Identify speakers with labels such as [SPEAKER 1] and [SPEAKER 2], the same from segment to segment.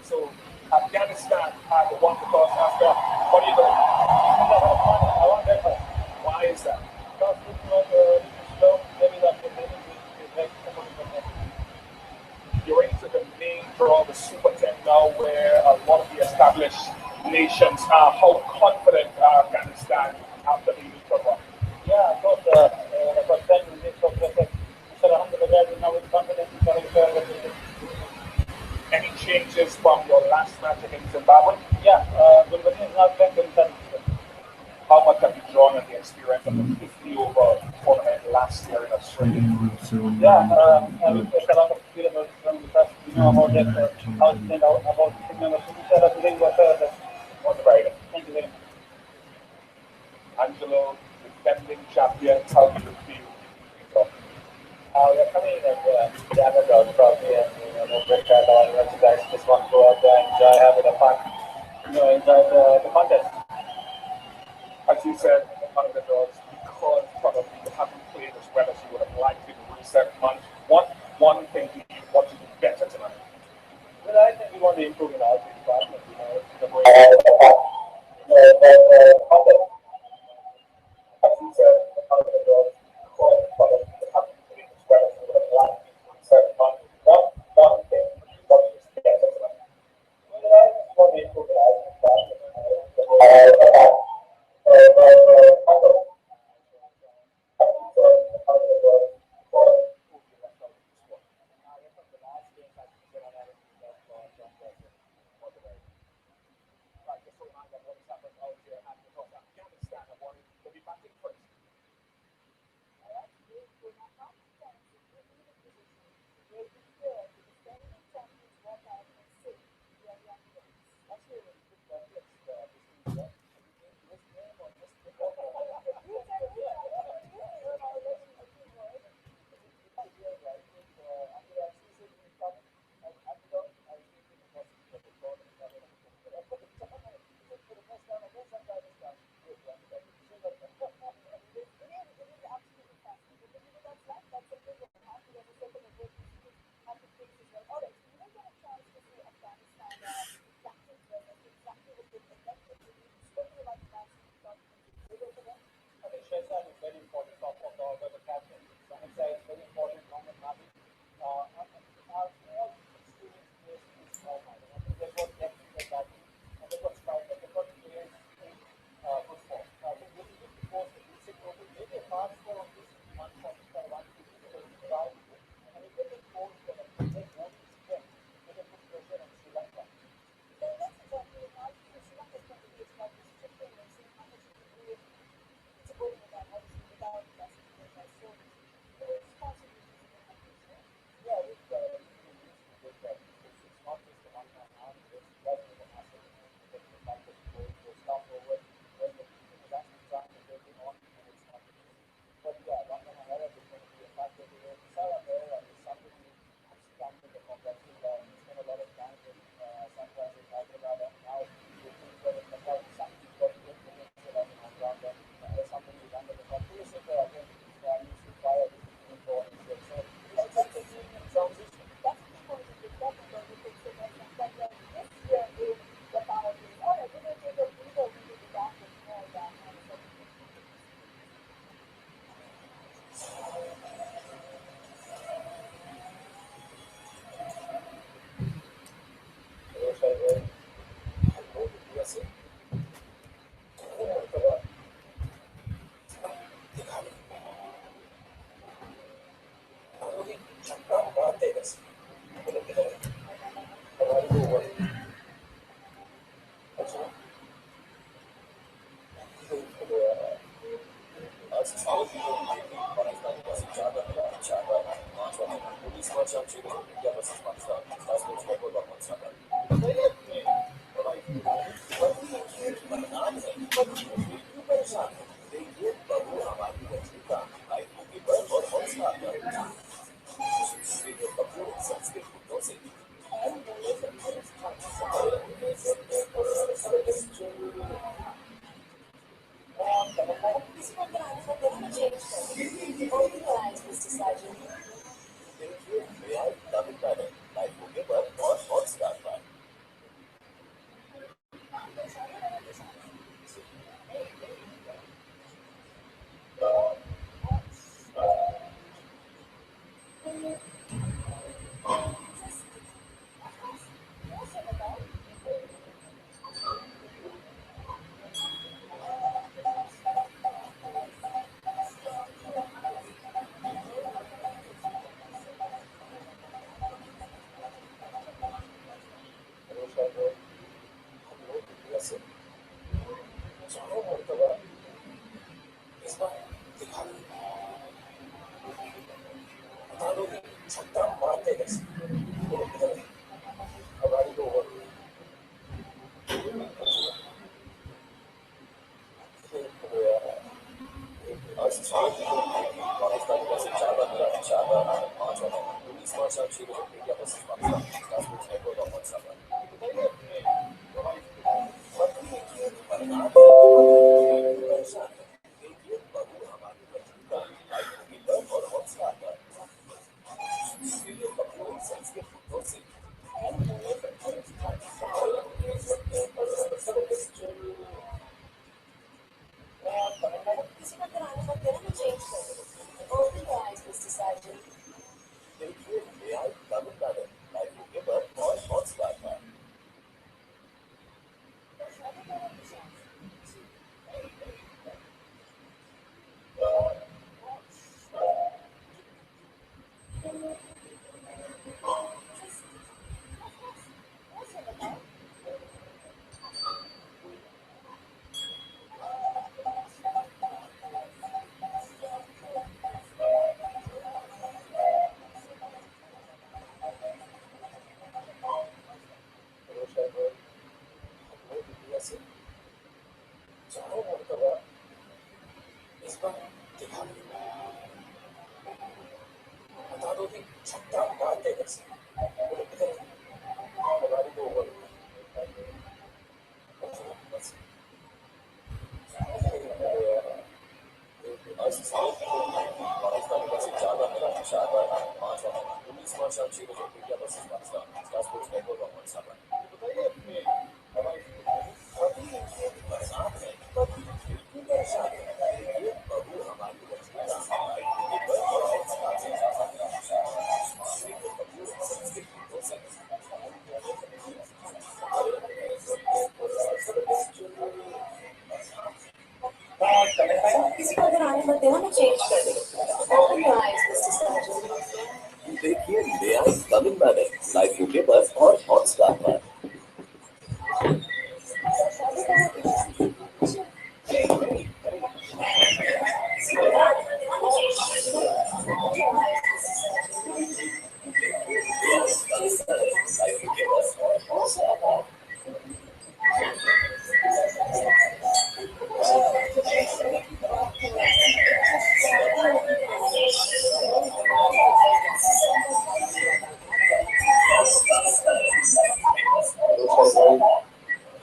[SPEAKER 1] So Afghanistan had won the toss after. What do you think?
[SPEAKER 2] I want that one.
[SPEAKER 1] Why is that?
[SPEAKER 2] Because it was slow, maybe that's the maybe we make someone from that.
[SPEAKER 1] You're into the main draw, the Super 10 now, where a lot of the established nations are. How confident are Afghanistan after the Ultra run?
[SPEAKER 2] Yeah, of course, the first time we did so pressure. So, alhamdulillah, now with confidence, we can share what we do.
[SPEAKER 1] Any changes from your last match against Zimbabwe?
[SPEAKER 2] Yeah, Gulbani is not playing himself.
[SPEAKER 1] How much have you drawn on the experience of the 50 over tournament last year in Australia?
[SPEAKER 2] Yeah, I will take a lot of experience from because we know about that, how it turned out, about team members. Inshallah, today was
[SPEAKER 1] On the right,
[SPEAKER 2] thank you very much.
[SPEAKER 1] Angelo, defending champion, how do you feel?
[SPEAKER 2] We are coming in as the underdog probably, and no pressure at all. You guys just want to go out there, enjoy, have a bit of fun, enjoy the contest.
[SPEAKER 1] As you said, underdogs, because probably you haven't played as well as you would have liked in recent months. What one thing do you want to do better tonight?
[SPEAKER 2] Well, I think we want to improve in all three departments. The way
[SPEAKER 1] As you said, underdogs, because probably you haven't played as well as you would have liked in recent months. What one thing do you want to do better tonight?
[SPEAKER 2] well, I just want to improve in all three departments. The way from the last game, I think that I had a best ball from the
[SPEAKER 1] Right, just so remind what has happened out here at the top. Afghanistan have won. They'll be batting first.
[SPEAKER 2] I think Shazam is very important for the captain. Sahisa is very important, Mohammad Nabi. Our all experienced players in this format. And I think they've got depth in their batting, and they've got striker, they've got players in good form. So I think this is the force that we sit total. Maybe a fast score on this 145, 150, because it's try to do. And if they can force them and take bowling strength, they can put pressure on Sri Lanka. Yeah, it's good that it's not just the one man army, it's does make a massive difference because the fact that you go stop over when the batsman trying to take it on and it's not easy. But yeah, Rangana Hara is going to be a factor here. Sarah Hara is somebody who has come to the competition level. He spent a lot of time in Sunrisers Hyderabad and now with things well in the club, something got good potential as an all-rounder. There's somebody who's under the top. Pulisic, again, needs to fire this team for his way. So this is just a team in transition. वैसे चारों मरतबा इस बार दिखा दो। बता दो कि छक्का मारते कैसे। हमारी तो ओवर पाकिस्तान वैसे 4 बार मिला, 4 बार हारा, 5 बार हारा। 19 मार्च आप शुरू हो India versus Pakistan Star Sports network और व्हाट्सएप पर। देखिए बाबू हमारी बच्ची का लाइफ की लव और व्हाट्सएप पर इसलिए बबलू संस्कृत से देखिए नया तमिलनाडु लाइफ के बाद और व्हाट्सएप पर से चारों मरतबा इस बार दिखा दो। बता दो कि छक्का मारते कैसे। हमारी तो ओवर पाकिस्तान वैसे 4 बार मिला, 4 बार हारा, 5 बार हारा। 19 मार्च आप शुरू हो India versus Pakistan Star Sports network और व्हाट्सएप पर। बरसात है बिल्कुल बरसात है। ये बबू हमारी बच्ची का लाइफ की और किसी को अगर आने मत देना मैं चेंज कर दूँ। Open your eyes mister surgeon. देखिए नया तमिलनाडु लाइव यूके पर और हॉटस्टार पर।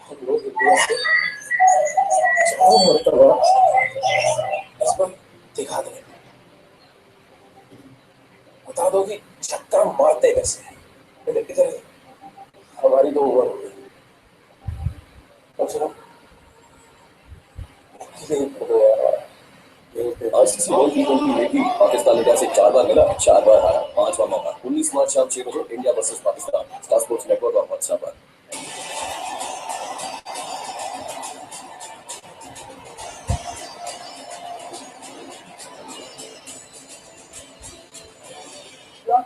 [SPEAKER 2] हम लोग इंडिया से चारों मरतबा इस पर दिखा दें। बता दो कि छक्का मारते कैसे। इधर हमारी तो ओवर हो गई। आज किसी और की गलती है कि पाकिस्तान इंडिया से 4 बार मिला, 4 बार हारा, 5 बार मौका। 19 मार्च शाम 6 बजे India versus Pakistan Star Sports network और व्हाट्सएप पर।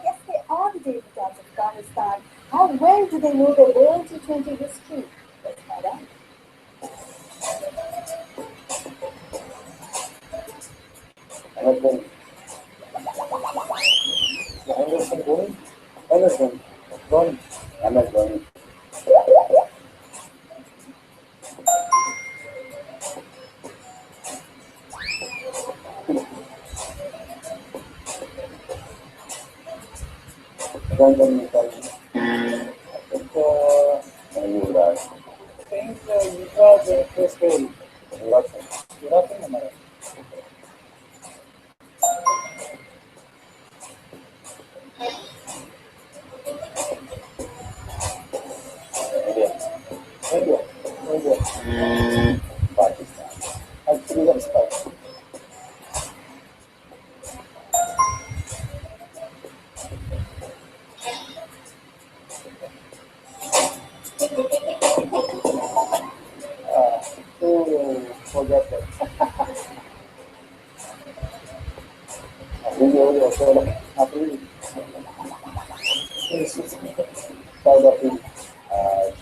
[SPEAKER 3] Yes, they are the David of Afghanistan. How well do they know their own T20 history? Let's find out.
[SPEAKER 2] Anderson Dhoni, Anderson Dhoni, MS Dhoni. Random Italy. I think Yuvraj. I think Yuvraj first goal. Yuvraj हमारा. India. Pakistan. I three them spikes. Proud of him,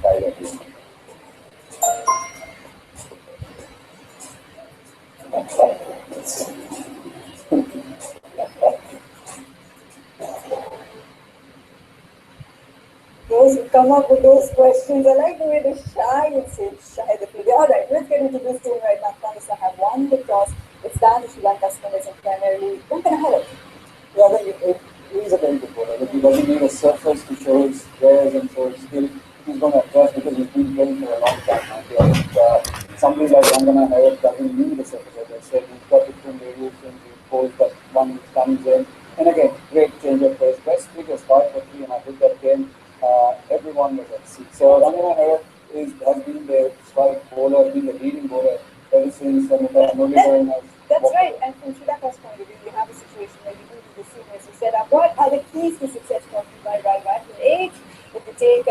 [SPEAKER 2] shy of him.
[SPEAKER 3] Those who come up with those questions, I like the way the shy would say shy. All right, let's get into this game right now. Afghanistan have won the toss. It's down to Sri Lanka's winners and primarily one can have it.
[SPEAKER 2] Yeah, but he is a very good bowler. Like, he doesn't need a surface to show his wares and show his skill. He's going to adjust because he's been playing for a long time now. Somebody like Rangana Nayak doesn't need a surface. As I said, he's got different variations. He pulls that one which comes in. And again, great change of pace. Best cricket start for 3 and I think that game, everyone was at sea. So Rangana Nayak has been the strike bowler, been the leading bowler ever since Nolly
[SPEAKER 3] That's right. And from Sri Lanka's point of view, you have a situation where you do the seniors who said, what are the keys to success for right in age? If you take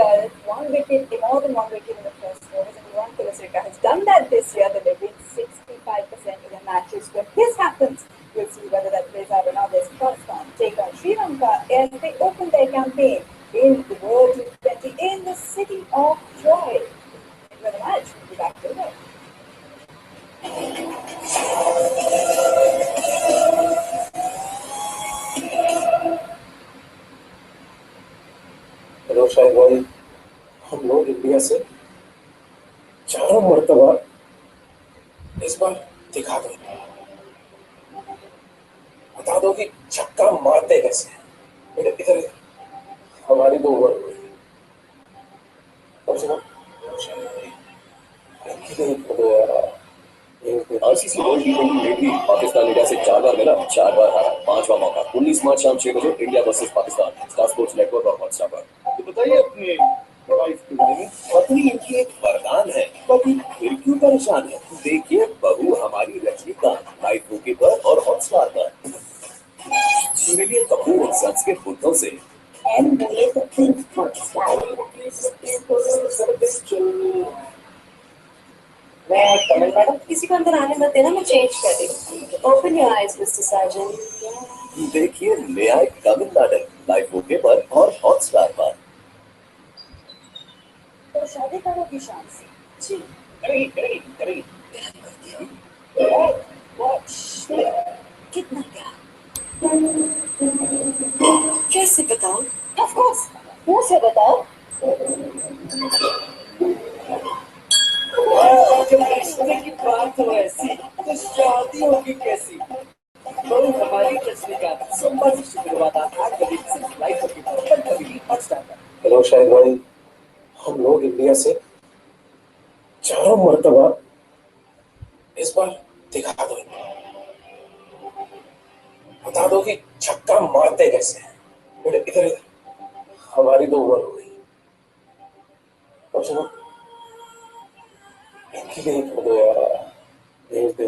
[SPEAKER 3] one wicket, more than one wicket in the first overs, and Yuvan Tilasrika has done that this year, that they win 65% of the matches. When this happens, we'll see whether that plays out or not. There's Pakistan take on Sri Lanka as they open their campaign in the World T20 in the city of Troy. Enjoy the match. We'll be back later.
[SPEAKER 4] Hello Shahid भाई, हम लोग India से 4 मरतबा इस बार दिखा दो, बता दो कि छक्का मारते कैसे। इधर हमारी 2 ओवर हुई, कम से कम
[SPEAKER 5] आईसीसी वर्ल्ड टी20 में भी पाकिस्तान इंडिया से 4 बार मिला, 4 बार हारा। 5वां मौका 19 मार्च शाम 6 बजे India versus Pakistan, Star Sports network और हॉटस्टार पर।
[SPEAKER 1] तो बताइए अपने वाइफ के बारे में।
[SPEAKER 5] पत्नी इनकी एक वरदान है, पति फिर क्यों परेशान है। देखिए बहू हमारी रजनीकांत, लाइव ओके पर और हॉटस्टार पर। मिलिए कपूर और सन्स के बुद्धों से।
[SPEAKER 6] मैडम किसी को अंदर आने मत देना, मैं चेंज कर देती हूँ। ओपन योर आईज मिस्टर साजन।
[SPEAKER 5] देखिए ले आए तमिलनाडु, लाइव ओके पर और हॉटस्टार पर।
[SPEAKER 3] तो शादी करोगी शाम से?
[SPEAKER 5] जी करेगी।
[SPEAKER 6] कितना प्यार, कैसे बताओ?
[SPEAKER 3] Of course, मुंह से बताओ।
[SPEAKER 4] रिश्ते की बात हो ऐसी तो शादी होगी कैसी। बहू हमारी रजनीकांत, सोमवार से शुक्रवार 8 बजे सिर्फ लाइव ओके पर हॉटस्टार पर। हेलो शाहिद भाई, हम लोग इंडिया से 4 मरतबा इस बार दिखा दो, बता दो कि छक्का मारते कैसे। इधर हमारी 2 ओवर हो गई, कम से कम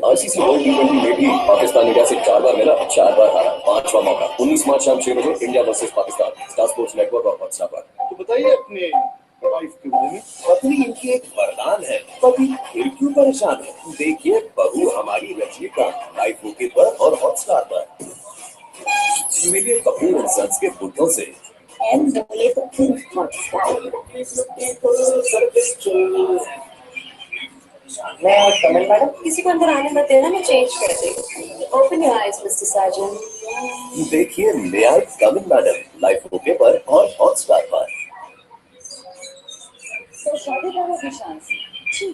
[SPEAKER 5] आईसीसी वर्ल्ड टी20 में भी पाकिस्तान इंडिया से 4 बार मिला, 4 बार हारा। 5वां मौका 19 मार्च शाम 6 बजे India versus Pakistan, Star Sports network और हॉटस्टार पर।
[SPEAKER 1] तो बताइए अपने वाइफ के बारे में।
[SPEAKER 5] पत्नी इनकी एक वरदान है, पति फिर क्यों परेशान है। देखिए बहू हमारी रजनीकांत, लाइव ओके पर और हॉटस्टार पर। मिलिए कपूर और सन्स के बुद्धों से।
[SPEAKER 6] मैडम किसी को अंदर आने मत देना, मैं चेंज कर देती हूँ। ओपन योर आईज मिस्टर साजन।
[SPEAKER 5] देखिए ले आए तमिलनाडु, लाइव ओके पर और हॉटस्टार पर।
[SPEAKER 3] तो शादी करोगी शाम से?
[SPEAKER 6] जी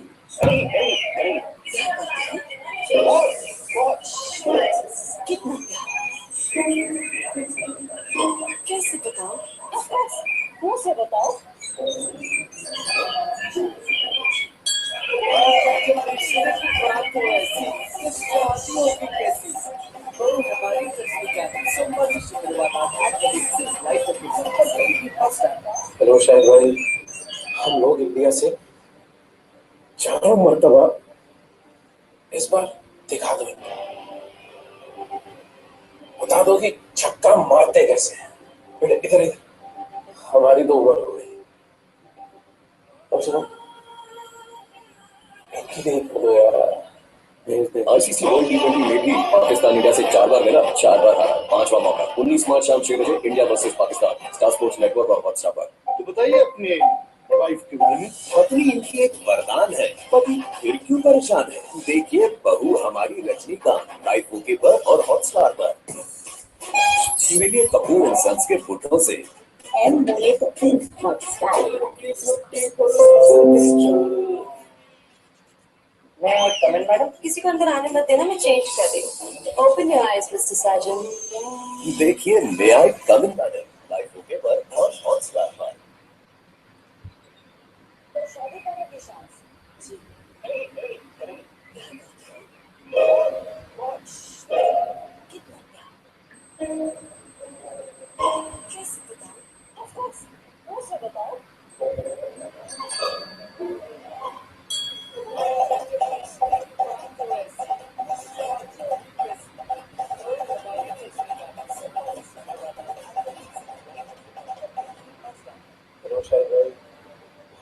[SPEAKER 6] कितना प्यार, कैसे बताओ?
[SPEAKER 3] Of course, मुंह से बताओ।
[SPEAKER 4] बात हो ऐसी तो शादी होगी कैसी। बहू हमारी रजनीकांत, सोमवार से शुक्रवार 8 बजे सिर्फ लाइव ओके पर हॉटस्टार पर। हेलो शाहिद भाई, हम लोग इंडिया से 4 मरतबा इस बार दिखा दो, बता दो कि छक्का मारते कैसे। इधर हमारी 2 ओवर हो गई, कम से कम
[SPEAKER 5] आईसीसी वर्ल्ड टी20 में भी पाकिस्तान इंडिया से 4 बार मिला, 4 बार हारा। 5वां मौका 19 मार्च शाम 6 बजे India versus Pakistan, Star Sports network और हॉटस्टार पर।
[SPEAKER 2] तो बताइए अपनी वाइफ के बारे में।
[SPEAKER 5] पत्नी इनकी एक वरदान है, पति फिर क्यों परेशान है? देखिए बहू हमारी रजनीकांत लाइव ओके पर और हॉटस्टार पर। मिलिए कपूर एंड सन्स के फोटो से।
[SPEAKER 6] M बोले तो फिर हॉटस्टार। मैं कमेंट मैडम किसी को अंदर आने मत देना, मैं चेंज कर रही हूँ। ओपन योर आईज मिस्टर साजन।
[SPEAKER 5] देखिए मे आई कम इन मैडम लाइव ओके पर और हॉटस्टार पर।
[SPEAKER 3] शादी करने की चांस। कैसे बताऊं? Of course, वो से बताओ।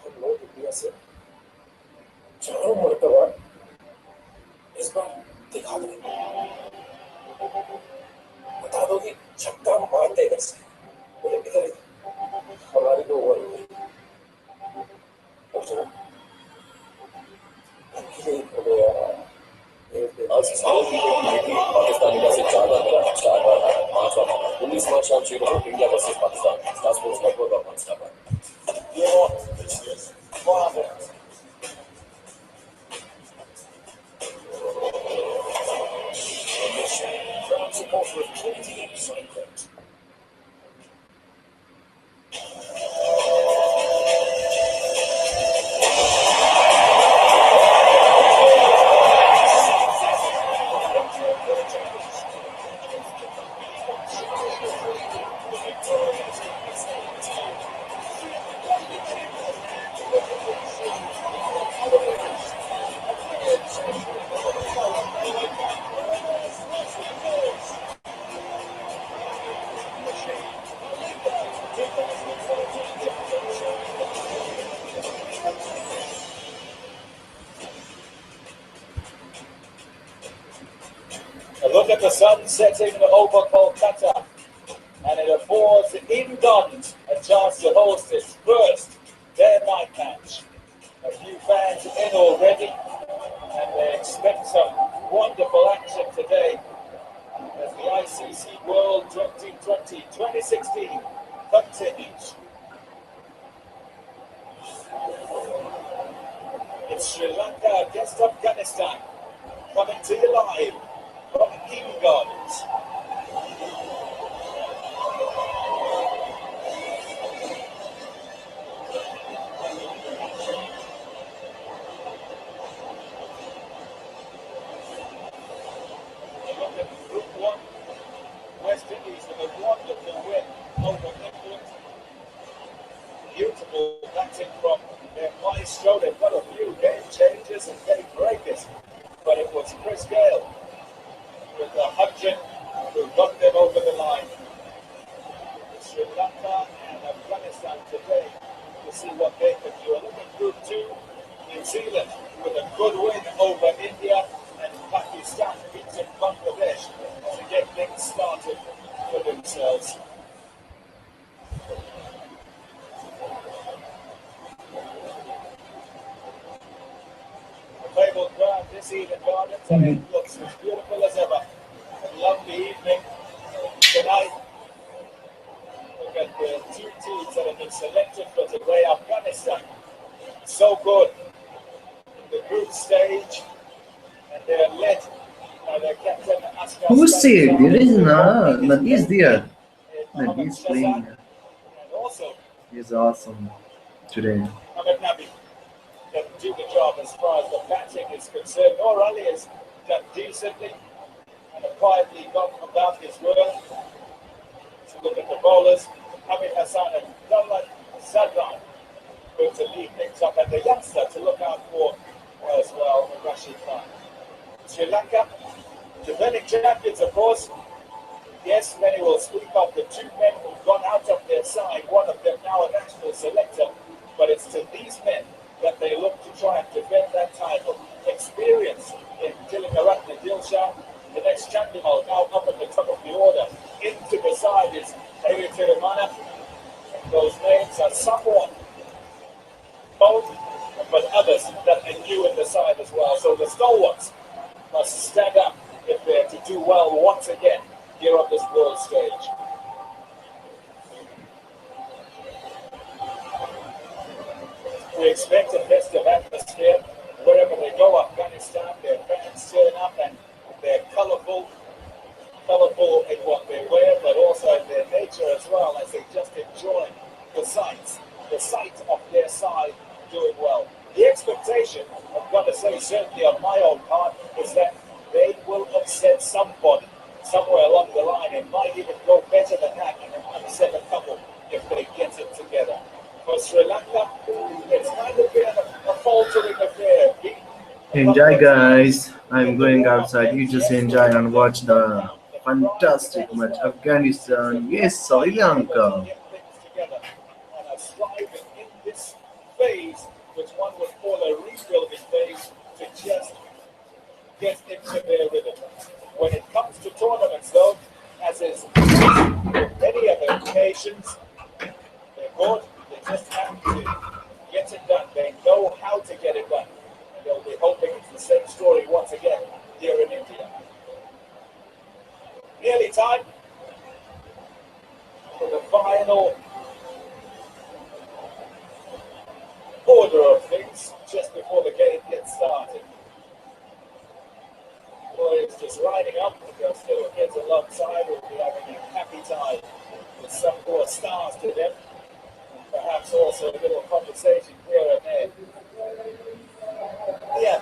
[SPEAKER 5] हम लोग इंडिया से 4 मरतबा इस बार दिखा दो, बता दो कि छक्का मारते कैसे। बोले इधर हमारी 2 ओवर हो गई। आज साउथ की पाकिस्तान इंडिया से 4 बार मिला, 4 बार 5 बार 19 मार्च शाम 6 बजे India versus Pakistan Star Sports network और हॉटस्टार पर।
[SPEAKER 1] A look at the sun setting over Kolkata, and it affords England a chance to host its first day-night match. A few fans in already, and they expect some wonderful action today as the ICC World 2016 continues. It's Sri Lanka against Afghanistan, coming to you live from England. Look at Group 1, West Indies with a wonderful win over England. Beautiful batting from their maestro. They've got a few game changers and game breakers, but it was Chris Gale with the 100 who got them over the line. Sri Lanka and Afghanistan today to see what they can do. A look at Group 2, New Zealand with a good win over India, and Pakistan beating Bangladesh to get things started for themselves. The fabled ground this Eden Gardens, and it looks as beautiful as ever. A lovely evening tonight. Look at the 2 teams that have been selected for today. Afghanistan, so good in the group stage, and they're led by their captain Asghar.
[SPEAKER 7] Who said there is Nadi is there? Nadi is playing.
[SPEAKER 1] And also
[SPEAKER 7] He's awesome today.
[SPEAKER 1] Ahmed Nabi can do the job as far as the batting is concerned. Noor Ali has done decently and quietly gone about his work. To look at the bowlers, Hamid Hassan and Dawlat Sadran going to lead things up, and the youngster to look out for as well, Rashid Khan. Sri Lanka, defending champions, of course. Yes, many will speak of the 2 men who've gone out of their side, one of them now a national selector, but it's to these men that they look to try and defend that title. Experience in Tilakaratne Dilshan, the next champion now up at the top of the order. Into the side is David Tiramana. Those names are somewhat bold, but others that are new in the side as well. So the stalwarts must stand up if they're to do well once again here on this world stage. We expect a festive atmosphere wherever they go. Afghanistan, their fans turn up and they're colourful in what they wear, but also in their nature as well, as they just enjoy the sight of their side doing well. The expectation, I've got to say, certainly on my own part, is that they will upset somebody somewhere along the line. It might even go better than that and upset a couple if they get it together. For Sri Lanka, it's kind of been a faltering affair.
[SPEAKER 7] Enjoy, guys. I'm going outside. You just enjoy and watch the fantastic match. Afghanistan, yes, Sarilanka.
[SPEAKER 1] And are striving in this phase, which one would call a rebuilding phase, to just get into their rhythm. When it comes to tournaments, though, as is many other occasions, they're good. They just have to get it done. They know how to get it done. And they'll be hoping it's the same story once again here in India. Nearly time for the final order of things just before the game gets started. Boys just riding up, they'll still get alongside, we'll be having a happy time with some more stars to them. Perhaps also a little conversation here and there. Yeah.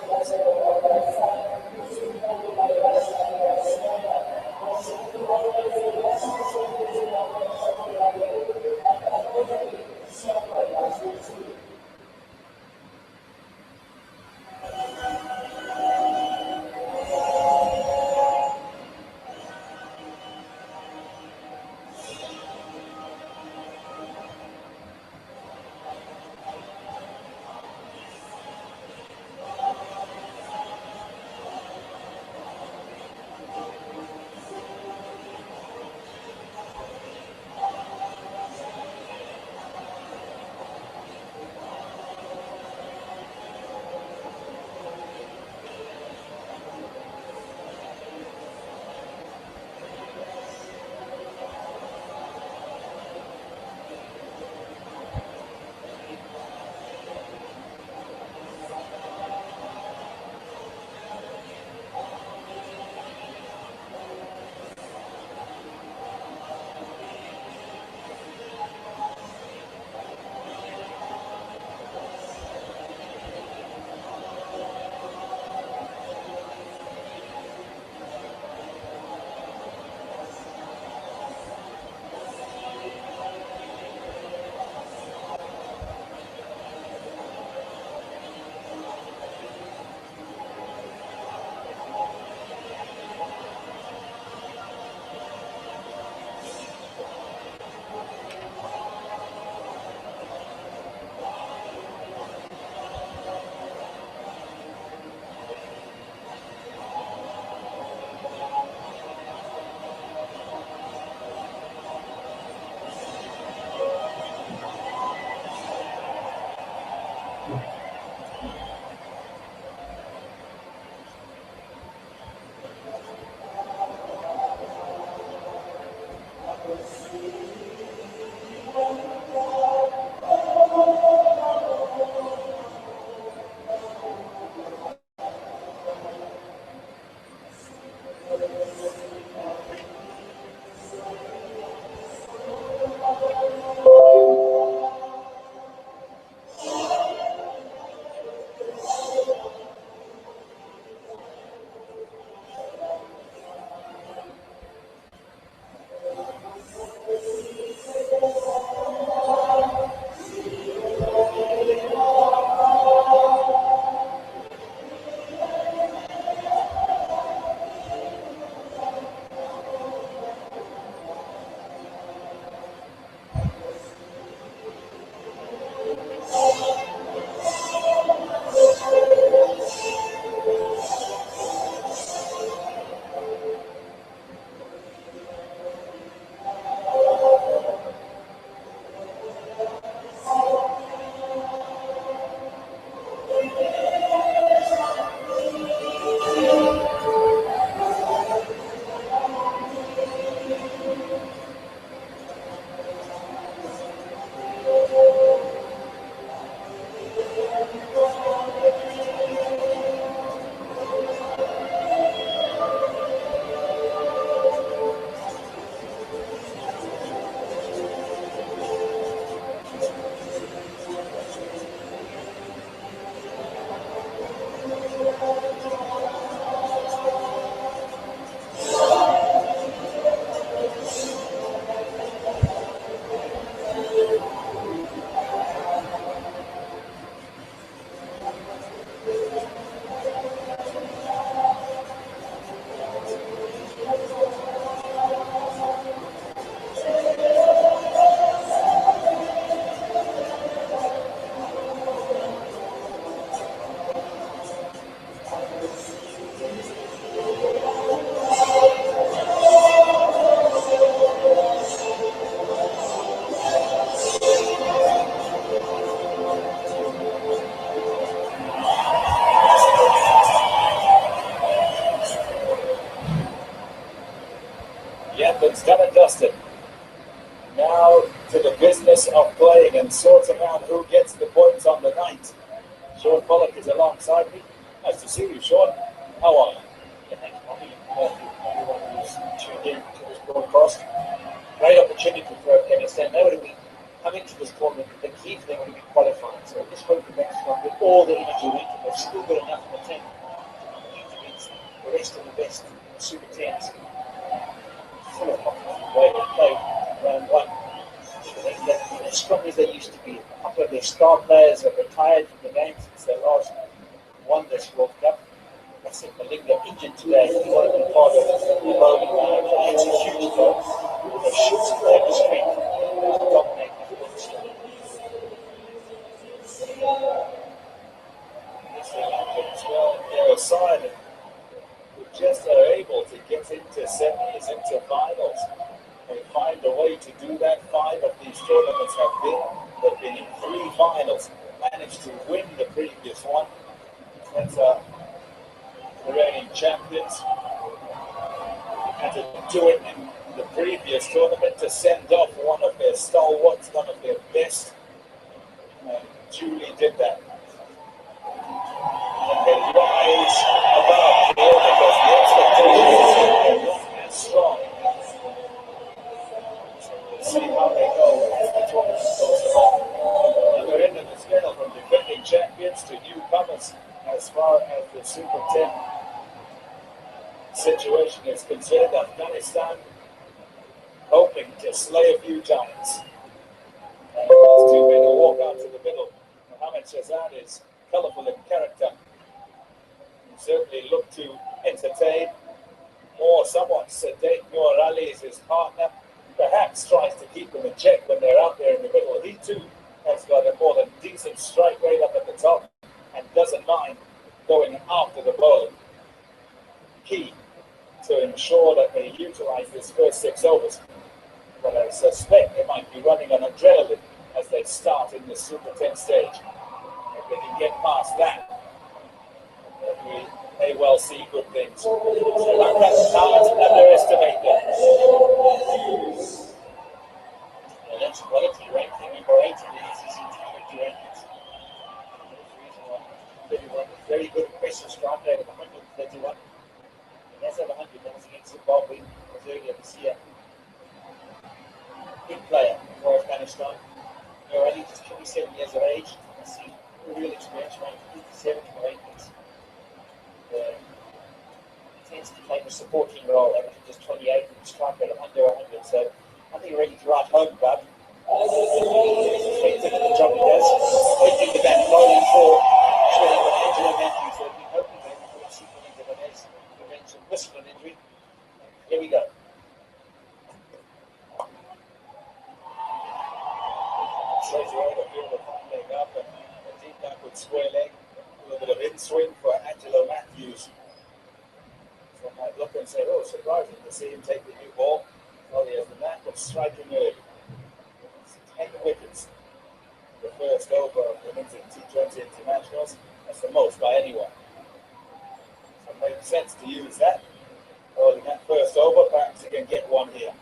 [SPEAKER 1] going and sorting out who gets the points on the night. Sean Pollock is alongside me. Nice to see you, Sean. How are you?
[SPEAKER 2] Thanks, Bobby. Everyone who's tuned in to this broadcast. Great opportunity for Afghanistan. Now that we come into this tournament, the key thing will be qualifying. So just hope the next one, with all the energy we can, they've still got enough in the tank to compete against the rest of the best Super 10s. Full of confidence the way they played round one. They're as strong as they used to be. A couple of their star players have retired from the game since they last won this World Cup. I think Malinga injured today. He wanted to be part of the bowling line. It's a huge goal. They should have the strength to dominate Afghanistan.
[SPEAKER 1] Sarilanka as well, they're a side who just are able to get into semis, into finals. They find a way to do that. 5 of these tournaments they've been in 3 finals, managed to win the previous one. That's the reigning champions. Had to do it in the previous tournament to send off one of their stalwarts, one of their best. And Julie did that. And they rise above here because the expectations are not as strong. So we'll see how they go as the tournament goes along. Other end of the scale, from defending champions to newcomers, as far as the Super 10 situation is concerned, Afghanistan hoping to slay a few giants. And these 2 men who walk out to the middle. Mohammed Shahzad is colourful in character. He certainly looked to entertain. More somewhat sedate. Noor Ali is his partner. Perhaps tries to keep them in check when they're out there in the middle. He too has got a more than decent strike rate up at the top and doesn't mind going after the ball. Key to ensure that they utilize this first 6 overs. But I suspect they might be running on adrenaline as they start in the Super 10 stage. If they can get past that, we may well see good things. So can't underestimate them.
[SPEAKER 2] Yeah, that's quality ranking number 8 in the ICC T20 rankings. 31, very good aggressive strike rate of 131. And that's at 100. That was against Zimbabwe. That was earlier this year. Big player for Afghanistan. They're only just 27 years of age. I see real experience, ranked 57 in the rankings. He tends to play the supporting role, averaging just 28 and strike rate of under 100. So I think you're ready to write home, bud. Effective in the job he does. Taking the back bowling for Angela Matthews. So we're hoping that we'll see Belinda Vanez prevent some risk of an injury. Here we go.
[SPEAKER 1] Straight away, the field of front leg up and a deep backward square leg. A little bit of in swing for Angela Matthews. So I might look and say, oh, surprising to see him take the new ball. Well, he has the knack of striking early. 10 wickets. The first over of the women's T20 internationals. That's the most by anyone. So it makes sense to use that. Well, in that first over, perhaps he can get one here.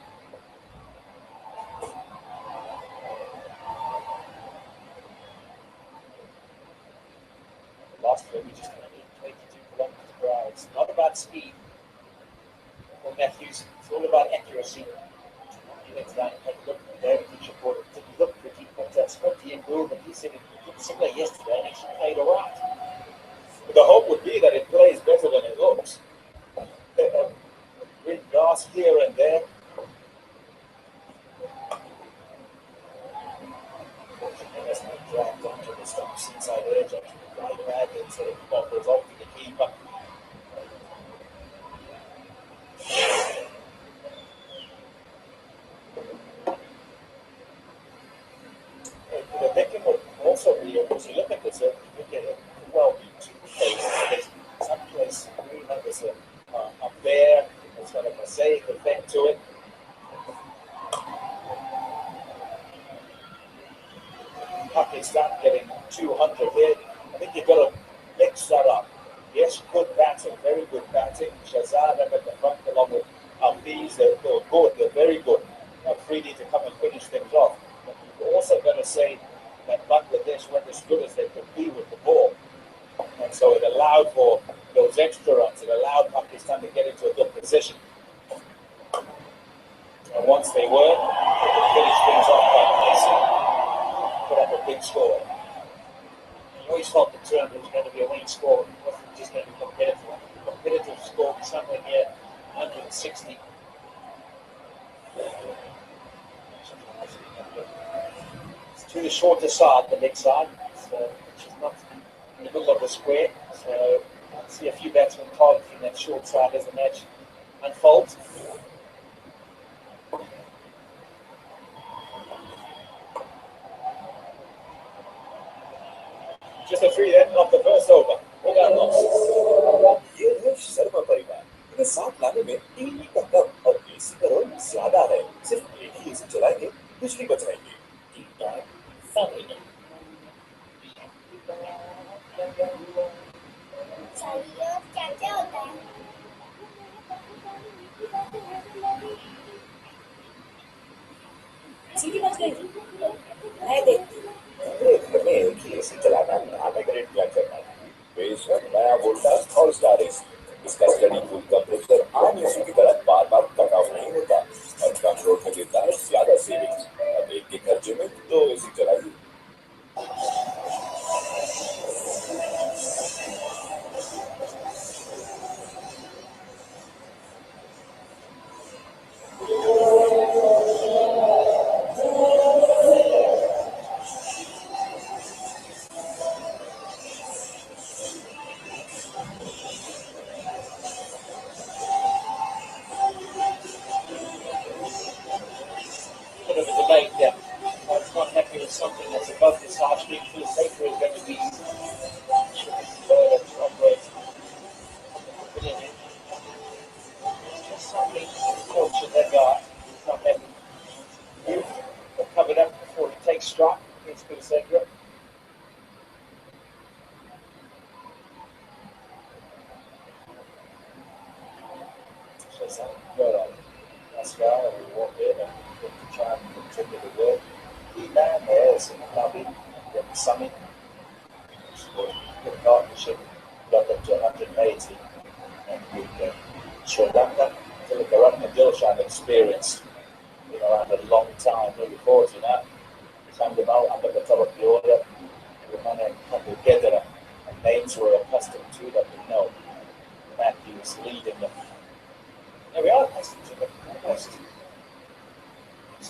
[SPEAKER 2] Last year we just only 22 kilometers per hour. It's not about speed for Matthews, it's all about accuracy. He went down and had a look at the David report. It didn't look pretty, but Scotty and Gould, he said it looked similar yesterday and actually played all right.
[SPEAKER 1] The hope would be that it plays better than it looks. Green grass here and there. And that's not dragged onto the stumps inside the edge, onto the right pad, and sort of boppers off to the keeper. The thinking would also be, as you look at this, you could get it well be 2 places. Someplace green like this, up there, it's got a mosaic effect to it. Pakistan getting 200 here. I think you've got to mix that up. Yes, good batting, very good batting. Shahzad up at the front along with Hafiz, they're good, they're very good. Now, Freedy to come and finish things off. But you've we're also going to say that Bangladesh weren't as good as they could be with the ball. And so it allowed for those extra runs. It allowed Pakistan to get into a good position. And once they were, they could finish things off quite nicely, put up a big score. You always thought the tournament was going to be a winning score. It wasn't just going to be competitive. The competitive score was somewhere near 160. It's to the shorter side, the leg side, which is not in the middle of the square. So I see a few batsmen targeting that short side as the match unfolds. Just a free then off the first over.
[SPEAKER 5] ये है शर्मा परिवार। इन्हें साथ लाने में TV का कम और AC का रोल ज्यादा है। सिर्फ एक ही एसी चलाएंगे, बिजली बचाएंगे।
[SPEAKER 6] सीटी बज गई थी। मैं देखती हूँ।
[SPEAKER 5] घर में एक ही एसी चलाना नाटक ग्रेड क्या करना है। बेशक नया वोल्टास और स्टारिस। इसका स्टडी कूल कंप्रेसर आम एसी की तरह बार-बार कट ऑफ नहीं होता और कम लोड में देता है ज्यादा सेविंग्स। अब एक के खर्चे में 2 एसी चलाइए।
[SPEAKER 1] Bit of a debate there. It's not happy with something that's above this high street for the safer is going to be operates. Just something fortunate that guy is not happy. You've covered up before he takes strike against Kulisendra. So something good on that's guy and we walk in and look to try and continue the work. He down there is in the lobby, get the summit. Good partnership, got up to 180. And with Srilanka, Sarilanka Dilshan experience, around a long time, maybe 40 now. He's under the top of the order. The man come together and names were accustomed to that we know. Matthews leading them. There we are accustomed to them.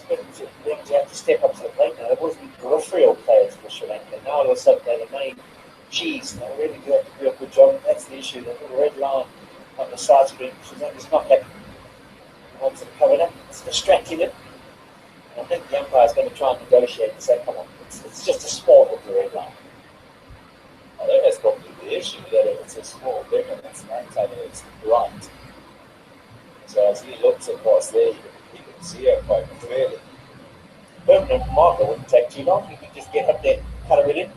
[SPEAKER 1] They have to step up to the plate now. There wasn't peripheral players for Sri Lanka. Now all of a sudden they're the main cheese. They really do have to do a good job. That's the issue. The little red line on the side screen. It's not like wants to cover it. It's distracting it. And I think the umpire's going to try and negotiate and say, come on, it's just a small little red line. I think that's probably the issue, that if it's a small difference, maintaining it's right. So as he looks across there, you can see it quite clearly. Permanent marker wouldn't take too long. You can just get up there, cut it in.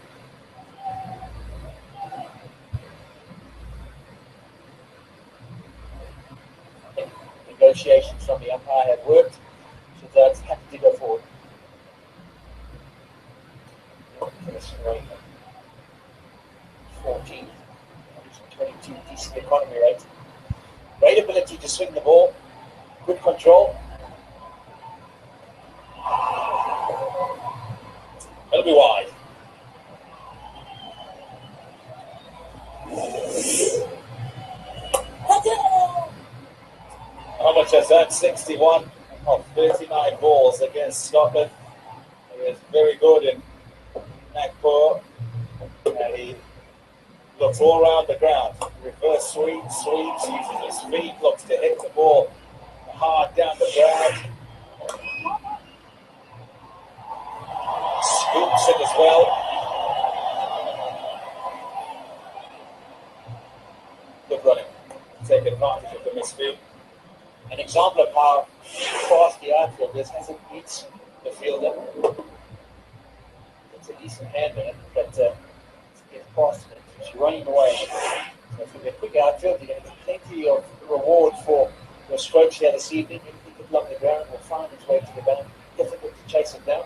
[SPEAKER 1] I think negotiations from the umpire have worked, so that's happy to go forward. 14, 122, decent economy rate. Great ability to swing the ball, good control. It'll be wide. How much has that? 61 of 39 balls against Scotland. He is very good in Nagpur, and he looks all around the ground. Reverse sweeps, using his feet, looks to hit the ball hard down the ground. Scoops it as well. Good running. Take advantage of the misfield. An example of how fast the outfield is as it beats the fielder. It's a decent hand in it, but it's past it. It's running away. So if you get a quick outfield, you're going to get plenty of reward for your strokes here this evening. If you can block the ground, will find its way to the ground. Difficult to chase it down.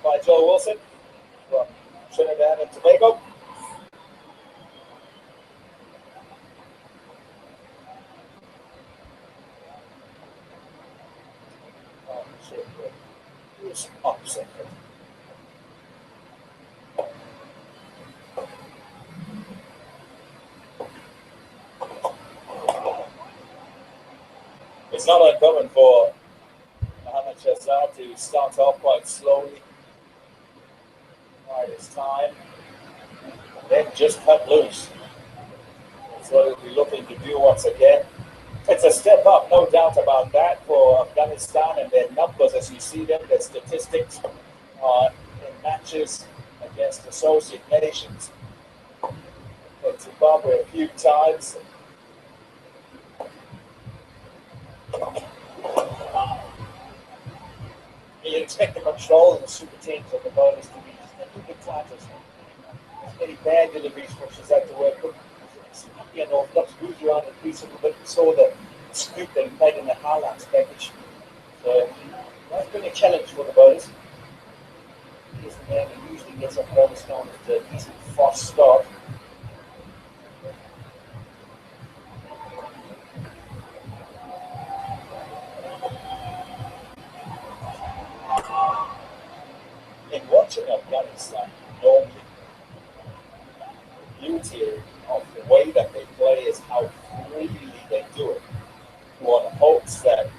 [SPEAKER 1] by Joe Wilson from Trinidad and Tobago. Upset. It's not uncommon for Mohamed Shahzad to start off quite slowly, right his time, and then just cut loose. So he'll be looking to do once again. It's a step up, no doubt about that, for Afghanistan and their numbers as you see them, their statistics in matches against associate nations. But Zimbabwe a few times. You expect the control of the super teams of the bowlers to be just a little bit tighter. Any bad deliveries from Shahzad to work with. Indian Orthodox moved around the crease a little bit. Saw the scoop that he played in the highlights package. So that's been a challenge for the bowlers. He's the man who usually gets Afghanistan with a decent fast start. In watching Afghanistan, normally, the beauty of the way that they play is how freely they do it. One hopes that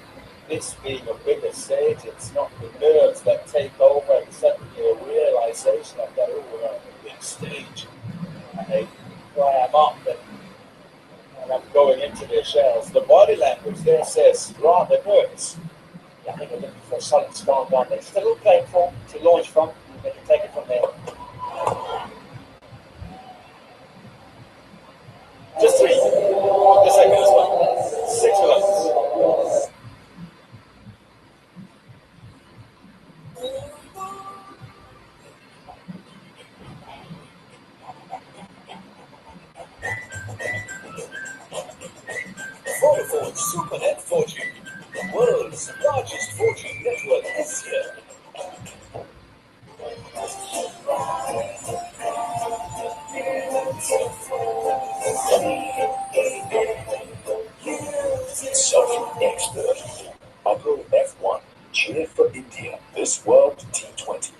[SPEAKER 1] this being a bigger stage, it's not the nerves that take over and suddenly a realization of that, oh, we're on a big stage. And they climb up and I'm going into their shells. The body language there says rather nervous. I think we're looking for a solid start down there. Still playing form to launch from. They can take it from there. Just 3. The second as well. 6 runs.
[SPEAKER 5] Vodafone SuperNet 4G, the world's largest 4G network, is here. Social expert. Upper F1. Cheer for India. This World T20.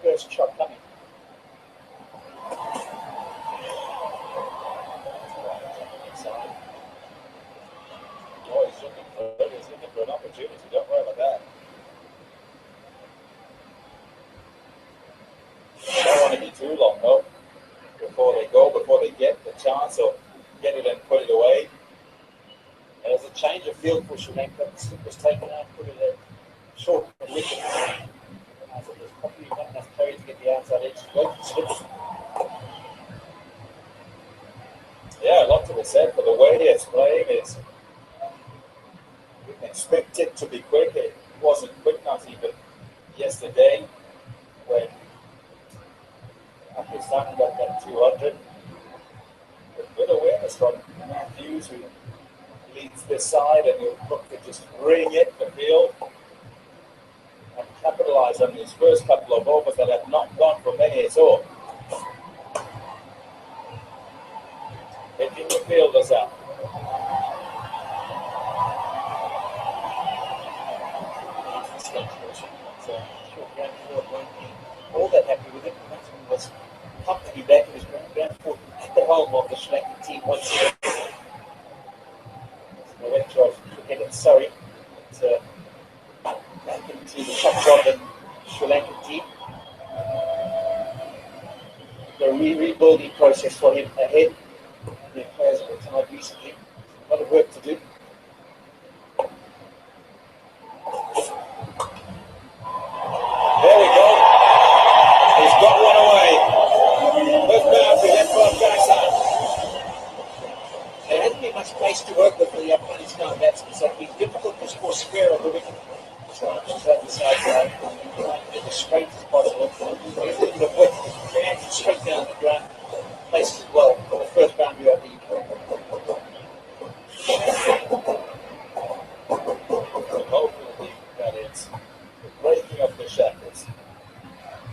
[SPEAKER 1] First shot coming. Oh, he's looking for an opportunity. Don't worry about that. Don't want to be too long though. Before they get the chance or get it and put it away. There's a change of field for Sri Lanka. The slip was taken out, put it in short wicket. So there's probably not enough carry to get the outside edge. Yeah, a lot to be said for the way it's playing is you can expect it to be quick. It wasn't quick, not even yesterday when Pakistan got that 200. But good awareness from Matthews, who leads this side, and he'll look to just bring it to the field and capitalize on these first couple of overs that have not gone for many at all. Picking the fielders out. All that happy with it. Maximum was pumped to be back in his ground foot at the home of the Sri Lankan team once again. The retro ahead at Surrey. Back into the top job in Sri Lankan team. The rebuilding process for him ahead. The players have retired recently. A lot of work to do. There we go. He's got one away. First boundary left for Afghanistan. There hasn't been much place to work with for the Afghanistan batsmen, so it's been difficult to score square of the wicket. So just that side side, as straight as possible. Use a bit of width, and straight down the ground. Places well for the first boundary of the hopefully that is the breaking of the shackles,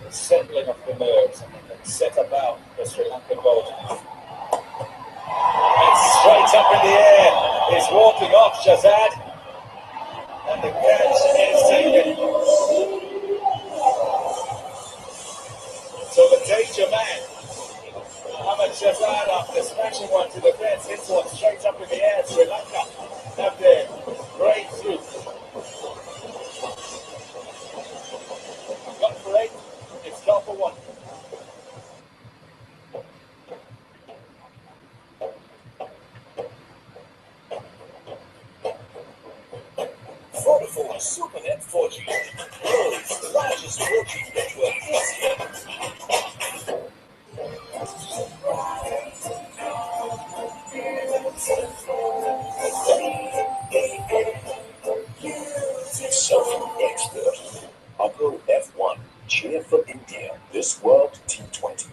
[SPEAKER 1] the settling of the nerves, and then set about the Sri Lankan bowler. And straight up in the air is walking off Shazad, and the catch is taken. So the danger man, Mohammad Shazad, after smashing one to the fence, hits one straight up in the air. Sri Lanka have their breakthrough. Got for 8, it's 12 for 1.
[SPEAKER 5] Vodafone Supernet 4G, world's largest 4G network is here. Surfing expert. Agro F1, cheer for India, this World T20.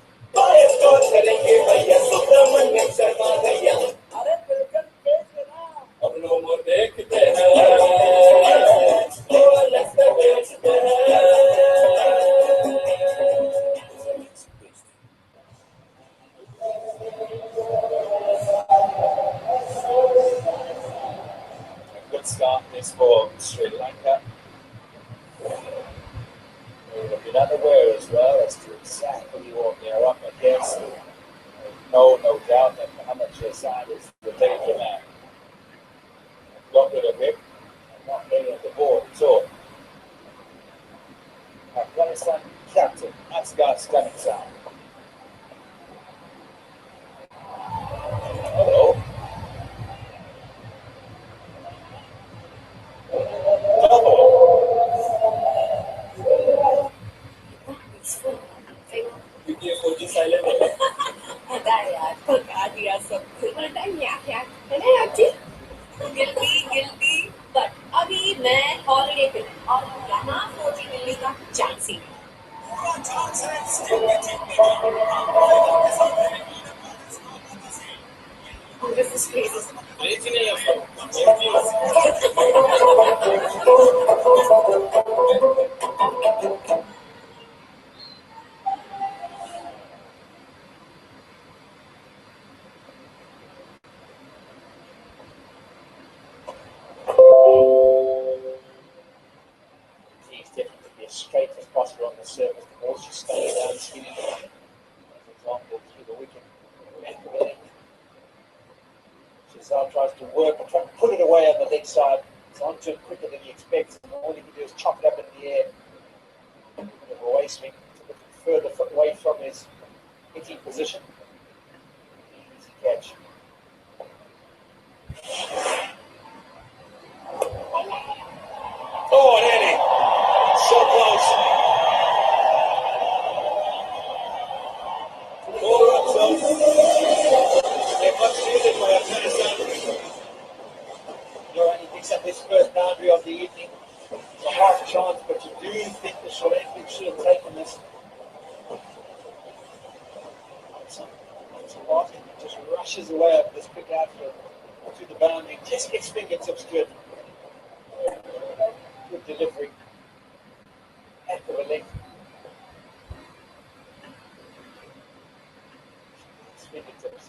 [SPEAKER 1] Good start this for Sri Lanka. They've been unaware as well as to exactly what they're up against. No doubt that Mohammad Shazad is the danger man. Got rid of him and not many on the board at all. Afghanistan captain, Afghanistan. Hello.
[SPEAKER 6] Guilty, but अभी मैं holiday पे और यहाँ 4G मिलने का chance ही नहीं. This is crazy.
[SPEAKER 1] As straight as possible on the surface. The ball should stay down spinning. For example, through the wicket. Shazad tries to work and try to put it away on the leg side. It's onto it quicker than he expects. And all he can do is chop it up in the air. A bit of a away swing to the further away from his hitting position. Easy catch. Oh, nearly. So close. All right, so they're much needed for Afghanistan. He picks up his first boundary of the evening. It's a half chance, but you do think the Sri Lankans should have taken this. It's a lot. He just rushes away at this quick outfield to the boundary. Just gets fingertips to it. Good delivery. Heck of a length. Fingertips.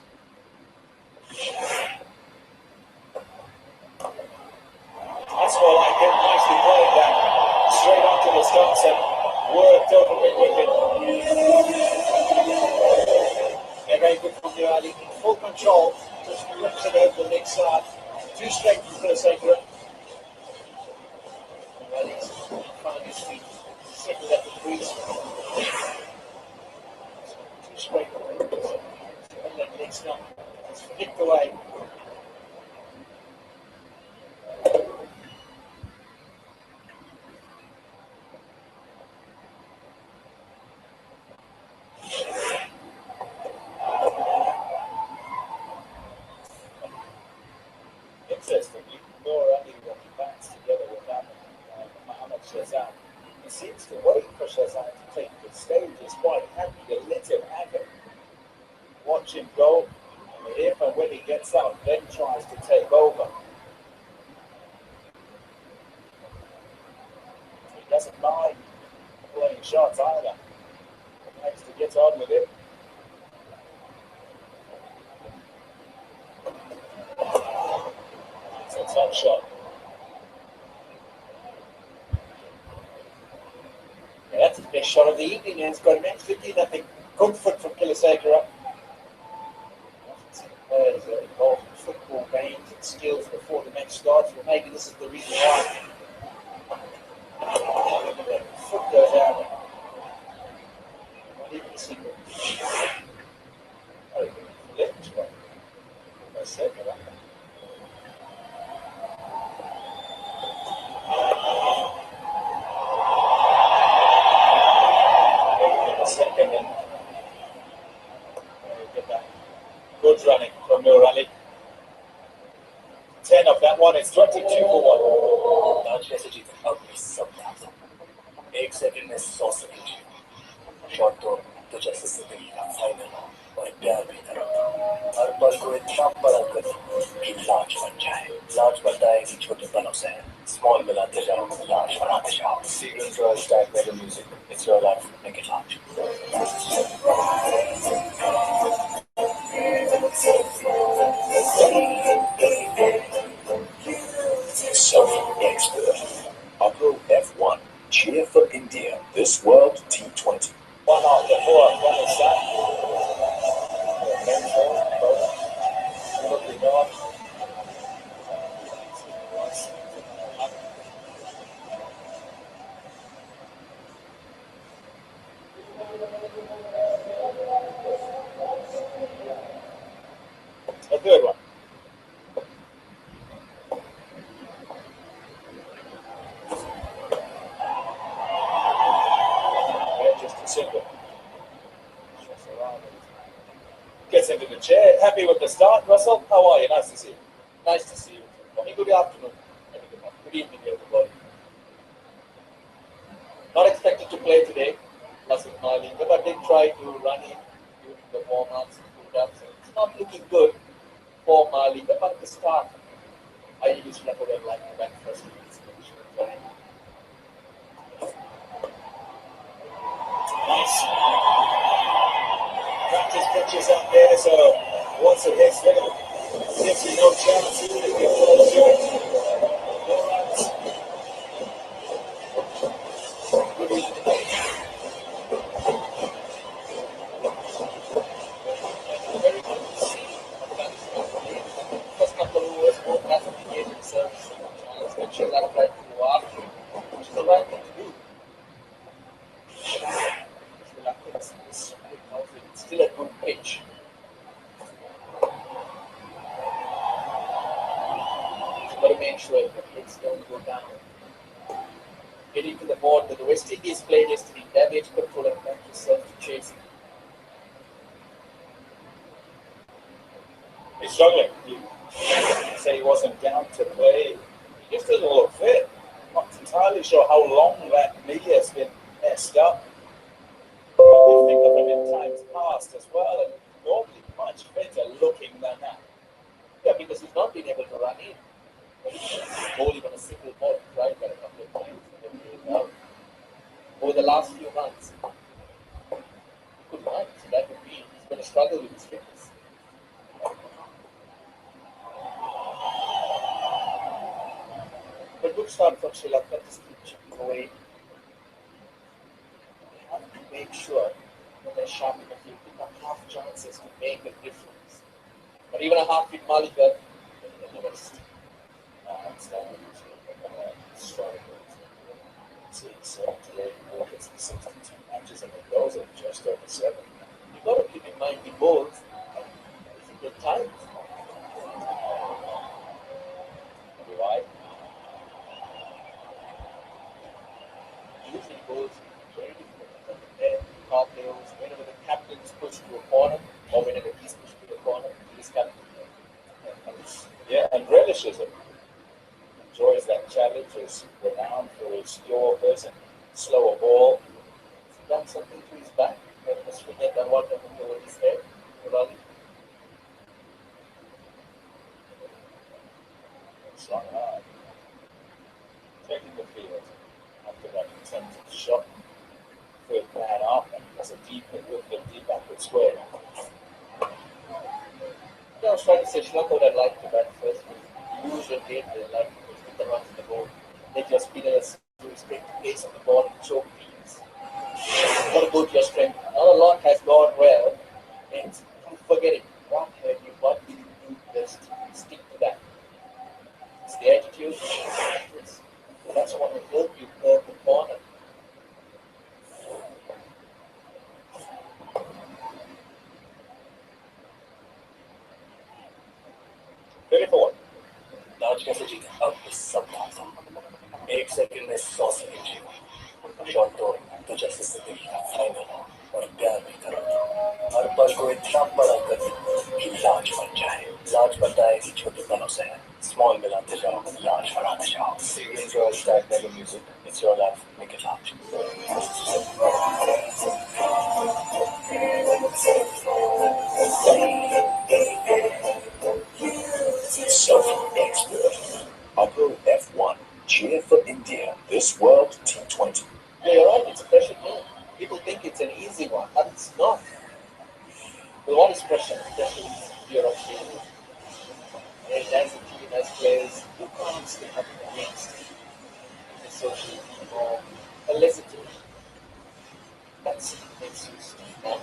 [SPEAKER 1] That's all I get. Nicely played that. Straight onto the stumps and worked over the wicket. They're very good from the early. In full control. Just flips it over the next side. Too straight for the sake of it. Settle at the crease. Too straight. And then next up, just flicked away. Interestingly, Nora England bats together with that Mohammad Shazam. He seems to wait for Shazam to take the stage. He's quite happy to let him have it. Watch him go, and if and when he gets out, then tries to take over. He doesn't mind playing shots either. He likes to get on with it. It's a top shot. Yeah, that's the best shot of the evening, and it's got an extra 15-0 comfort from Kilisakara. Players are involved in football games and skills before the match starts. Well, maybe this is the reason why. The foot goes out. Not even a secret. Oh, left shot. Almost said that. Second and get that. Good running from Nur Ali. 10 of that one. It's 22 for 1.
[SPEAKER 5] आज कैसे जीते अब भी सब था 1 second में 100 second shot तो जैसे जिंदगी का फाइनल हो और प्यार भी तरह हर पल को इतना बड़ा करो कि लाज बन जाए लाज बनता है कि छोटे पलों से स्मॉल मिलाते जाओ लाज बनाते जाओ सीक्रेट ड्रग्स टाइप मेरे music it's your life make it large Southern Expert. Upload F1. Cheer for India. This World T20.
[SPEAKER 1] One after 4. One is that. Lovely dog. A third one. Just a single. Gets into the chair. Happy with the start, Russell? How are you? Nice to see you. Nice to see you. Good afternoon. Good evening, everybody. Not expected to play today, Russell Sarilanka, but did try to run in during the warm-ups and build-ups. It's not looking good for Sarilanka, but at the start, I used to have like the back first. Nice. Practice pitches up there, so once it hits there, gives you no chance even if you fall short. No runs. Good evening. Very good to see Afghanistan. First couple of overs, both hasn't been able to serve some chance, but she'll have tried to go after it, which is the right thing to do. It's still a good pitch. Got to make sure the hits don't go down. Getting to the board that the West Indies played yesterday, damage control and back to self-chasing. He's struggling. You say he wasn't down to play. He just doesn't look fit. Not entirely sure how long that knee has been messed up. But we think of him in times past as well, and normally much better looking than that. Yeah, because he's not been able to run in. Bowling on a single ball, tried that a couple of times. Over the last few months, good months, so that would mean he's going to struggle with his fitness. But good start from Sri Lanka, just keep chipping away. They have to make sure that they're sharp enough to pick up half chances to make a difference. But even a half-fit Malika, they're never struggle. See, so today, it's
[SPEAKER 5] 62 matches and the goals are just over 7. You've got to keep in mind the goals is a good time. Right? Usually goals very difficult. And cocktails, whenever the captain's pushed to a corner or whenever he's pushed to a corner, he's captain.
[SPEAKER 1] Yeah, and relishism enjoys that challenge, is renowned for his pure person, slower ball.
[SPEAKER 5] He's done something to his back. Let us forget that what happened over his head. Raleigh.
[SPEAKER 1] Strong hard. Taking the field after that attempted shot. Third man up and has a deep backward square.
[SPEAKER 5] I was trying to say Sri Lanka would have liked to bat first. The usual game they like to hit the runs in the ball. Let your spinners respect the pace of the ball and choke teams. You've got to go to your strength. Not a lot has gone well, and forget it. What have you? What did you do? Just stick to that. It's the attitude. That's what will help you turn the corner.
[SPEAKER 4] आज कैसे जीते अब इस सब का 1 second में 100 second जीवन shot तो जैसे जिंदगी का फाइनल हो और प्यार भी करो हर पल को इतना बड़ा कर दो कि लाज बन जाए लाज बनता है कि छोटे पलों से है स्मॉल मिलाते जाओ लाज बढ़ाते जाओ enjoy that mega music it's your life make it large
[SPEAKER 5] Self-expert. Upper F1. Cheer for India. This World T20. Yeah, you're right. It's a pressure game. People think it's an easy one, but it's not. Well, what is pressure? Pressure is fear of failure. And as a team, as players, you can't stick up against the social norm unless it's that's makes you strong.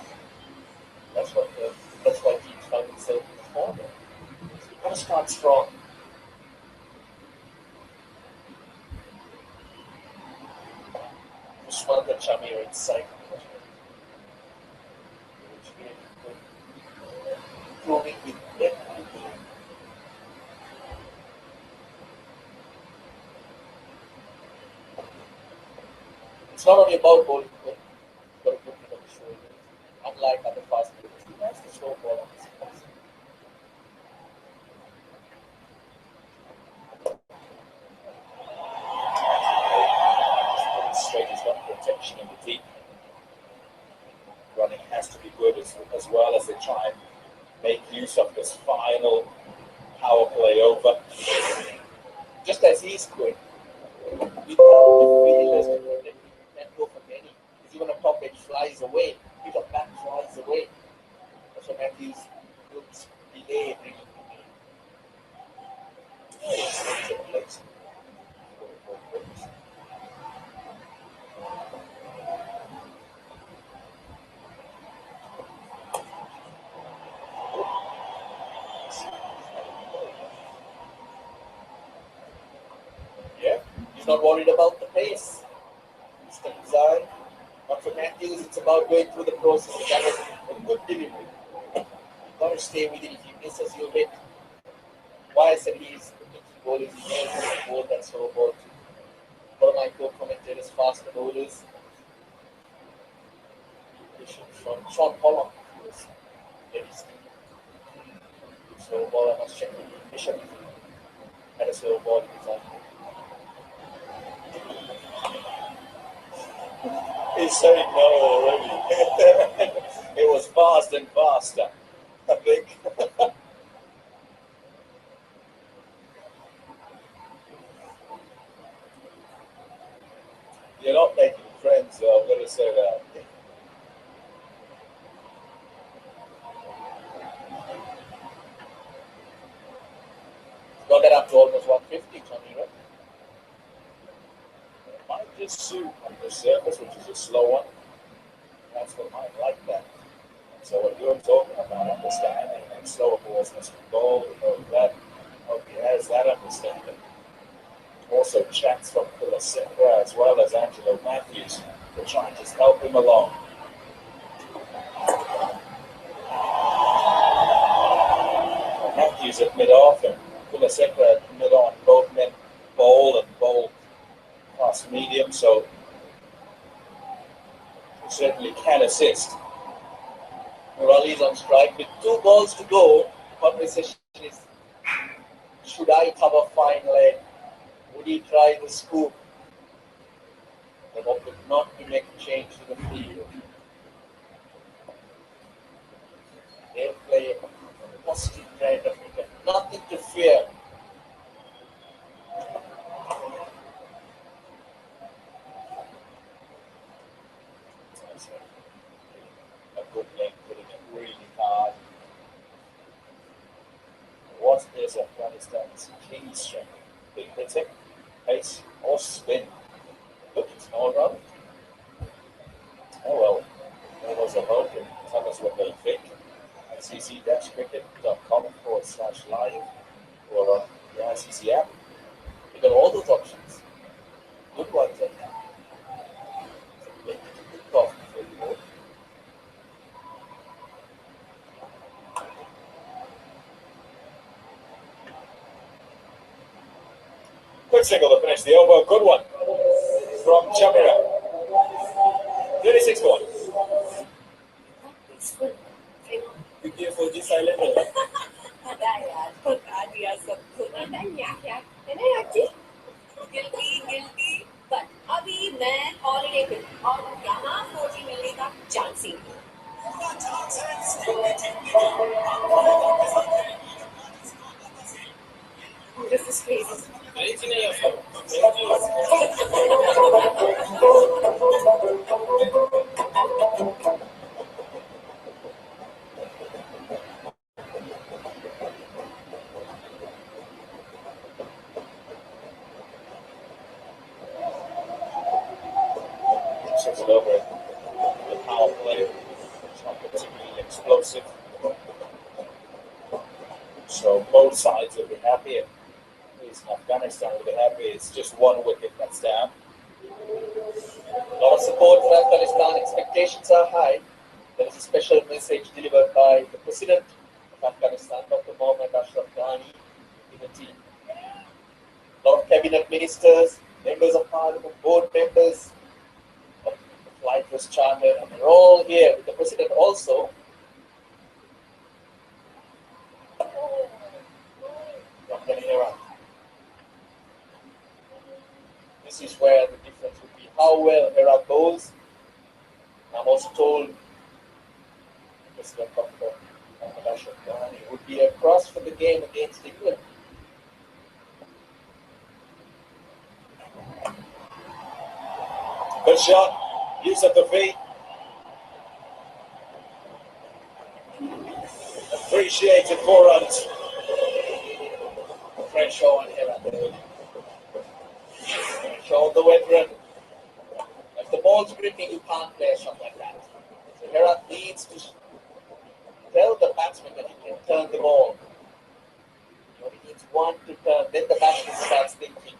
[SPEAKER 5] That's why teams find themselves in the corner. You gotta start strong. Usman the Chamir inside. Improving with every game. It's not only about bowling quick, but a good hit on the shoulders. Unlike other fast bowlers, he has the slow ball on his pace. Straight is got protection in the deep. Running has to be good as well as they try and make use of this final power play over. Just as he's quick, without the feelers to protect him, you can't go for many. He's even a top edge flies away. If a back flies away. That's what Matthews looks delay bringing him in. Yeah, he's not worried about the pace. Mr. Design. But for Matthews, it's about going through the process. That was a good delivery. You've got to stay with it. If he misses, you'll hit. Why I said he's the key ball is he knows how to bowl that slow ball too. One of my co-commentators, faster bowlers, from Sean Pollard, who was very slow ball. I must check with Bishop. Had a slow ball in his hand. He's saying no already. It was fast and faster, I think. You're not making friends, though, I'm going to say that. Got that up to almost 150, Johnny, right?
[SPEAKER 1] Might just suit on the surface, which is a slow one. That's what might like that. So what you're talking about, understanding and slower balls must be bowled, that. Hope he has that understanding. Also chats from Pulasindra as well as Angelo Matthews. to try and just help him along. Matthews at mid-off and Kulaseka at mid-on. Both men bowl and bowl past medium, so he certainly can assist.
[SPEAKER 4] Murali's on strike with 2 balls to go. Conversation is, should I cover fine leg? Would he try the scoop? The opted not to make a change to the field. They play a positive kind of cricket. Nothing to fear.
[SPEAKER 1] A good leg, putting it really hard. What is Afghanistan's key strength? Big hitting, pace, or spin? Look, it's all round. Oh well, there was a vote and tell us what they think. icc-cricket.com/live or on the ICC app. You got all those options. Good ones in there. Good coffee for you all. Good single to finish the over. Good one from Chamira. 36 1.
[SPEAKER 2] क्योंकि फौजी silent हो गया
[SPEAKER 6] पता है यार पका दिया सबको पता है क्या है ना याची गिल्टी बट अभी मैं हॉलिडे पे और यहाँ फौजी मिलने का चांस ही नहीं This is crazy.
[SPEAKER 1] Six it over. The power play. It's not particularly explosive. So both sides will be happy. At least in Afghanistan will be happy. It's just one wicket that's down.
[SPEAKER 4] A lot of support for Afghanistan. Expectations are high. There is a special message delivered by the President of Afghanistan, Dr. Mohammad Ashraf Ghani, in the team. A lot of cabinet ministers, members of parliament, board members. The flight was chartered, and they're all here with the President also. This is where the difference would be how well Hera goes. I'm also told President Dr. Mohammad Ashraf Ghani would be across for the game against England.
[SPEAKER 1] Good shot. Use of the feet. Appreciated 4 runs.
[SPEAKER 4] Pressure on Hera. Pressure on the veteran. If the ball's gripping, you can't play a shot like that. So Hera needs to tell the batsman that he can turn the ball. He only needs one to turn, then the batsman starts thinking.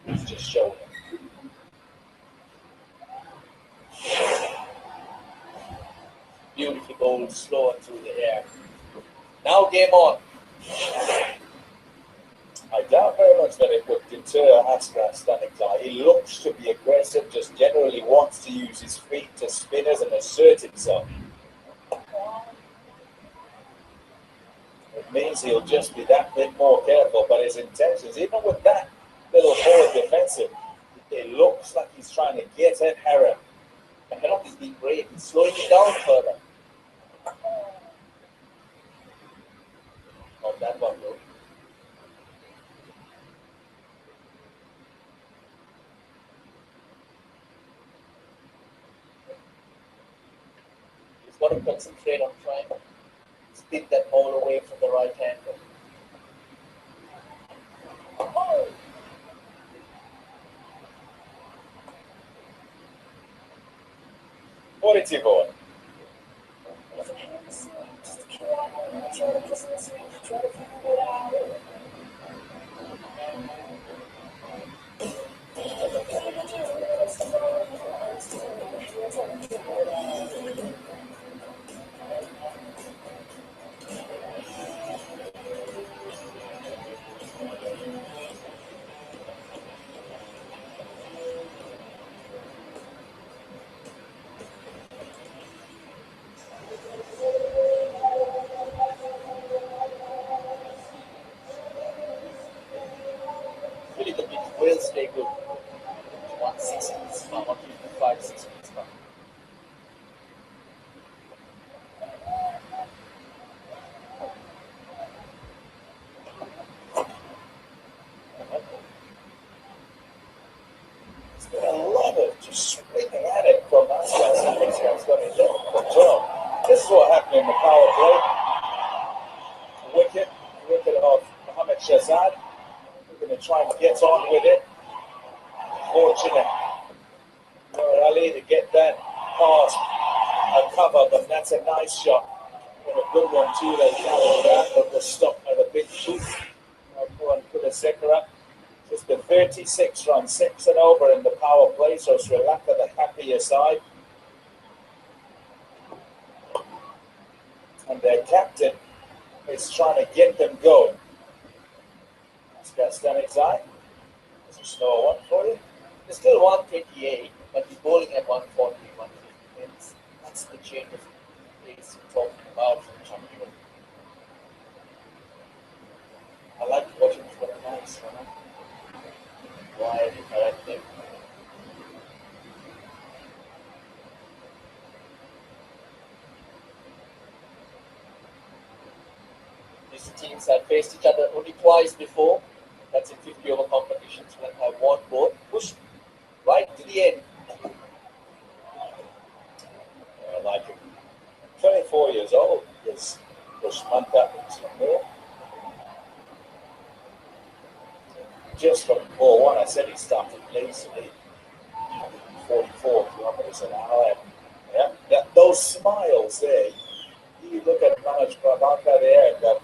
[SPEAKER 1] He's just showing.
[SPEAKER 4] Beautiful ball, slow and through the air. Now game on.
[SPEAKER 1] I doubt very much that it would deter Afghanistan. He looks to be aggressive, just generally wants to use his feet to spinners and assert himself. It means he'll just be that bit more careful, but his intentions, even with that little forward defensive, it looks like he's trying to get at Hera.
[SPEAKER 4] The penalty is being brave. He's slowing it down further. Not that one though. He's got to concentrate on trying to spin that ball away from the right hander.
[SPEAKER 1] What did he go?
[SPEAKER 4] will stay good. 160 minutes per, 155, 6 minutes per.
[SPEAKER 1] There's been a lot of just swinging at it from Afghanistan. Afghanistan's got a little control. This is what happened in the power play. Wicket of Mohammad Shahzad. We're going to try and get on with it. Fortunate for Ali to get that past a cover, but that's a nice shot. And a good one too, that carried that, but was stopped by the big shoot. Sekera. Just a 36 run, 6 and over in the power play, so Sri Lanka the happier side. And their captain is trying to get them going. Afghanistan side. Is a slow one for you?
[SPEAKER 4] It's still 128, but he's bowling at 140, 150. That's the change of pace we're talking about from Champion. I like watching for a nice one. Wide, correcting. These teams have faced each other only twice before. That's in 50 over competitions when I won both. Pushed right to the end.
[SPEAKER 1] I like him. 24 years old is Manta more. Just from ball one, I said he started lazily. 44 kilometers an hour. Yeah, those smiles there. You look at Manoj Prabhakar there and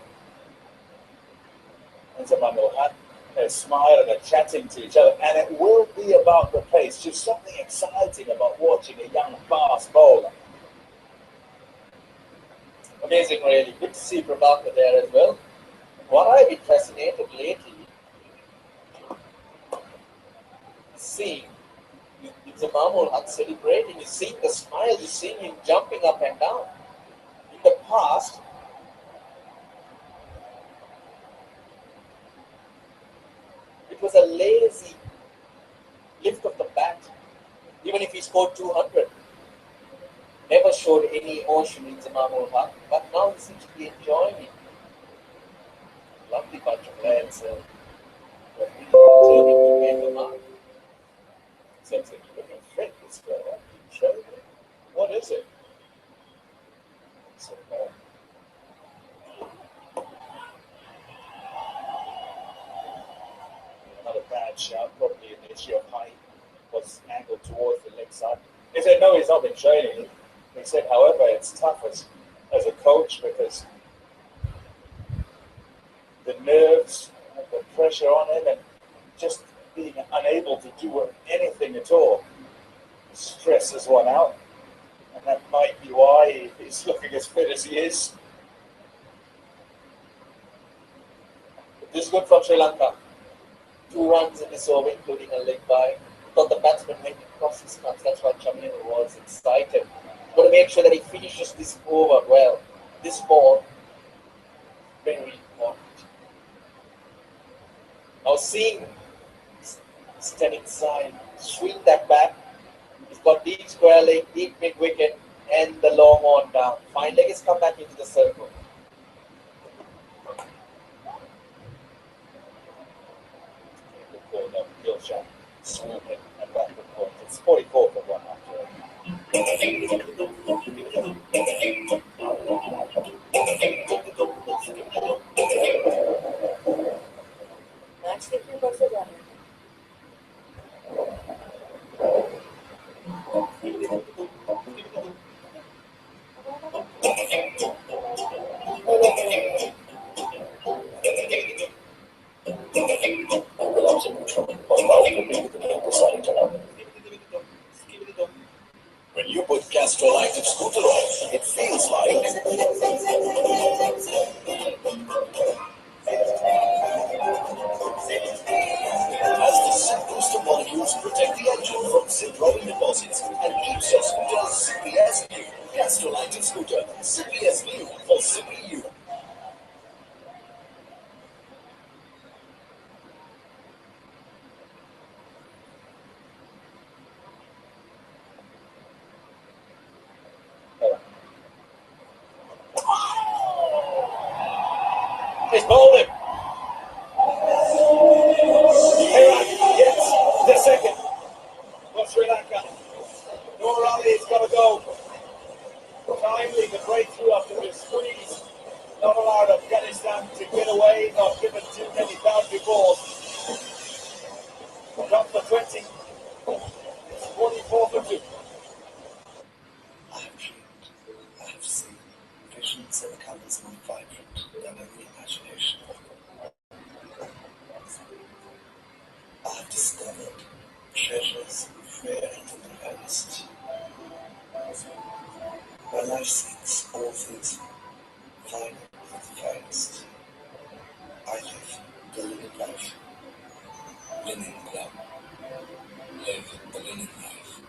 [SPEAKER 1] Zamanul Hutt. They're smiling, they're chatting to each other, and it will be about the pace. Just something exciting about watching a young, fast bowler.
[SPEAKER 4] Amazing, really. Good to see Prabhakar there as well. What I've been fascinated lately is seeing Zamamul Hutt celebrating. You're seeing the smile, you're seeing him jumping up and down. In the past, it was a lazy lift of the bat. Even if he scored 200, never showed any emotion in Zamamul Hutt, but now he seems to be enjoying it. Lovely bunch of lads. Really determined to get them out.
[SPEAKER 1] Seems like you're looking fit this guy. Show me. What is it? So, another bad shot, probably an issue of height, was angled towards the leg side. He said, no, he's not been training. He said, however, it's tough as a coach because the nerves, the pressure on him, and just being unable to do anything at all stresses one out. And that might be why he's looking as fit as he is.
[SPEAKER 4] This is good from Sri Lanka. 2 runs in this over, including a leg by. Thought the batsman went across his nuts. That's why Champion was excited. Got to make sure that he finishes this over well. This ball, very important. Now seeing standing side, swing that back. He's got deep square leg, deep mid wicket, and the long on down. Fine leg has come back into the circle.
[SPEAKER 1] Kill shot, swooping and backward point. It's 44 for one after.
[SPEAKER 3] Match देखने परसों जा रहे हैं
[SPEAKER 5] When you put Castrol Active Scooter on, it feels like as the zip booster molecules protect the engine from zip rolling deposits and keeps your scooter zippy as new. Castrol Active Scooter, zippy as new for zippy you.
[SPEAKER 1] He's bowled him. Herat gets the second for Sri Lanka. Noor Ali's got to go. Timely the breakthrough after the squeeze. Not allowed Afghanistan to get away, not given too many boundary balls. Got for 20. It's 44 for 2.
[SPEAKER 5] I have dreamed, I have seen visions and colors more vibrant than any imagination. I have discovered treasures rare and the rarest. My life seeks all things finer and the finest. I live the linen life. Linen club. Live the linen life.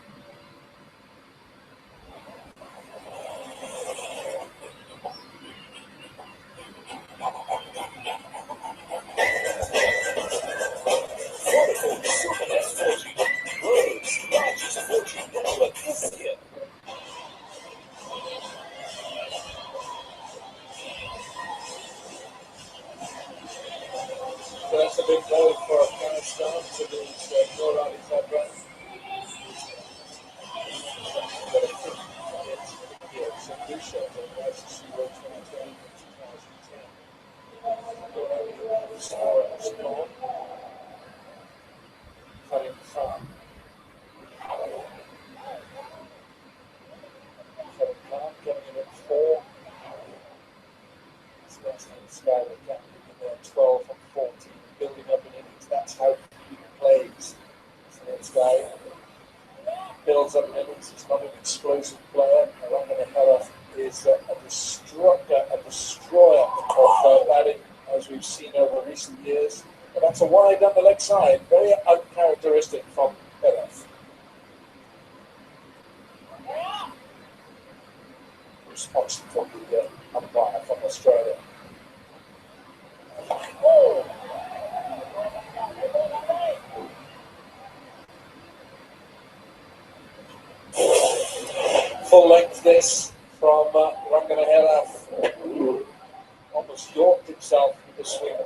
[SPEAKER 1] So that's a big blow for Afghanistan to lose Noor Ali's head run. Getting in at 4. So that's Sky with Gap in there 12 and 14, building up an innings. That's how he plays. So this guy builds up an innings. He's not an explosive player. Rangana Hela is a destroyer of batting, as we've seen over recent years. But that's a wide down the leg side, very uncharacteristic from Hela. Response from the umpire from Australia. Full length this from Rangana Hela. Almost yorked himself with the swing.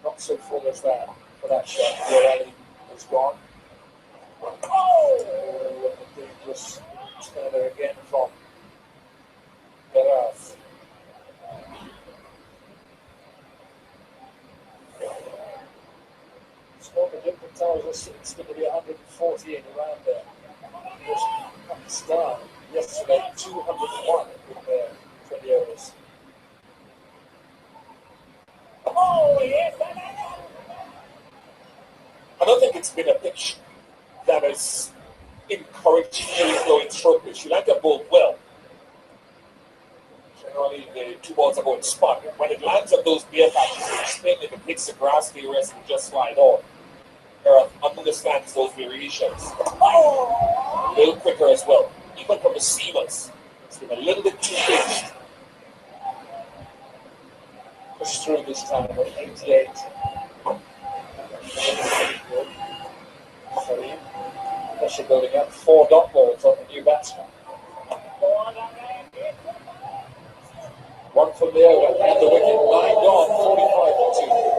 [SPEAKER 1] Not so full as that for that shot. Yorali is gone. Oh, a dangerous turner again from Herath. Score prediction tells us it's going to be 140 around there. Pakistan yesterday 201 with their 20 overs. Oh, yes. I don't think it's been a pitch that has encouraged free flowing stroke pitch. Sri Lanka bowled well. Generally, the two balls are going spot. When it lands on those bare patches, it's spin. If it hits the grass, the rest will just slide on. There understands those variations. Oh! A little quicker as well. Even from the seamers, it's been a little bit too pitched. Push through this time at 88. Sorry. Pressure building up. 4 dot balls on the new batsman. One from the over and the wicket. 9 gone. 45 for 2.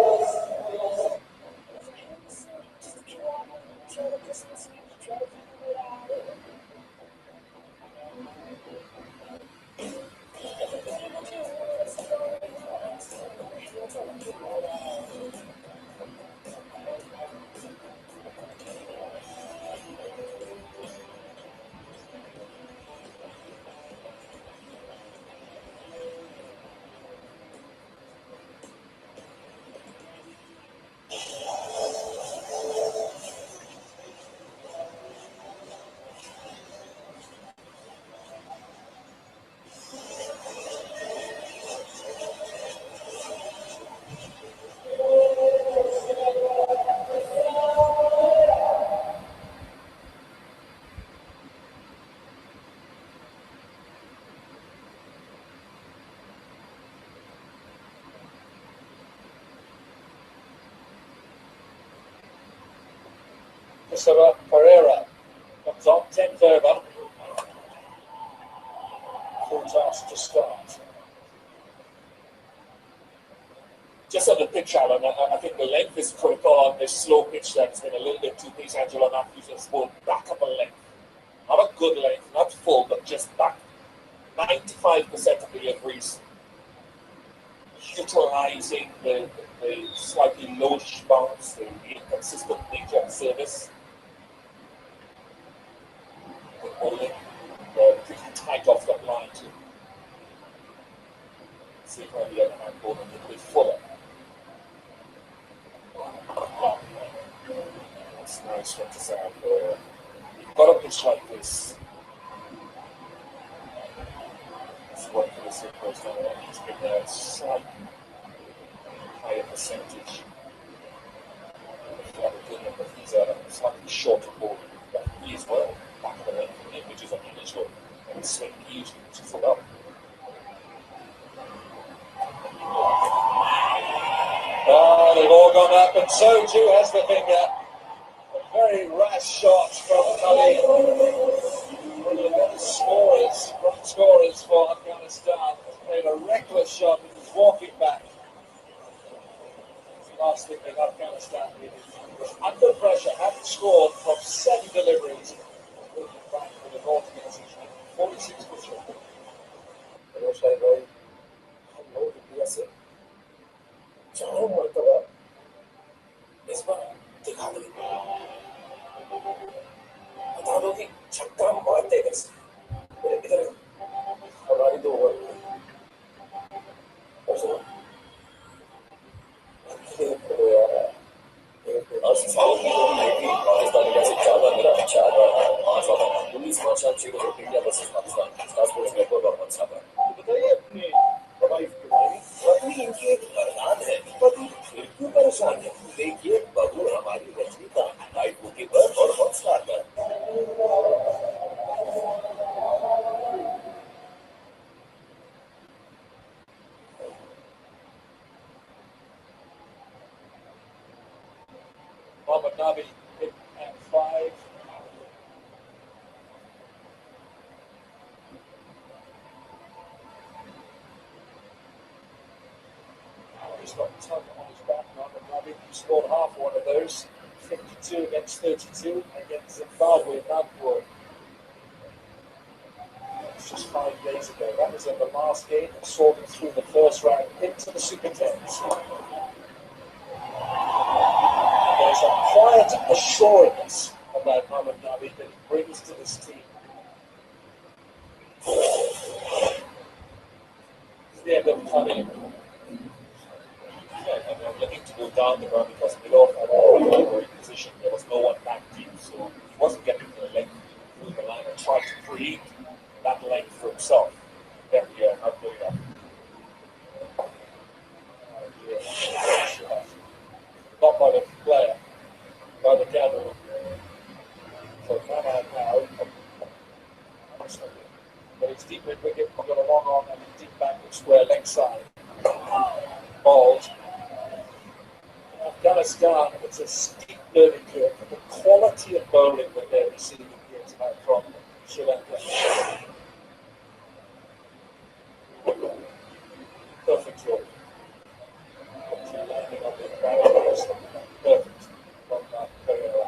[SPEAKER 1] Pereira comes on 10th over. Full task to start. Just on the pitch, Alan, I think the length is critical on this slow pitch that's been a little bit too pace. Angela Matthews has pulled back up a length. Not a good length, not full, but just back. 95% of the deliveries utilizing the slightly lowish bounce, the inconsistent nature of service. Only pretty tight off that line too. See if on the other hand, going a little bit fuller. That's nice from the sound. You've got a pitch like this. It's what for the first time. He's been a slightly higher percentage. But he's a slightly shorter ball. But he is well back of the length, which is unusual. And swing usually pitches it up. Oh, they've all gone up, and so too has the finger. A very rash shot from Ali. One of the scorers, front scorers for Afghanistan, made a reckless shot and was walking back. Last thing that Afghanistan did was under pressure, hadn't scored from 7 deliveries. Back with an organization 46 for 3. Roshan Roy, hello to PSA. चारों मरतबा इस बार दिखा दो बता दो कि छक्का मारते कैसे इधर हमारी 2 ओवर पाकिस्तान कैसे 4 बार मेरा 4 बार 5 बार 19 March India versus Pakistan Star Sports network और WhatsApp पर बताइए अपने वाइफ के बारे में पत्नी इनकी एक वरदान है पति फिर क्यों परेशान है देखिए बहू हमारी रजनीका लाइव बुकी पर और हॉटस्टार पर Mohammad Nabi hit at 5. He's got a ton on his back, Mohammad Nabi. He scored half one of those. 52 against 32 against Zimbabwe in that war. It's just 5 days ago. That was in the last game and saw them through the first round into the Super 10s. There's a quiet assurance about Mohammad Nabi that he brings to this team. It's the end of the funny. I'm looking to go down the ground because below had a position. There was no one back deep, so he wasn't getting the length through the line and tried to create that length for himself. Definitely not good enough. Not by the player, by the gatherer. So Nana now, but it's deep mid wicket, got a long on and deep backward square leg side. Balled. Afghanistan, it's a steep learning curve, but the quality of bowling that they're receiving here tonight from Sri Lanka. Perfect throw. Landing on the ground. Perfect from that player.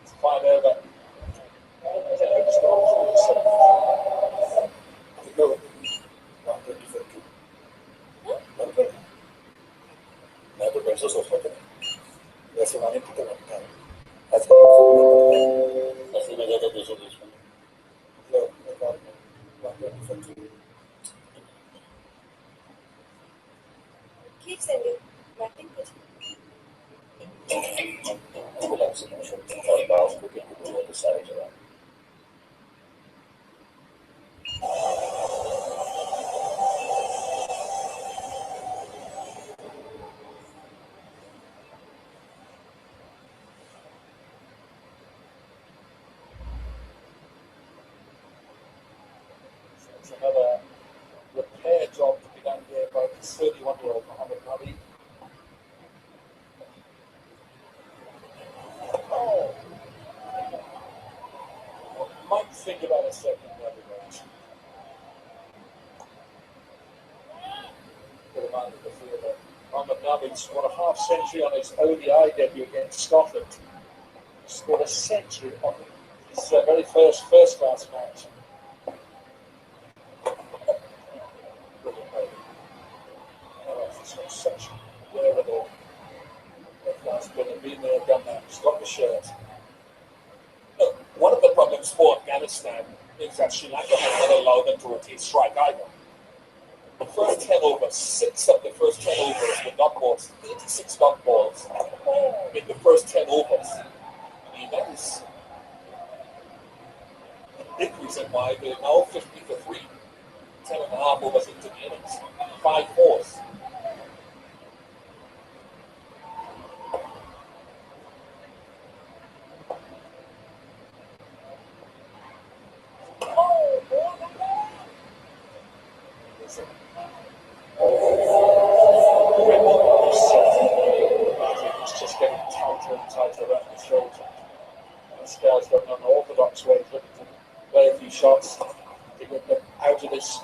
[SPEAKER 1] It's 5 over. मैं तो 150 सोच रहा था वैसे वाले कितना लगता है ऐसे में ज्यादा 220
[SPEAKER 6] Keep sending. Nothing but
[SPEAKER 1] और बाउंस को के बहुत सारे जवाब another repair job to be done here by the 31-year-old Mohammad Nabi. Oh, Think about a second, everybody. Get him out of the field. Mohamed Nabi's won a half century on his ODI debut against Scotland. He scored a century on his very first class match. Brilliant play. He's got such wherewithal. That's been there, done that. He's got the shirt. Look, one of the problems for Afghanistan is that Sri Lanka has not allowed them to rotate strike either. The first 10 overs, 6 of the first 10 overs were dot balls, 86 dot balls in the first 10 overs. I mean, that is a big reason why they're now 50 for 3, 10.5 overs into the innings, 5 fours. It's just getting tighter and tighter around the throat. This guy's got an unorthodox way of looking to play a few shots to get them out of this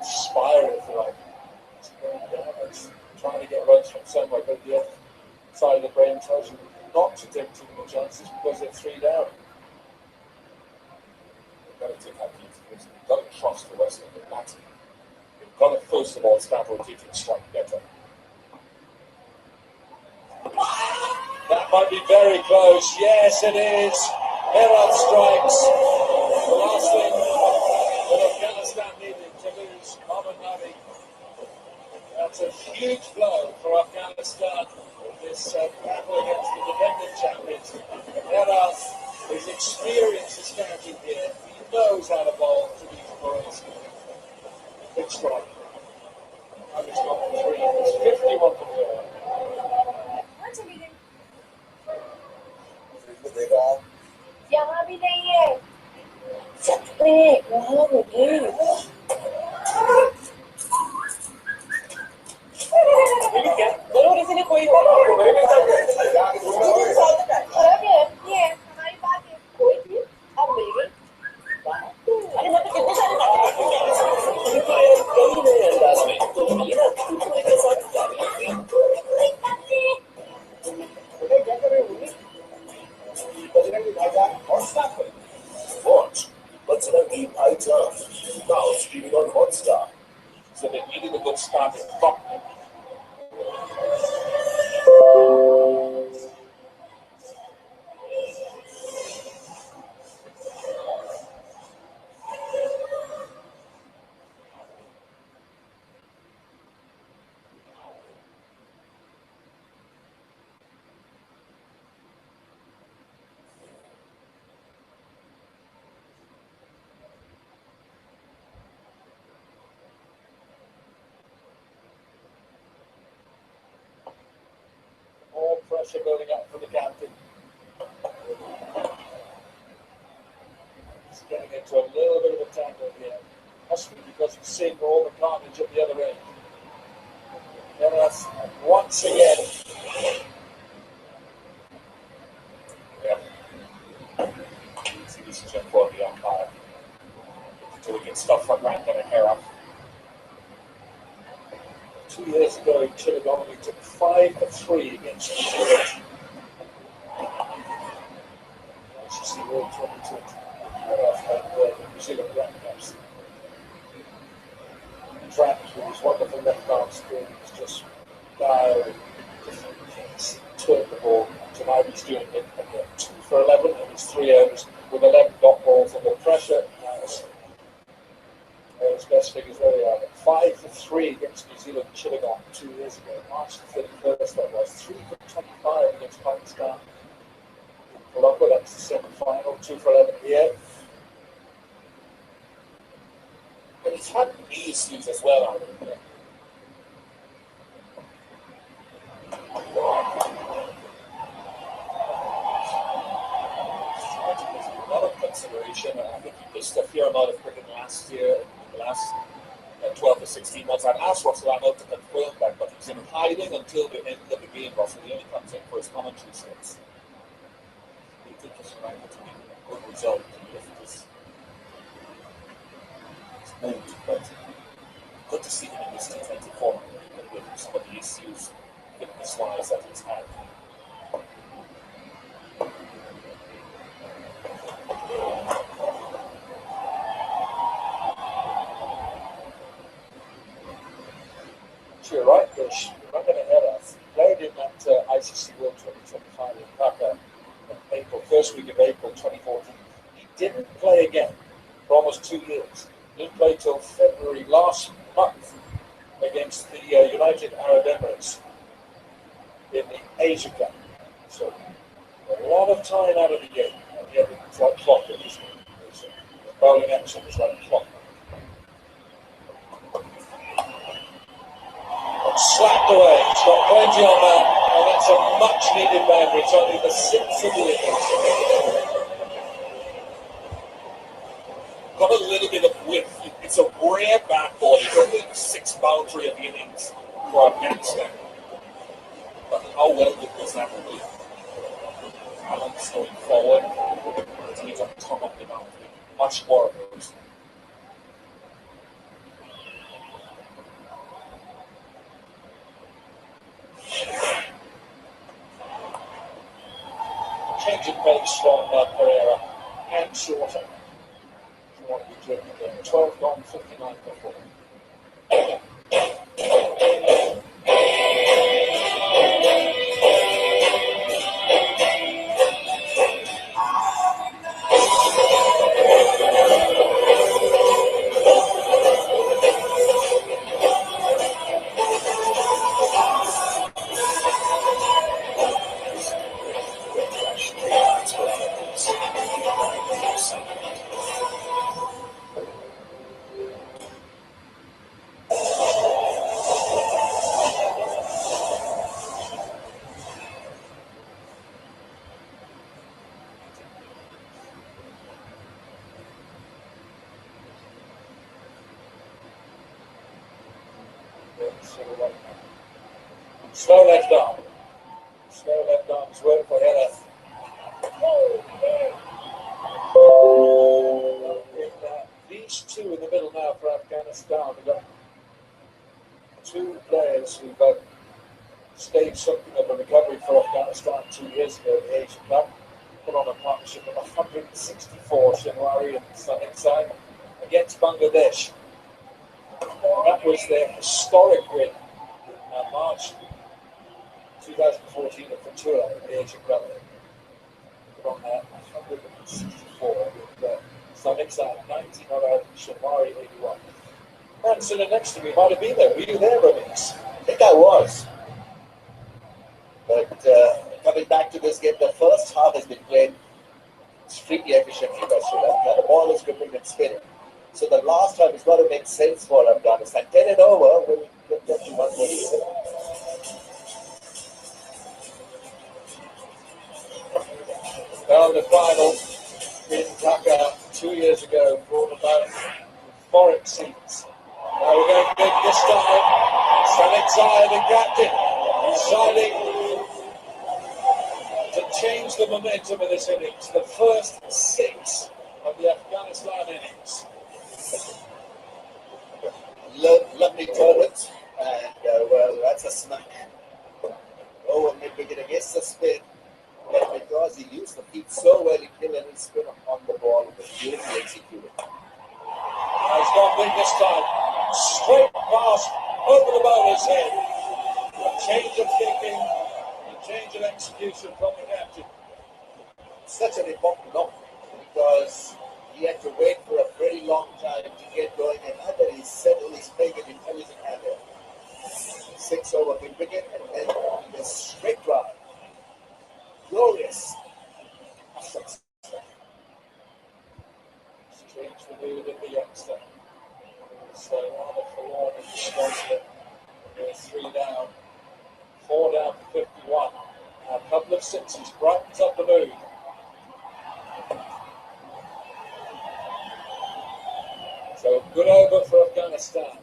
[SPEAKER 1] spiral, if you like. It's going down, it's trying to get runs from somewhere, but the other side of the brain tells you not to take too many chances because they're 3 down. You've got to take that into this. You've got to trust the rest of the batting. You've got to first of all start rotating strike better. That might be very close. Yes, it is. Herald strikes. The last thing that Afghanistan needed to lose Mohamed Nabi. That's a huge blow for Afghanistan in this battle against the defending champions. Herald, his experience is counting here. He knows how to bowl to these balls. Big strike. And it's got 3. It's 51 to 4.
[SPEAKER 6] यहाँ भी नहीं है सकते वहाँ मुझे बोलो किसी ने कोई ये हमारी बात है कोई थी अब मिल गई अरे मतलब कितने सारे अंदाज में तो ये ना दूसरे के साथ जा रही है
[SPEAKER 5] Watch Bajrangi Bhaijaan, now streaming on Hotstar.
[SPEAKER 1] So they needed a good start in top. Pressure building up for the captain. He's getting into a little bit of a tangle here. Must be because he's seeing all the carnage at the other end. And that's once again. Yeah. See, this is for the umpire. Until we get stuff from Rankin and Hera. 2 years ago in Chittagong, we took 5 for 3 against New Zealand. As you see, World 2020, New Zealand Grand Cups. Trapped with his wonderful left arm spin, he's just dialed different things, turned the ball. Tonight he's doing it again. 2 for 11 in his 3 overs with 11 dot balls under pressure. His best figures where they are. 5 for 3 against New Zealand Chittagong 2 years ago. March the 31st, that was. 3 for 25 against Pakistan. Colombo, that's the semi-final. 2 for 11 here. But he's had knee issues as well, I think. A lot of consideration. I think he missed a fair amount of cricket last year. The last 12 to 16 months. I've asked Russell Arnold to confirm that, but he's in hiding until the end of the game. Russell, he only comes in for his commentary sets. He think he's trying to get a good result to lift this
[SPEAKER 5] old, but good to see him in this T20 form with some of the issues fitness-wise that he's had.
[SPEAKER 1] You're right, Bush. You're not going to hit us. He played in that ICC World 2025 in Qatar in April, first week of April 2014. He didn't play again for almost 2 years. He didn't play till February last month against the United Arab Emirates in the Asia Cup. So a lot of time out of the game. And yet it's like clockwork, isn't it? The bowling action is like clockwork. Slapped away. It's got plenty on that, and that's a much needed boundary. It's only the sixth of the innings.
[SPEAKER 5] Got a little bit of width. It's a rare bat ball. It's only the sixth boundary of the innings for Afghanistan. But how well was that will be? Balance going forward. He's on top of the boundary. Much more of those.
[SPEAKER 1] Change of pace from Pereira and shorter. If you want to be driven again. 12 gone, 59 before. Slow left arm. Slow left arm's work for Heather. These two in the middle now for Afghanistan. We've got two players who've staged something of a recovery for Afghanistan 2 years ago at the Asian Cup. Put on a partnership of 164 Shinwari and Sarilanka against Bangladesh. That was their historic win in March 2014 at Ventura in the Asian Cup. Put on 164 with Sarilanka 90, Shinwari 81. Man sitting next to me might have been there. Were you there, Ramesh?
[SPEAKER 8] I think I was. But coming back to this game, the first half has been played extremely efficiently by Sri Lanka. The ball is gripping and spinning. So the last half has got to make sense for Afghanistan. 10 and over, we'll get them to 147.
[SPEAKER 1] Well, the final in Dhaka 2 years ago brought about euphoric scenes. Now we're going big this time. Salik Zayed, the captain, deciding to change the momentum of this innings. The first 6 of the Afghanistan innings.
[SPEAKER 8] Lovely tournament, and well, that's a smack. Over mid-wicket against the spin, but because he used the feet so well, he killed any spin on the ball. It was beautifully executed.
[SPEAKER 1] He's gone big this time. Straight past over the bowler's head. A change of thinking, a change of execution from the captain.
[SPEAKER 8] Such an important knock because he had to wait for a very long time to get going, and now that he's settled, he's playing an intelligent handle. 6 over mid-wicket, and then the straight drive. Glorious.
[SPEAKER 1] Strange renewed in the youngster. So rather forlorn and disconsolate. There's 3 down. 4 down to 51. Now a couple of sixes brightens up the mood. So good over for Afghanistan.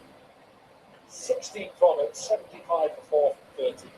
[SPEAKER 1] 16 from it, 75 for 430.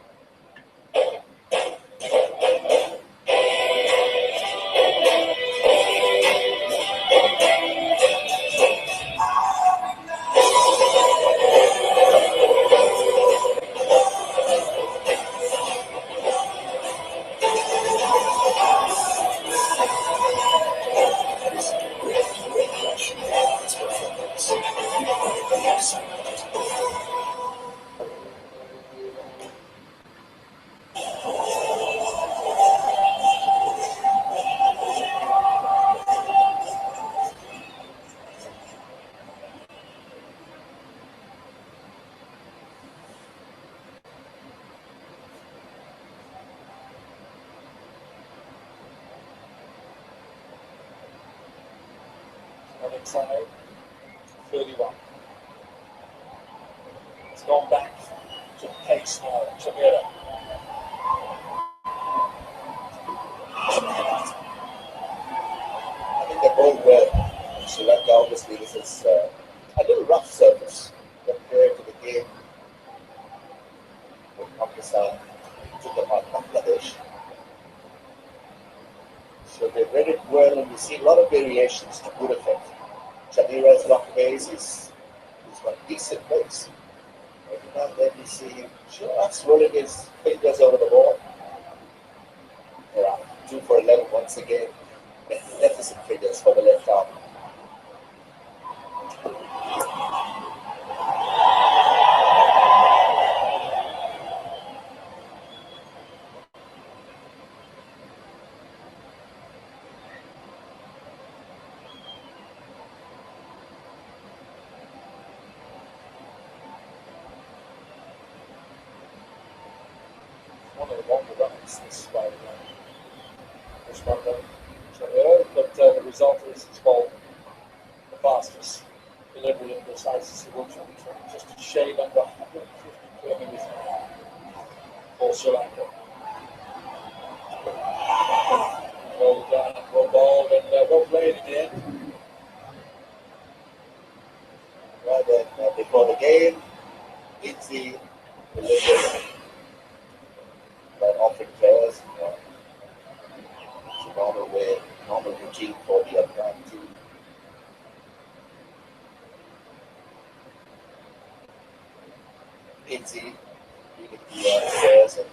[SPEAKER 1] on inside, 31. It's gone back to pace now, Chavira.
[SPEAKER 8] I think they bowled well. In Sri Lanka, obviously, this is a little rough surface compared to the game with Pakistan took apart Bangladesh. So they read it well, and we see a lot of variations to good effect. Chavira's long pace he's got decent pace. Every now and then we see him just rolling his fingers over the ball. Yeah, 2 for 11 once again. Magnificent figures for the left arm.
[SPEAKER 1] One of the longer runs this way. This one, Chavira, but the result is it's bowled the fastest delivery in this ICC World Championship, just a shade under 150 kilometres an hour for Sri Lanka. Well done, well bowled, and well played in the end.
[SPEAKER 8] Well then, before the game, Itzy delivered by offering players normal way, normal routine for the Afghan team. Itzy leading the players, and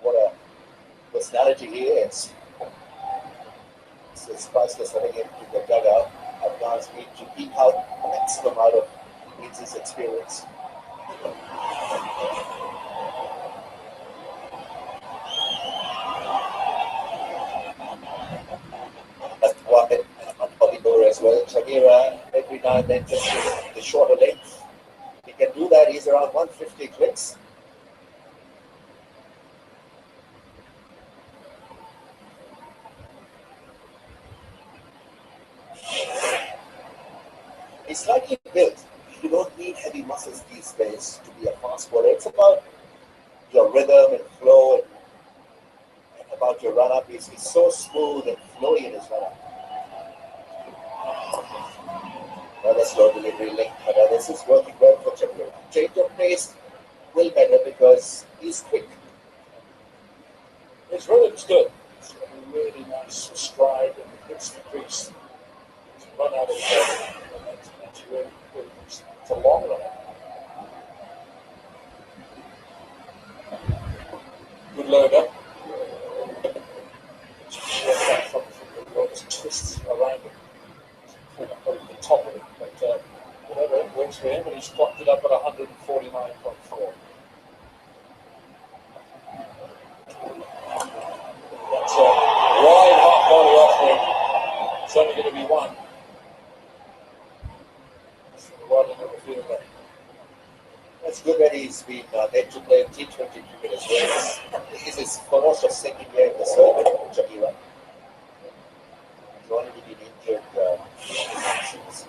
[SPEAKER 8] what a personality he is. It's priceless having him in the dugout. Afghans need to eke out a maximum out of Itzy's experience. That's Wahid and Oliver as well. Shamira every now and then just the shorter length. He can do that. He's around 150 clicks. He's slightly built. You don't need heavy muscles these days to be a fast bowler. It's about your rhythm and flow and about your run-up. He's so smooth and flowy in his run-up. Another slow delivery link, but this is working well for Chavira. Change of pace will better because he's quick.
[SPEAKER 1] His rhythm's good. It's got a really nice stride and hits the crease. It's run out of the ball, and that's really good. It's a long run. Good load up. Just twists around it. Over the top of it, but whatever, it works for him, and he's clocked it up at 149.4. That's a wide half body offering. It's only going to be one. Well in the field there.
[SPEAKER 8] It's good that he's been led to play T20 cricket as well. This is almost a second year in the circuit for Chavira. He's only been injured since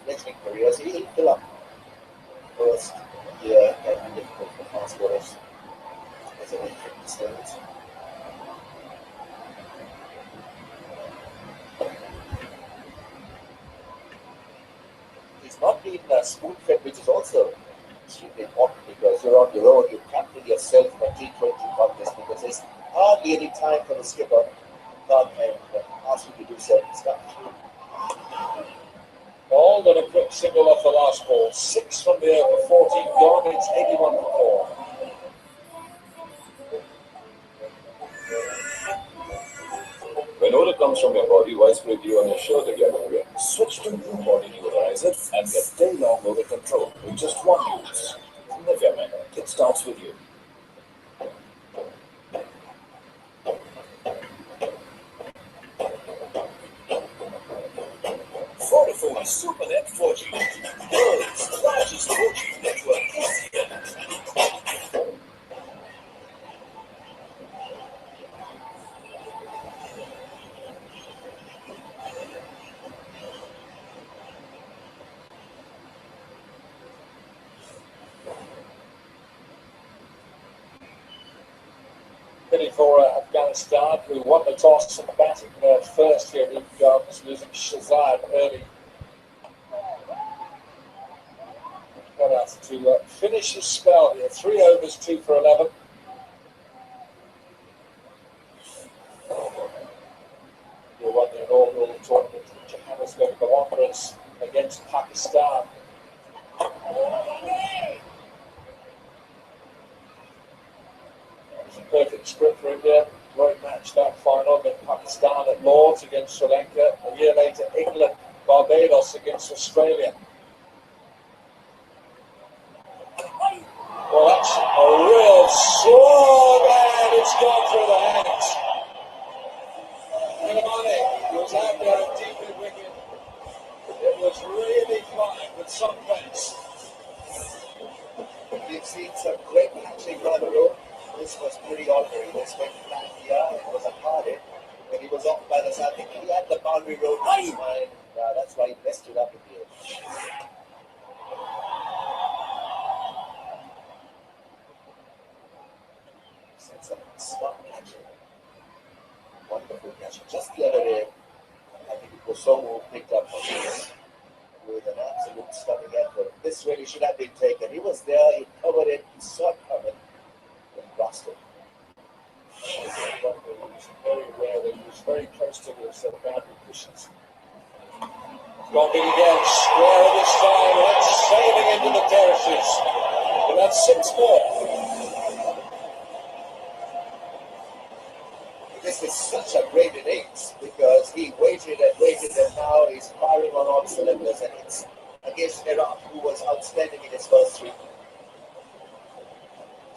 [SPEAKER 8] fledgling careers. He'll fill up first year can be difficult for fast bowlers as an infant stage. He's not been spoon-fed, which is also extremely important because you're on your own. You can't bring yourself in a T20 contest because there's hardly any time for the skipper to come and ask you to do certain stuff.
[SPEAKER 1] Ball and a quick single off the last ball. 6 from the over 14 gone. It's 81 for 4.
[SPEAKER 5] When odor comes from your body, why spray you on your shirt again and again? Switch to new body deodorizer and get day-long odor control with just one use. Nivea Men. It starts with you. Vodafone SuperNet 4G. World's largest 4G network is here.
[SPEAKER 1] Pity for Afghanistan, who won the toss and batting first here in Gardens, losing Shazad early. To finish his spell here, 3 overs, 2 for 11. He won the inaugural tournament in Johannesburg, the Wanderers against Pakistan. It's a perfect script for India. Great match that final. Then Pakistan at Lords against Sri Lanka. A year later, England, Barbados against Australia. Well, that's a real slog, and it's gone through the hands. He was out there at deep mid wicket. It was really flying with some pace.
[SPEAKER 8] We've seen some great catching by the road. This was pretty ordinary. This went flat here. It was a hard hit. When he was off by the side, he had the boundary road in his mind. That's why he messed it up in the end. That's a smart catching. Wonderful catching. Just the other day, I think it was Somo who picked up on this with an absolute stunning effort. This really should have been taken. He was there, he covered it, he saw it coming, and lost it.
[SPEAKER 1] Very rare that he was very close to this boundary cushions. Gone big again, square this time, and that's sailing into the terraces. And that's 6 more.
[SPEAKER 8] This is such a great innings because he waited and now he's firing on all cylinders, and it's against Iraq, who was outstanding in his first 3.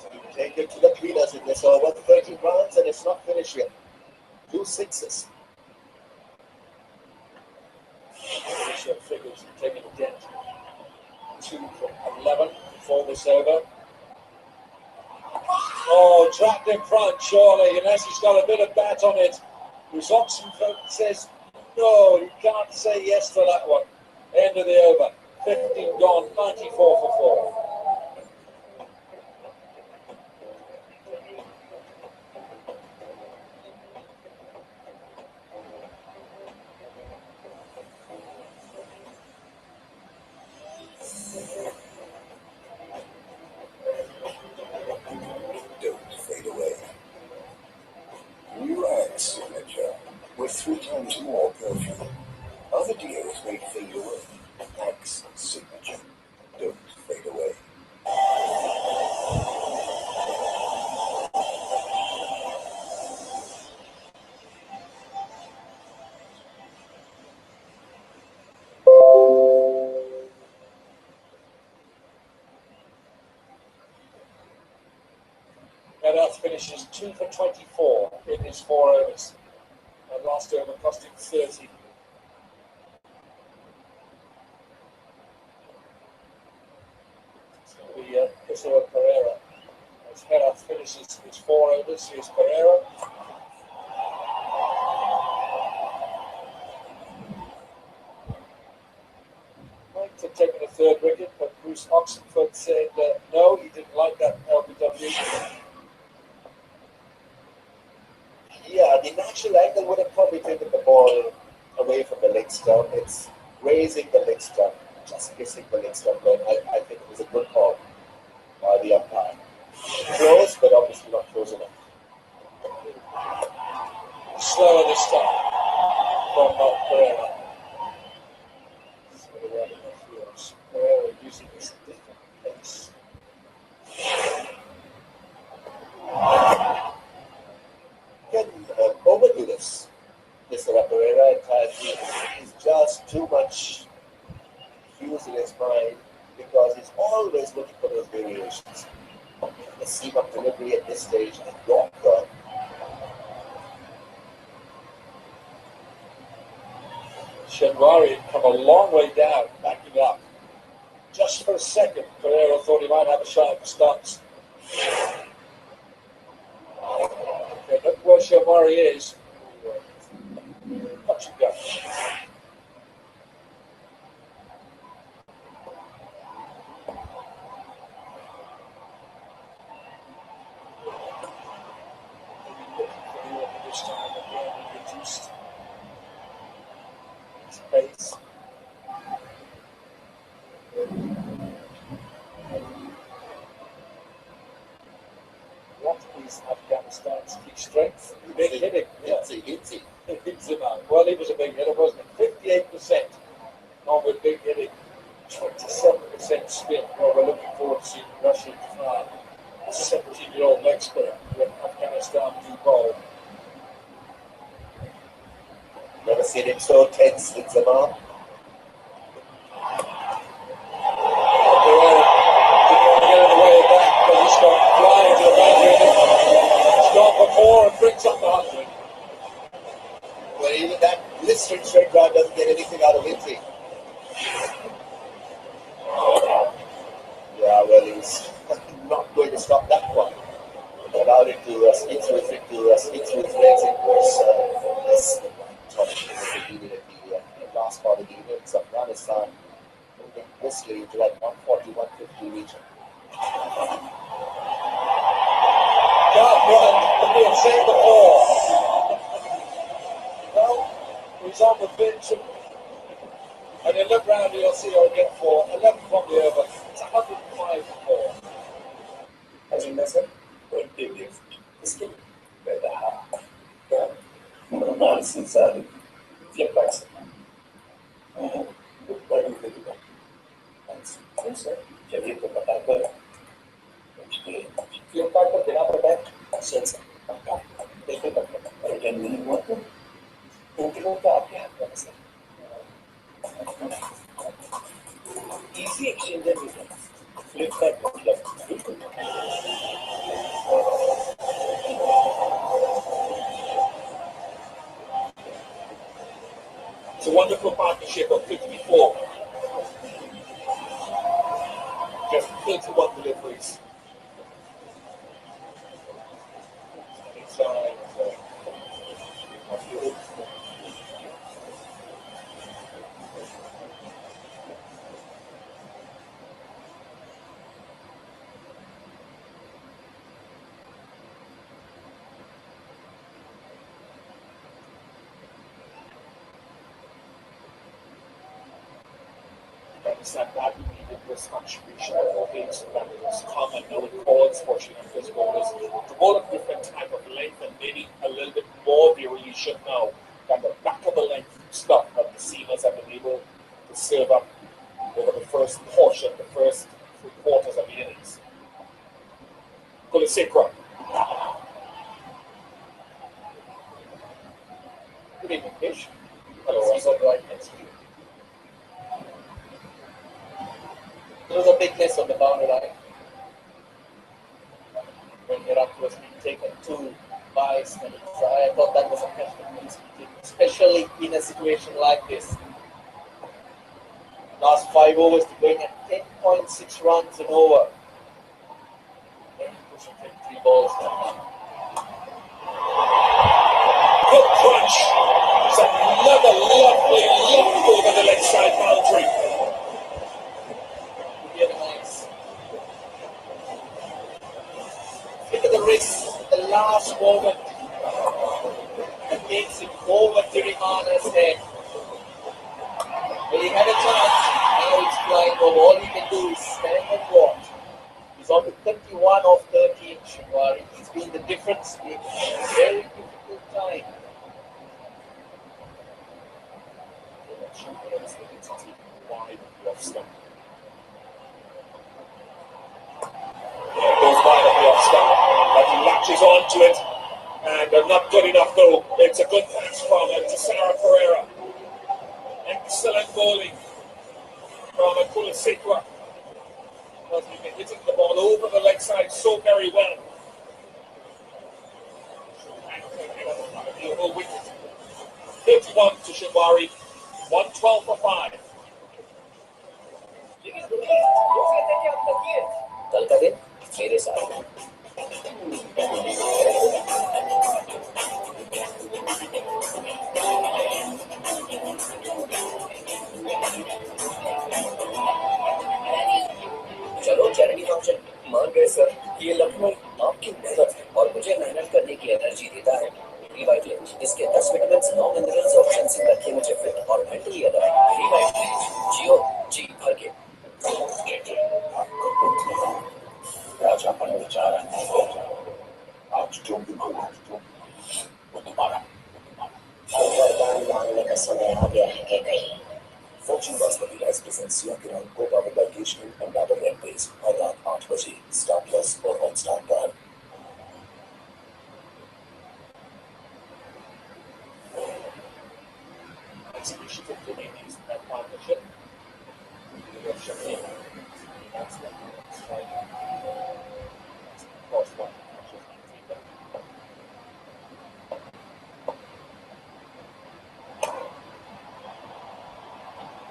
[SPEAKER 8] So you take it to the cleaners in this over, 13 runs, and it's not finished yet. 2 sixes.
[SPEAKER 1] Figures taking a dent. 2 from 11 for this over. Oh, trapped in front, surely, unless he's got a bit of bat on it. Whose Oxenford says, no, you can't say yes to that one. End of the over. 15 gone, 94 for 4.
[SPEAKER 5] Don't fade away. New Axe Signature with 3 times more perfume. Other deals may fade away. Axe Signature. Don't fade away.
[SPEAKER 1] Earth finishes 2 for 24 in his 4 overs. And last over cost him 30. It's going to be Christopher Pereira. As Earth finishes his 4 overs, here's Pereira. Might have taken a 3rd wicket, but Bruce Oxenford said no, he didn't like that LBW.
[SPEAKER 8] Yeah, the natural angle would have probably taken the ball away from the leg stump. It's raising the leg stump, just missing the leg stump. But I think it was a good call by the umpire. Close, but obviously not close enough.
[SPEAKER 1] Slower this time from Pereira. So around in the fields. Pereira using this different pace.
[SPEAKER 8] Can overdo this. Mr. Pereira at times he's just too much fuse in his mind because he's always looking for those variations. The seam of delivery at this stage and Yorker.
[SPEAKER 1] Shenwari had come a long way down, backing up. Just for a second, Pereira thought he might have a shot at the stumps. Okay, look where Shenwari is. Touch and go. pace. What is Afghanistan's key strength? Big hitting.
[SPEAKER 8] Hitsy.
[SPEAKER 1] Well, he was a big hitter, wasn't he? 58% on with big hitting, 27% spin. Well, we're looking forward to seeing Rashid Khan, a 17-year-old expert with Afghanistan do bowl.
[SPEAKER 8] Never seen him so tense in Zaman.
[SPEAKER 1] And brings up the 100.
[SPEAKER 8] Well, even that blistering straight drive doesn't get anything out of Hitsy. Yeah, well, he's not going to stop that one. Allowed it to speak through his legs. It was this top of the last part of the innings. Afghanistan moving briskly into that 140, 150 region.
[SPEAKER 1] Could be a save the ball. Well, he's on the bench, and you look round and you'll see he'll get 11 from the over. It's 105 for 4.
[SPEAKER 5] As you mentioned, when they give skill, where the analysis are flip backs. What do you think about it? जब ये तो पता कर flip back को देना पड़ता है sense बिल्कुल पता है और जब नहीं हुआ तो उनके का आपके हाथ में है इजी एक्सचेंज है फ्लिप बैक मतलब बिल्कुल
[SPEAKER 1] It's a wonderful partnership of 54. Just 31 deliveries. Inside. That badly needed this contribution of audience that was common no calls for Sri Lanka's bowlers to bowl a different type of length and maybe a little bit more variation now than the back of the length stuff that the seamers have been able to serve up over the first portion, the first 3 quarters of the innings. Kulisekra. Good evening, Kish. Hello, I saw right next to you.
[SPEAKER 2] There was a big miss on the boundary line when Iraq was being taken 2 by Smith. So I thought that was a question, especially in a situation like this. Last 5 overs to going at 10.6 runs an over. Then pushing 3 balls now.
[SPEAKER 1] Good crunch. It's another lovely look over the leg side boundary.
[SPEAKER 2] Look at the wrist, the last moment that takes it over Tirimana's head. Well, he had a chance, now it's flying over. All he can do is stand and watch. He's on the 31 of 13, Shimwari. He's been the difference in a very difficult time.
[SPEAKER 1] Wide off stump. Goes wide of the off stump, but he latches onto it, and not good enough though. It's a good pass from it to Sarah Pereira. Excellent bowling from Kulisekra. Because he's been hitting the ball over the leg side so very well. The wicket. 31 to Shibari, 112 for 5.
[SPEAKER 5] कल का दिन मेरे साथ चलो charity function मान गए sir ये लखनऊ आपकी मेहनत और मुझे मेहनत करने की एनर्जी देता है रिवाइटल इसके 10 मिनट में Experience long endurance options in the cumulative fit or mentally other. Rewind range. Geo G भर के. राजा पर विचार आज जो भी मांगा वो तुम्हारा वरदान मांगने का समय आ गया है कि नहीं. Fortune Basmati Rice presents Yakiran Copa with vacation and double red base. हर रात 8 बजे Star Plus और Hotstar पर.
[SPEAKER 1] Initiative to ladies that partnership. That's what it's like. Of course, one.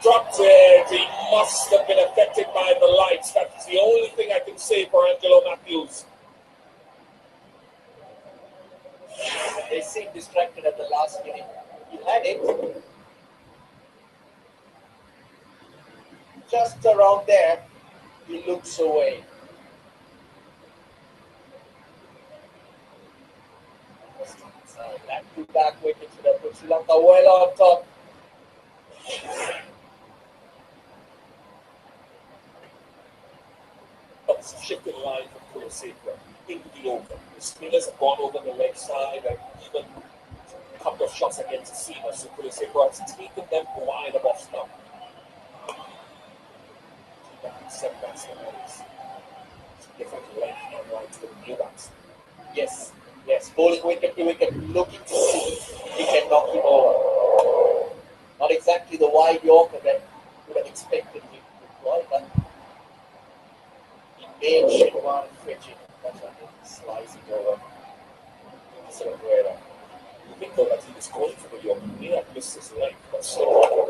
[SPEAKER 1] Dropped it. He must have been affected by the lights. That's the only thing I can say for Angelo Matthews.
[SPEAKER 8] They seemed distracted at the last minute. He had it. Just around there, he looks away. Back wicket to the Srilanka well on top.
[SPEAKER 1] Shifted line from Kulaseka in the open. The spinners have gone over the leg side and even a couple of shots against the seamer. So Kulaseka has taken them wide of off stump. Seven batsmen is different length and right to the new batsman.
[SPEAKER 8] Yes, bowling wicket to wicket, looking to see if he can knock him over. Not exactly the wide Yorker that would have expected him to deploy, but he made Shinwan fetch it. That's why he sliced it over.
[SPEAKER 1] I think though that he was going for the Yorker. He may have missed his leg, but so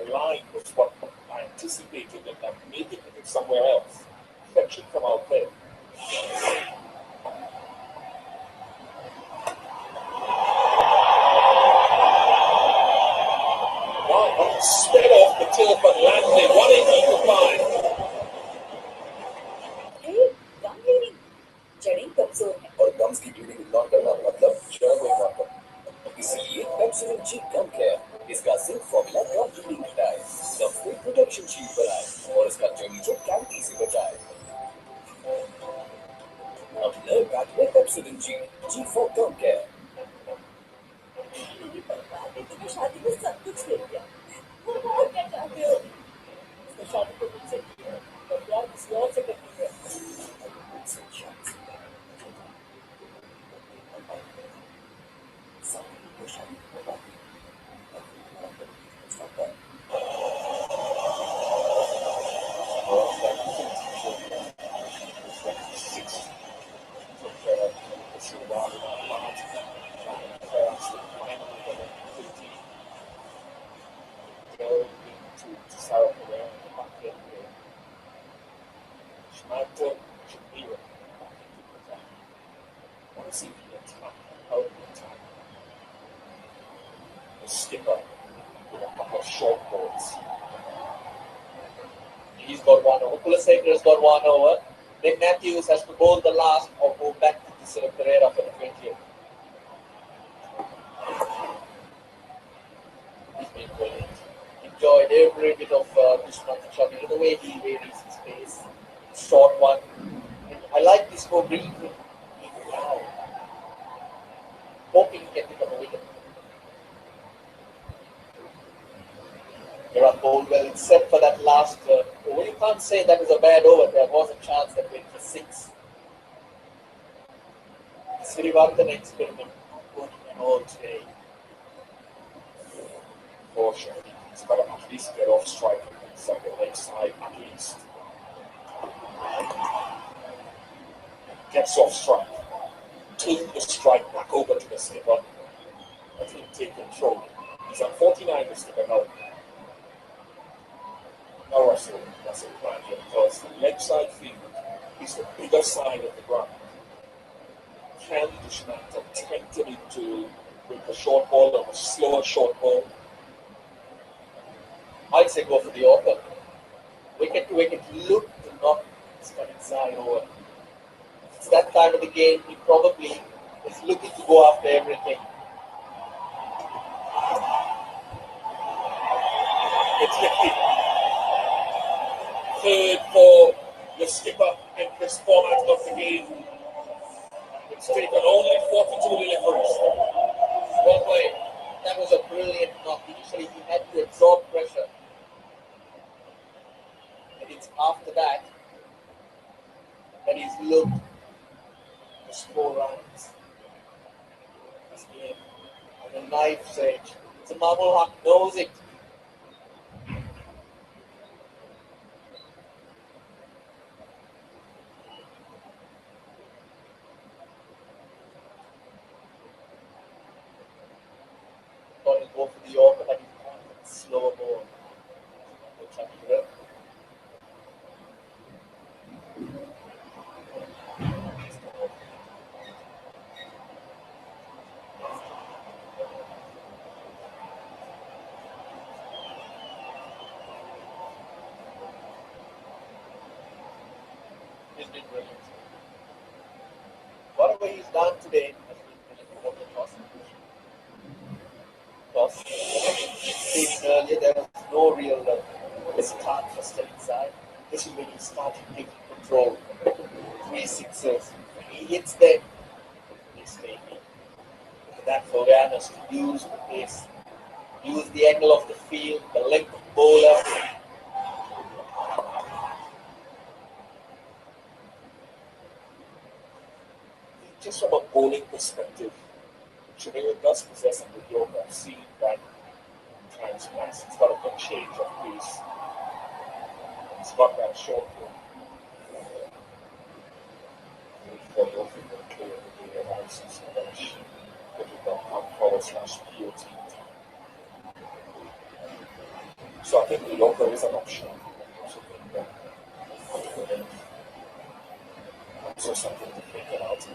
[SPEAKER 1] the line was what I anticipated and that made it somewhere else. Fetch it from out there. Wow, sped off the tilt but landed 185.
[SPEAKER 6] Hey, gum bleeding. जड़ें कमजोर हैं.
[SPEAKER 5] और gums की bleeding not करना मतलब जड़ को ignore करना. इसीलिए Pepsodent G Gum Care इसका जिंक फॉर्मूला gum bleeding हटाए, gums को प्रोटेक्शन शील्ड बनाए और इसका जड़ी से कैविटी से बचाए. अब नए पैक में Pepsodent G for Gum Care.
[SPEAKER 6] मेरी परिवार ने तुम्हें शादी में सब कुछ दे दिया. और क्या चाहते हो?
[SPEAKER 1] उसने शादी को मुझसे की है, और प्यार किसी और से करनी है. Skipper with a couple of short balls.
[SPEAKER 8] He's got one over. Kulaseka has got one over. Then Matthews has to bowl the last or go back to Tisera Pereira for the 20th. He's been brilliant. Enjoyed every bit of Dushman shot. You know the way he varies his pace. Short one. And I like this for breathing. Wow. Hoping he can pick up a wicket. They bowled well, except for that last over. You can't say that was a bad over. There was a chance that went for 6. Srilankan experiment working all today.
[SPEAKER 1] Fortunately, he's got to at least get off strike from the leg side at least. Gets off strike. Take the strike back over to the skipper. Let him take control. He's on 49, the skipper now. Now Russell plan here because the leg side field is the bigger side of the ground. Can Dushmanta tempt him into with a short ball or a slower short ball?
[SPEAKER 8] I'd say go for the Yorker. Wicket to wicket, look to knock this coming side over. It's that time of the game, he probably is looking to go after everything.
[SPEAKER 1] It's Ricky. Third for the skipper in this format of the game. It's taken only 42 deliveries.
[SPEAKER 8] One way, that was a brilliant knock. Initially, he had to absorb pressure. And it's after that he's looked to score runs. This game on a knife's edge. It's a Mahmoud Haq knows it. Thought he'd go for the Yorker, but he can't. Slower ball. He's been brilliant. Whatever he's done today has been brilliant. What the toss. Stated earlier, there was no real start for step inside. This is when he started taking control. 3 sixes. He hits them. He's taking that for awareness to use the pace, use the angle of the field, the length of bowler. Just from a bowling perspective, Jamaica does possess a good yoga. I've seen that times. It's got a good change of pace. It's got that short game. For both of them clear the analysis and then looking at /POT. So I think the yoga is an option. Also something to think about.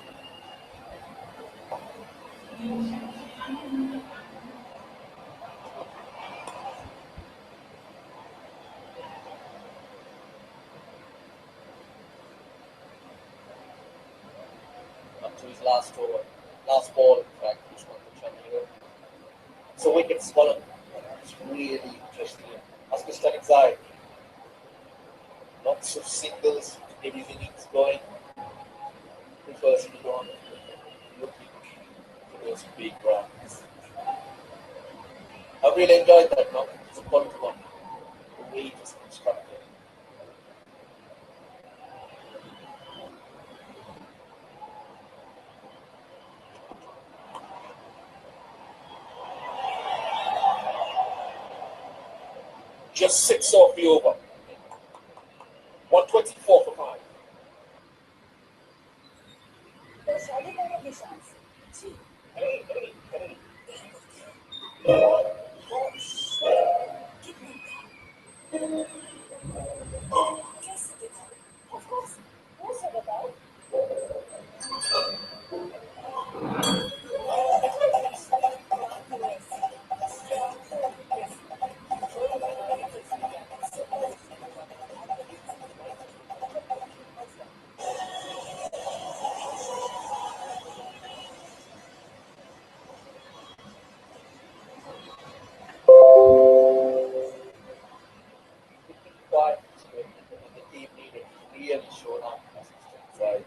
[SPEAKER 8] Up to his last ball, in fact, which one the Chandler. So wickets fallen. It's really interesting. Afghanistan inside. Lots of singles to get his innings going. Prefers to be on looking for those big runs. I really enjoyed that knock. It's a quality one. The way it was constructed. Just 6 off the over. 124 for 5.
[SPEAKER 3] Of course, who said about?
[SPEAKER 8] Quiet and the team needed really shown up as inside.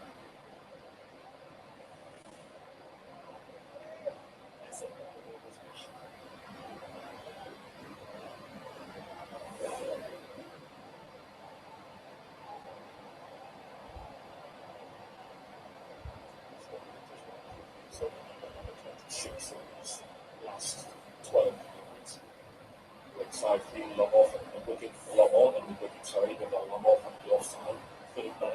[SPEAKER 1] So 26 overs, last 12 minutes. Side field long off and the wicket long on and the wicket, sorry, but long off and the offside. 39.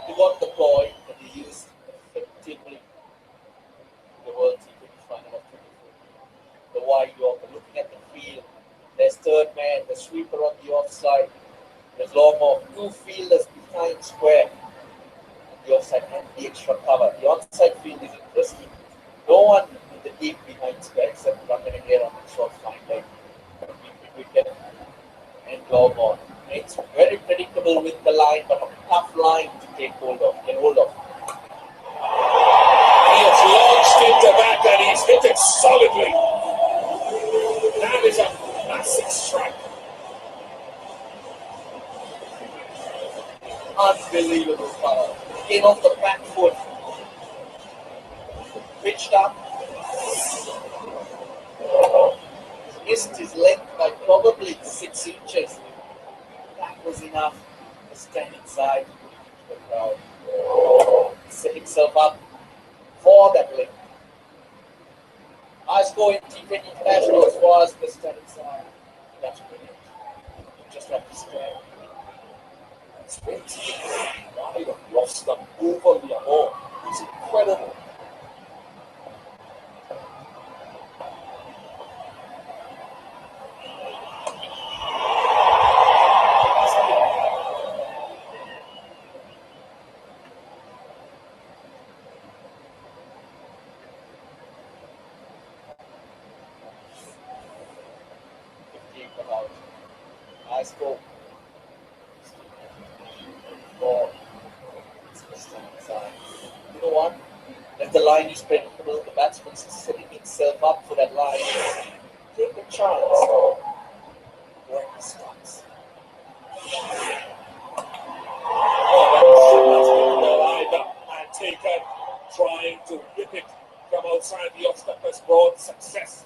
[SPEAKER 8] He got the point that he used effectively in the World T20 final of 2014. The wide Yorker, looking at the field, there's third man, the sweeper on the offside, there's long off, 2 fielders behind square, the offside and the extra cover. The onside field is interesting. No one in the deep behind square except Raman and here on the short fine leg. Wicket and long on. It's very predictable with the line, but a tough line to get hold of.
[SPEAKER 1] He has launched into that and he's hit it solid Unbelievable power. Came off the back foot, pitched up, missed his length by probably 6 inches. That was enough to stand inside the crowd. Set himself up for that length. High score in T20 Internationals was the stand inside. That's brilliant. You just have to stand. That's great. Why have lost them over the ball? It's incredible. High score. You know what? If the line is predictable, the batsman is setting himself up for that line. Take a chance when he starts.
[SPEAKER 9] The line up and taken, trying to whip it from outside the off-steppers. Broad success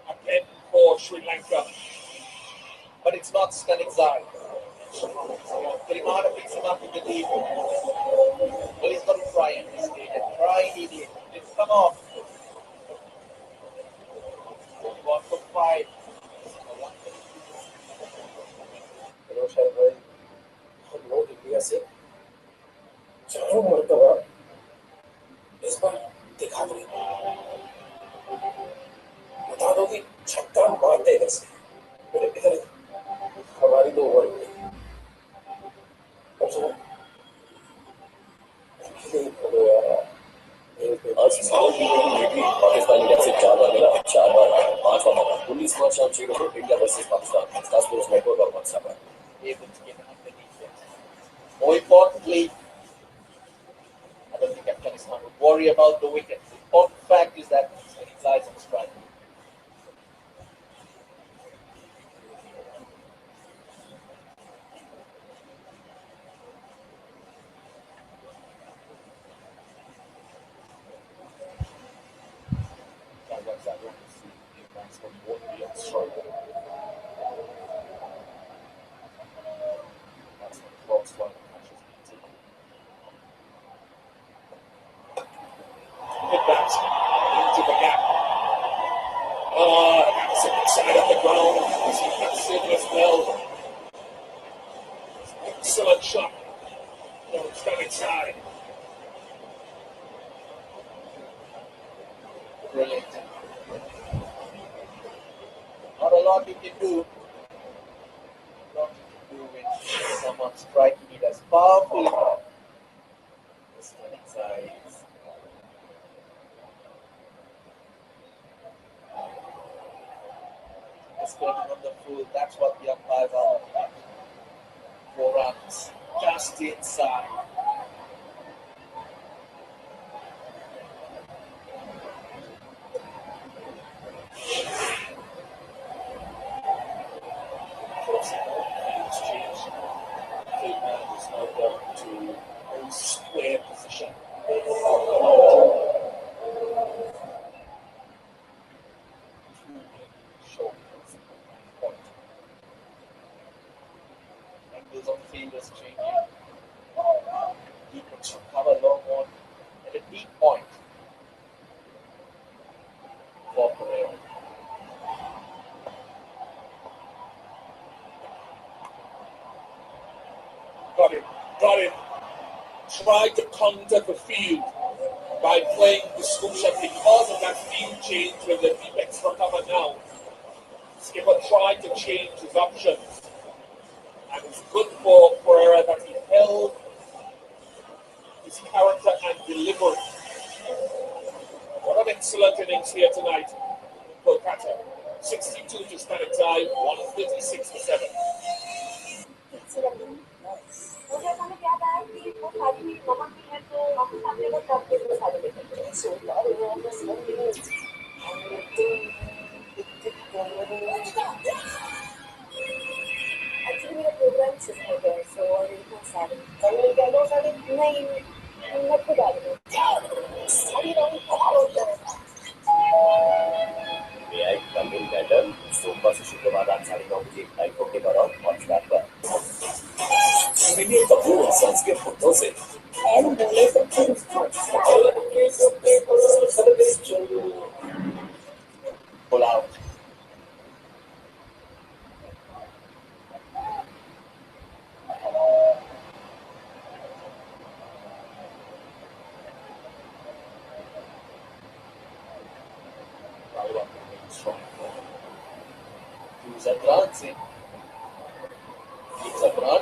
[SPEAKER 9] again for Sri Lanka.
[SPEAKER 1] But it's not stunning side. Trimada picks him up in the deep. Well, he's got to try it. He's trying it. It's come off. 1 for 5.
[SPEAKER 4] रोशन भाई हम लोग India से 4 मरतबा इस बार दिखा दो बता दो कि छक्का मारते इधर से इधर हमारी 2 ओवर में
[SPEAKER 5] आज पाकिस्तान इंडिया से 4 बार मिला, 4 बार 5वां मौका। 19 मार्च शाम 6 बजे India versus Pakistan, Star Sports network और व्हाट्सएप पर।
[SPEAKER 1] Able to get underneath it. More importantly, I don't think Afghanistan would worry about the wicket. The important fact is that his eyes on strike.
[SPEAKER 9] Good bat into the gap. That's inside of the ground. That's it as well. Excellent shot. Stand inside.
[SPEAKER 1] Brilliant. Not a lot you can do. Not you can do when someone's striking it as powerfully. Stand inside. Escorting on the full, that's what the umpires are looking at. 4 runs, just inside.
[SPEAKER 9] Field is now down to a square position.
[SPEAKER 1] Angles on the field is changing. He puts some cover long on at a deep point for Pereira.
[SPEAKER 9] Got it. Tried to counter the field by playing the scoop shot because of that field change with the deep extra cover now. Skipper tried to change his options. And it's good for Pereira that he held his character and delivery. What an excellent innings here tonight in Kolkata. 62 to starting time, 136 to 7.
[SPEAKER 6] मुझे ऐसा क्या था कि वो सारी नमक भी है तो वापस आने का तब के सारे लेकर एक्चुअली मेरा प्रोग्राम शिफ्ट हो गया सो और इतना सारे कल क्या दो
[SPEAKER 4] Strong ball. Who's advancing? It's Advan.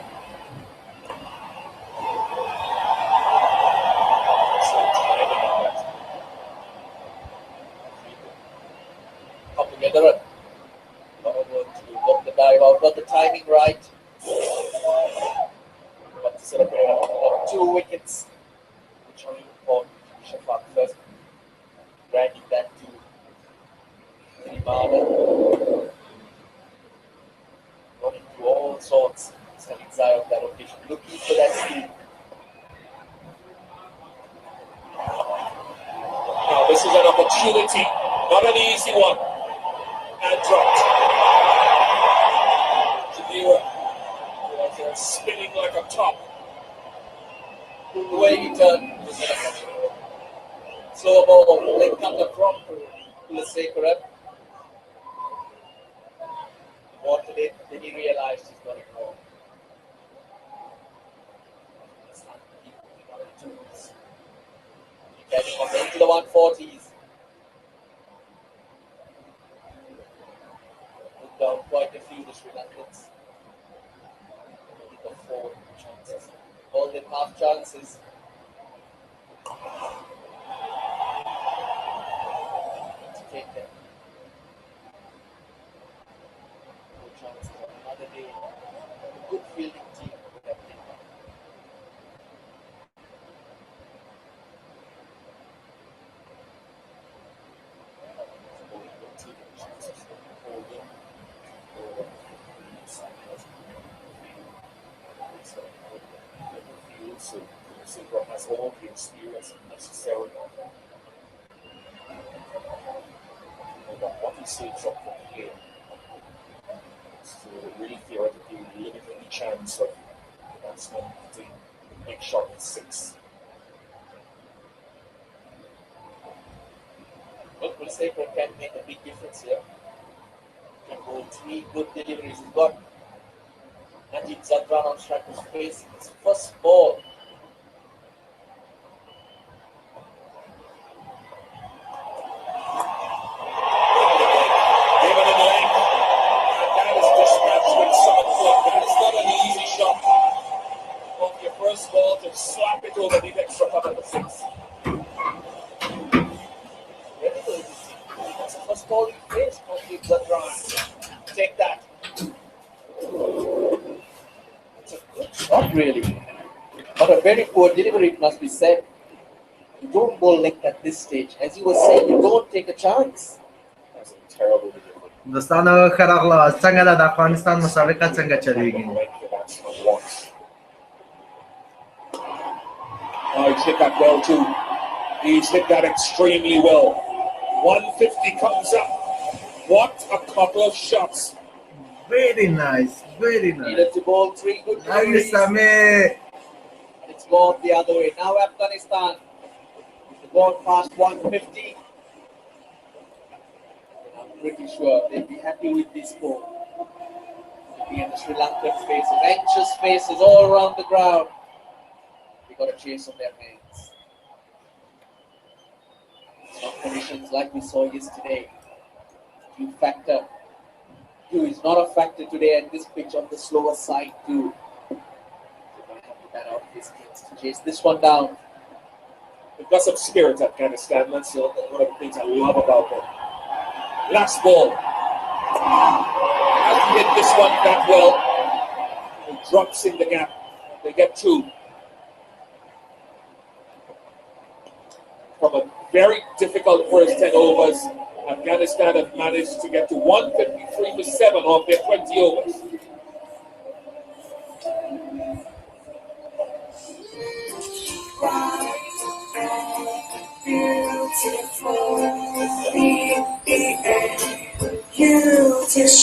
[SPEAKER 9] So timing on that.
[SPEAKER 4] Come together. Forward to got the dive out, got the timing right. But to celebrate up 2 wickets, which are important. Shafak first, dragging that to Rimada. Running through all sorts. Standing Zai on that occasion, looking for that speed.
[SPEAKER 9] Now this is an opportunity, not an easy one. And dropped. Jadira was spinning like a top.
[SPEAKER 4] The way he turned was an slow ball, link up the front to Pulasekara. Wanted it, then he realized he's got it wrong. Getting on into the 140s. Put down quite a few, the Sri Lankans. Only got 4 chances. All in half chances. To take them. 4 chances on another day. A good fielding team would have taken.
[SPEAKER 9] So Silva has all the experience necessary. And what he saves up from here is to really theoretically limit any chance of the batsman hitting the big shot at 6.
[SPEAKER 4] But Pulasekara can make a big difference here. Can hold 3 good deliveries. He's got Najib Zadran on striker's face. His first ball.
[SPEAKER 9] Given an leg, and that is dispatched with some luck. That's not an easy shot. Off your first ball to slap it over the extra cover for 6.
[SPEAKER 4] Very good. That's the first ball he faced. Najib Zadran. Take that. It's a good shot, really. But a very poor delivery, it must be said. You don't bowl length at this stage. As you were saying, you don't take a chance.
[SPEAKER 9] That's a terrible delivery.
[SPEAKER 7] دوستانو ښه راغلاست. څنګه ده د افغانستان مسابقه څنګه چلیږي؟
[SPEAKER 9] Like the batsman wants. Oh, he's hit that well too. He's hit that extremely well. 150 comes up. What a couple of shots.
[SPEAKER 7] Very nice, very nice.
[SPEAKER 4] Needed to bowl 3 good
[SPEAKER 7] Nice,
[SPEAKER 4] deliveries.
[SPEAKER 7] Samir.
[SPEAKER 4] And it's gone the other way. Now Afghanistan. They've gone past 150. I'm pretty sure they'll be happy with this score. Looking at the Sri Lankan faces, anxious faces all around the ground. They got a chase on their hands. Some conditions like we saw yesterday. Dew factor. Dew is not a factor today, and this pitch on the slower side too. They're going to have to bat out his kids to chase this one down.
[SPEAKER 9] They've got some spirit, Afghanistan. That's one of the things I love about them. Last ball. Has to hit this one that well. He drops in the gap. They get 2. From a very difficult first 10 overs, Afghanistan have managed to get to 153 for 7 of their 20 overs.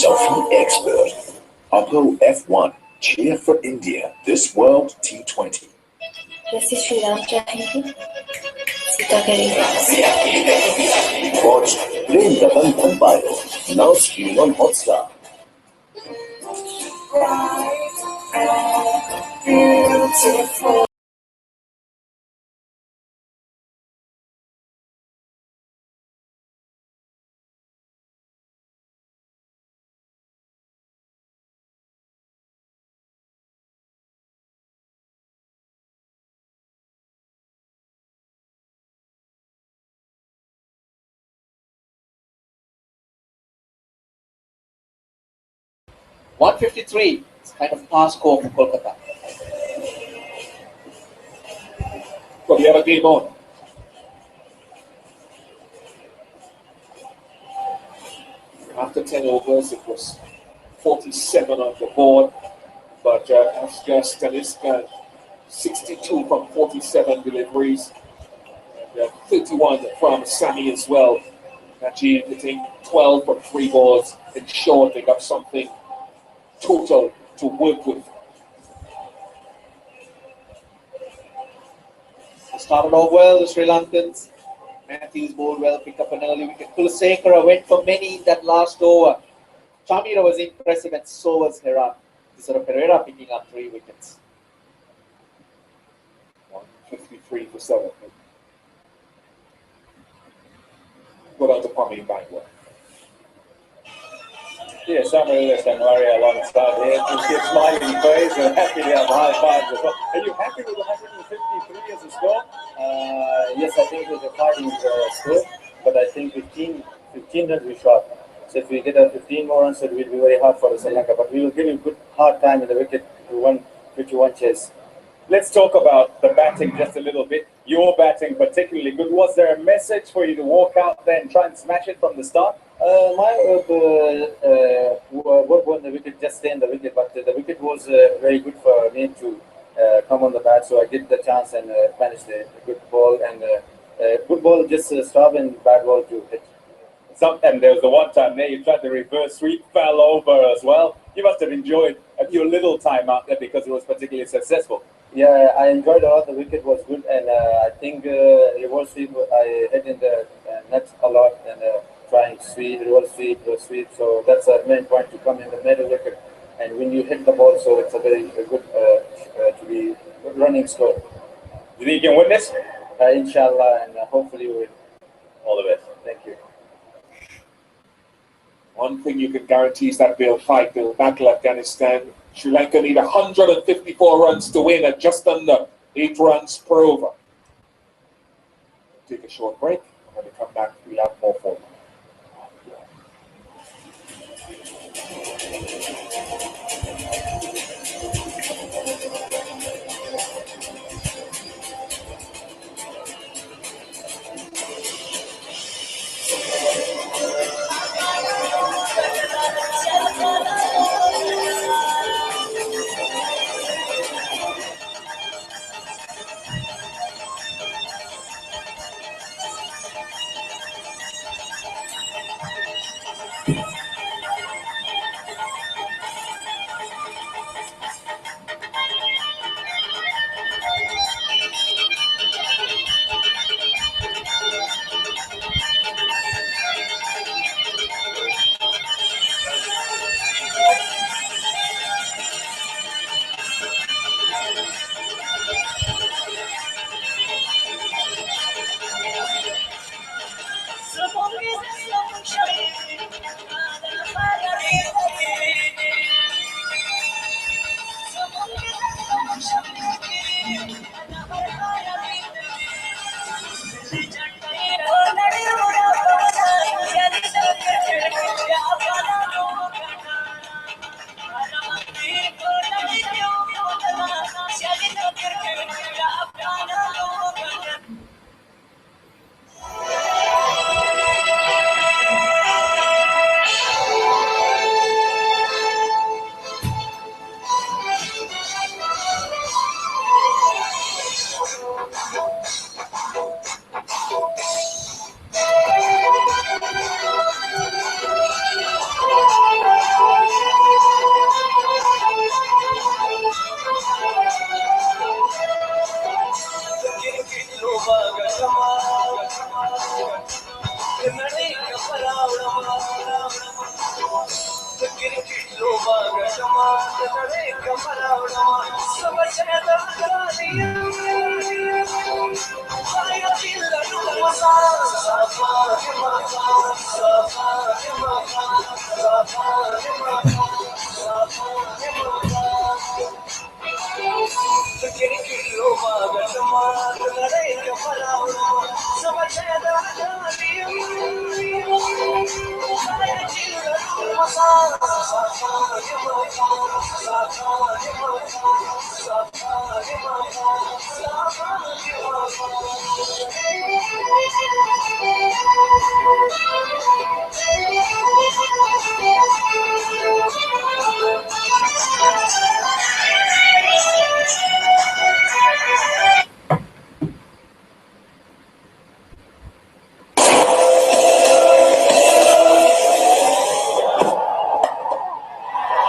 [SPEAKER 5] Selfie expert. Oppo F1. Cheer for India. This World T20.
[SPEAKER 10] जैसे श्री राम चाहेंगे सीता करेगा
[SPEAKER 5] Watch Prem Ratan Empire. Now stream on Hotstar.
[SPEAKER 10] beautiful
[SPEAKER 4] 153. It's kind of par score for Kolkata.
[SPEAKER 9] But we have a game on. After 10 overs, it was 47 on the board, but Afghanistan 62 from 47 deliveries, and 31 from Sami as well. Najib hitting 12 from 3 balls. In short, they got something total to work with.
[SPEAKER 4] Started off well, the Sri Lankans. Matthews bowled well, picked up an early wicket. Kulasekara went for many in that last over. Chamira was impressive and so was Herrera. Pereira picking up 3 wickets.
[SPEAKER 9] 153 for 7. Without the plumbing backward.
[SPEAKER 1] Yeah, Samaras and Murray alongside here. Just give smiling face and happy to have high fives as well. Are you happy with 153 as a score?
[SPEAKER 2] Yes, I think it was a fighting score, but I think 15 runs we shot. So if we get a 15 more runs, it will be very hard for Sri Lanka. But we will give you good hard time in the wicket to 151 chase.
[SPEAKER 1] Let's talk about the batting just a little bit. Your batting particularly good. Was there a message for you to walk out there and try and smash it from the start?
[SPEAKER 2] My work on the wicket, just stay in the wicket, but the wicket was very good for me to come on the bat, so I get the chance and managed a good ball, and good ball just stop and bad ball to hit.
[SPEAKER 1] And there was the one time there you tried the reverse sweep, fell over as well. You must have enjoyed your little time out there because it was particularly successful.
[SPEAKER 2] Yeah, I enjoyed a lot. The wicket was good, and I think reverse sweep I hit in the net a lot, and trying sweep, reverse sweep. So that's a main point to come in the middle wicket, and when you hit the ball, so it's a very good to be running score.
[SPEAKER 1] You think you can win this?
[SPEAKER 2] Inshallah, and hopefully we win.
[SPEAKER 1] All the best.
[SPEAKER 2] Thank you.
[SPEAKER 9] One thing you can guarantee is that they'll fight, they'll battle Afghanistan. Sri Lanka need 154 runs to win at just under 8 runs per over. Take a short break. When we come back, we'll have more for you.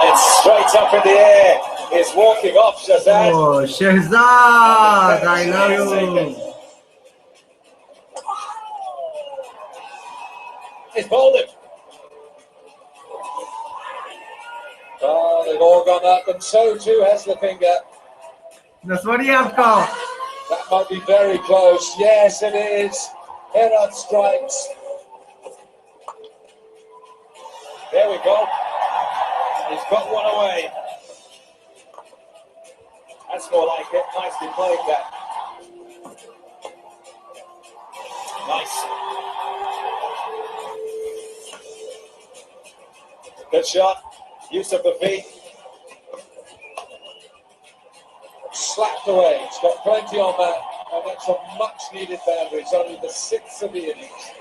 [SPEAKER 1] It's straight up in the air. He's walking off, Shazad.
[SPEAKER 7] Oh, Shehzad, I love you.
[SPEAKER 1] He's bowled him. Oh, they've all gone up, and so too has the finger.
[SPEAKER 7] That's what he has got.
[SPEAKER 1] That might be very close. Yes, it is. Head-on strikes. There we go. He's got one away. That's more like it. Nicely played that. Nice. Good shot. Use of the feet. Slapped away. He's got plenty on that. And that's a much needed boundary. It's only the 6th of the innings.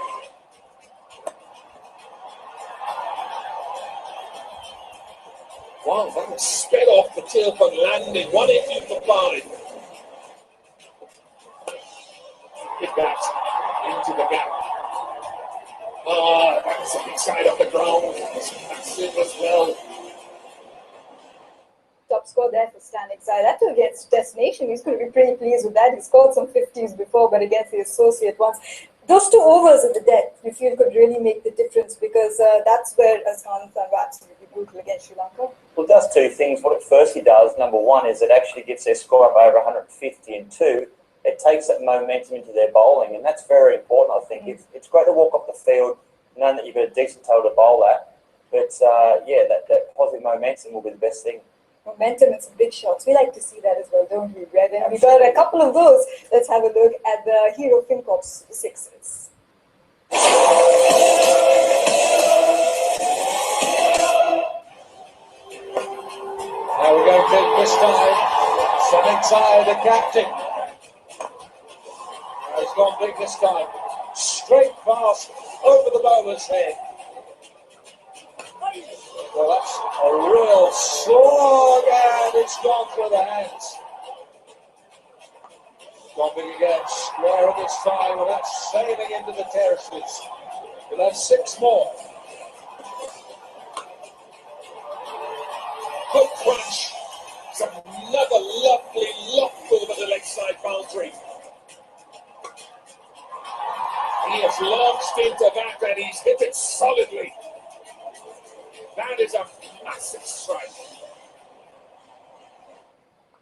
[SPEAKER 1] Wow, that was sped off the tail from landing. 180 for 5. Big bat into the gap. Ah, that's on the side of the ground. It's massive as well.
[SPEAKER 3] Top score there for Standing Side. That against Destination, he's going to be pretty pleased with that. He scored some 50s before, but against the associate ones. Those 2 overs at the death, you feel could really make the difference, because that's where Afghanistan were absolutely brutal against Sri Lanka.
[SPEAKER 2] Well, it does 2 things. What it firstly does, number 1, is it actually gets their score up over 150, and 2, it takes that momentum into their bowling, and that's very important, I think. It's great to walk off the field knowing that you've got a decent total to bowl at, but yeah, that positive momentum will be the best thing.
[SPEAKER 3] Momentum and some big shots. We like to see that as well, don't we, Brad? And we got a couple of those. Let's have a look at the Hero FinCorp's 6s.
[SPEAKER 1] Now we're going to take this time. Standing Side, the captain. He's gone big this time. Straight past over the bowler's head. Well, that's a real slog, and it's gone through the hands. Gone big again, square at this time, and that's sailing into the terraces. We'll have 6 more. Good crunch. It's another lovely loft over the leg side boundary. He has launched into that, and he's hit it solidly. That is a massive strike.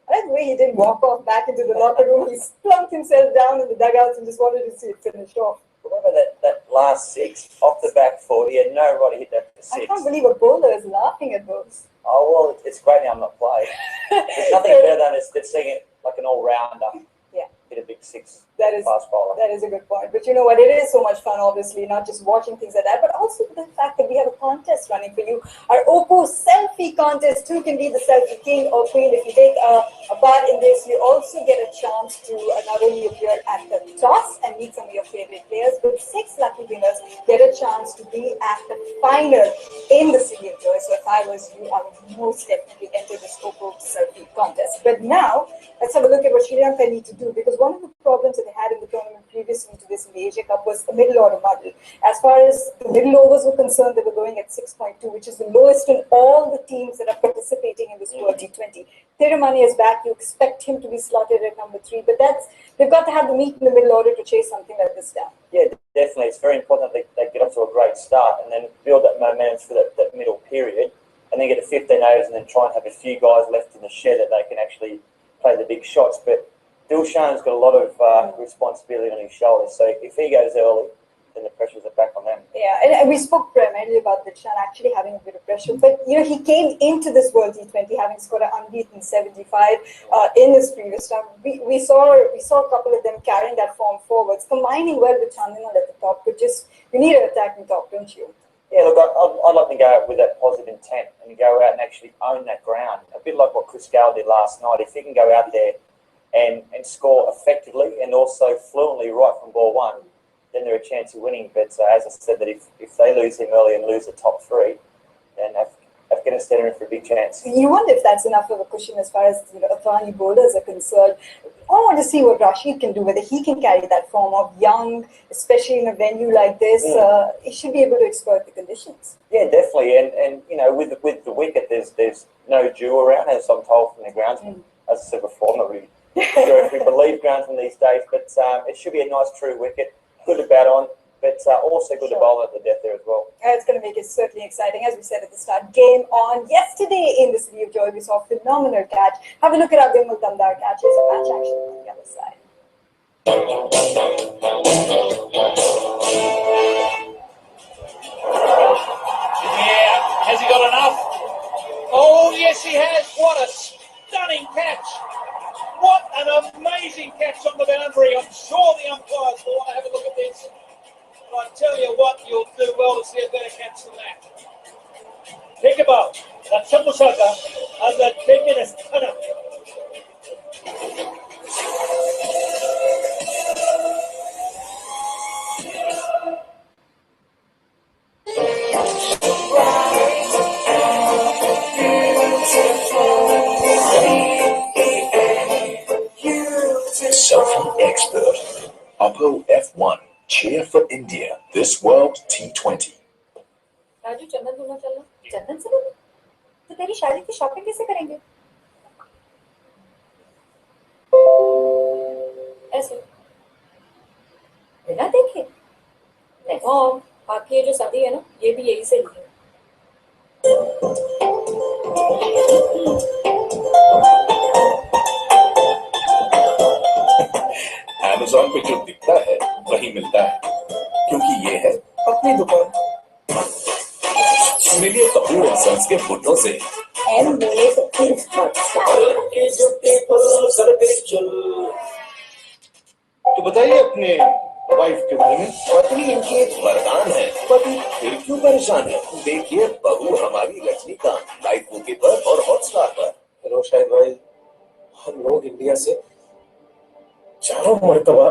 [SPEAKER 3] I like the way he didn't walk off back into the locker room. He plunked himself down in the dugouts and just wanted to see it finished off.
[SPEAKER 2] Remember that last 6 off the back foot, he had no right to hit that for 6.
[SPEAKER 3] I can't believe a bowler is laughing at those.
[SPEAKER 2] Oh, well, it's great now I'm not playing. There's nothing better than seeing it like an all-rounder.
[SPEAKER 3] Yeah.
[SPEAKER 2] Hit a big 6.
[SPEAKER 3] That is
[SPEAKER 2] fast bowler.
[SPEAKER 3] That is a good point. But you know what? It is so much fun, obviously, not just watching things like that, but also the fact that we have a contest running for you. Our Oppo selfie contest. Who can be the selfie king or queen? If you take a part in this, you also get a chance to not only appear at the toss and meet some of your favorite players, but 6 lucky winners get a chance to be at the final in the city of joy. So if I was you, I would most definitely enter this Oppo selfie contest. But now, let's have a look at what Sri Lanka need to do, because one of the problems that they had in the tournament previously to this in the Asia Cup was the middle order model. As far as the middle overs were concerned, they were going at 6.2, which is the lowest in all the teams that are participating in this World T20. Thirumanni is back. You expect him to be slotted at number 3, but they've got to have the meat in the middle order to chase something like this down.
[SPEAKER 2] Yeah, definitely. It's very important that they get off to a great start and then build that momentum for that middle period, and then get to 15 overs and then try and have a few guys left in the shed that they can actually play the big shots. But Dilshan's got a lot of responsibility on his shoulders, so if he goes early, then the pressures are back on them.
[SPEAKER 3] Yeah, and we spoke primarily about Dilshan actually having a bit of pressure, but you know, he came into this World T20 having scored an unbeaten 75 in his previous time. We saw a couple of them carrying that form forwards, combining well with Chandana at the top, but just you need an attacking top, don't you?
[SPEAKER 11] Yeah, look, I'd like to go out with that positive intent and go out and actually own that ground. A bit like what Chris Gale did last night. If he can go out there and score effectively and also fluently right from ball one, then they're a chance of winning. But as I said, that if they lose him early and lose the top three, then Afghanistan are in for a big chance.
[SPEAKER 3] You wonder if that's enough of a cushion as far as Afghani bowlers are concerned. I want to see what Rashid can do, whether he can carry that form of young, especially in a venue like this. He should be able to exploit the conditions.
[SPEAKER 11] Yeah, definitely. And with the wicket, there's no dew around, as I'm told from the grounds. As I said before, I'm not really sure if we believe grounds in these days, but it should be a nice true wicket, good to bat on, but also good to bowl at the death there as well.
[SPEAKER 3] It's going to make it certainly exciting. As we said at the start, game on yesterday in the city of Joy. We saw a phenomenal catch. Have a look at our Bimal Damdar catches and match action on the other side.
[SPEAKER 9] Yeah, has he got enough? Oh, yes, he has. What a stunning catch. What an amazing catch on the boundary. I'm sure the umpires will want to have a look at this. But I tell you what, you'll do well to see a better catch than that. Pickable. That's Chamusaka. And the 10 minutes.
[SPEAKER 5] Selfie expert. Oppo F1. Cheer for India. This World T20.
[SPEAKER 6] Raju चंदन बोलना चलना चंदन से बोलो तो तेरी शादी की shopping कैसे करेंगे ऐसे बिना देखे देखो आपकी ये जो शादी है ना ये भी यही से ली है
[SPEAKER 5] Amazon पे जो दिखता है वही मिलता है क्योंकि ये है अपनी दुकान मिलिए कपूर एंड सन्स के फोटो से तो बताइए अपने वाइफ के बारे में पत्नी इनकी एक वरदान है पति फिर क्यों परेशान है देखिए बहू हमारी रजनीकांत लाइव ओके पर और हॉटस्टार पर
[SPEAKER 12] हेलो शाहिद भाई हम लोग इंडिया से चारों मर्तबा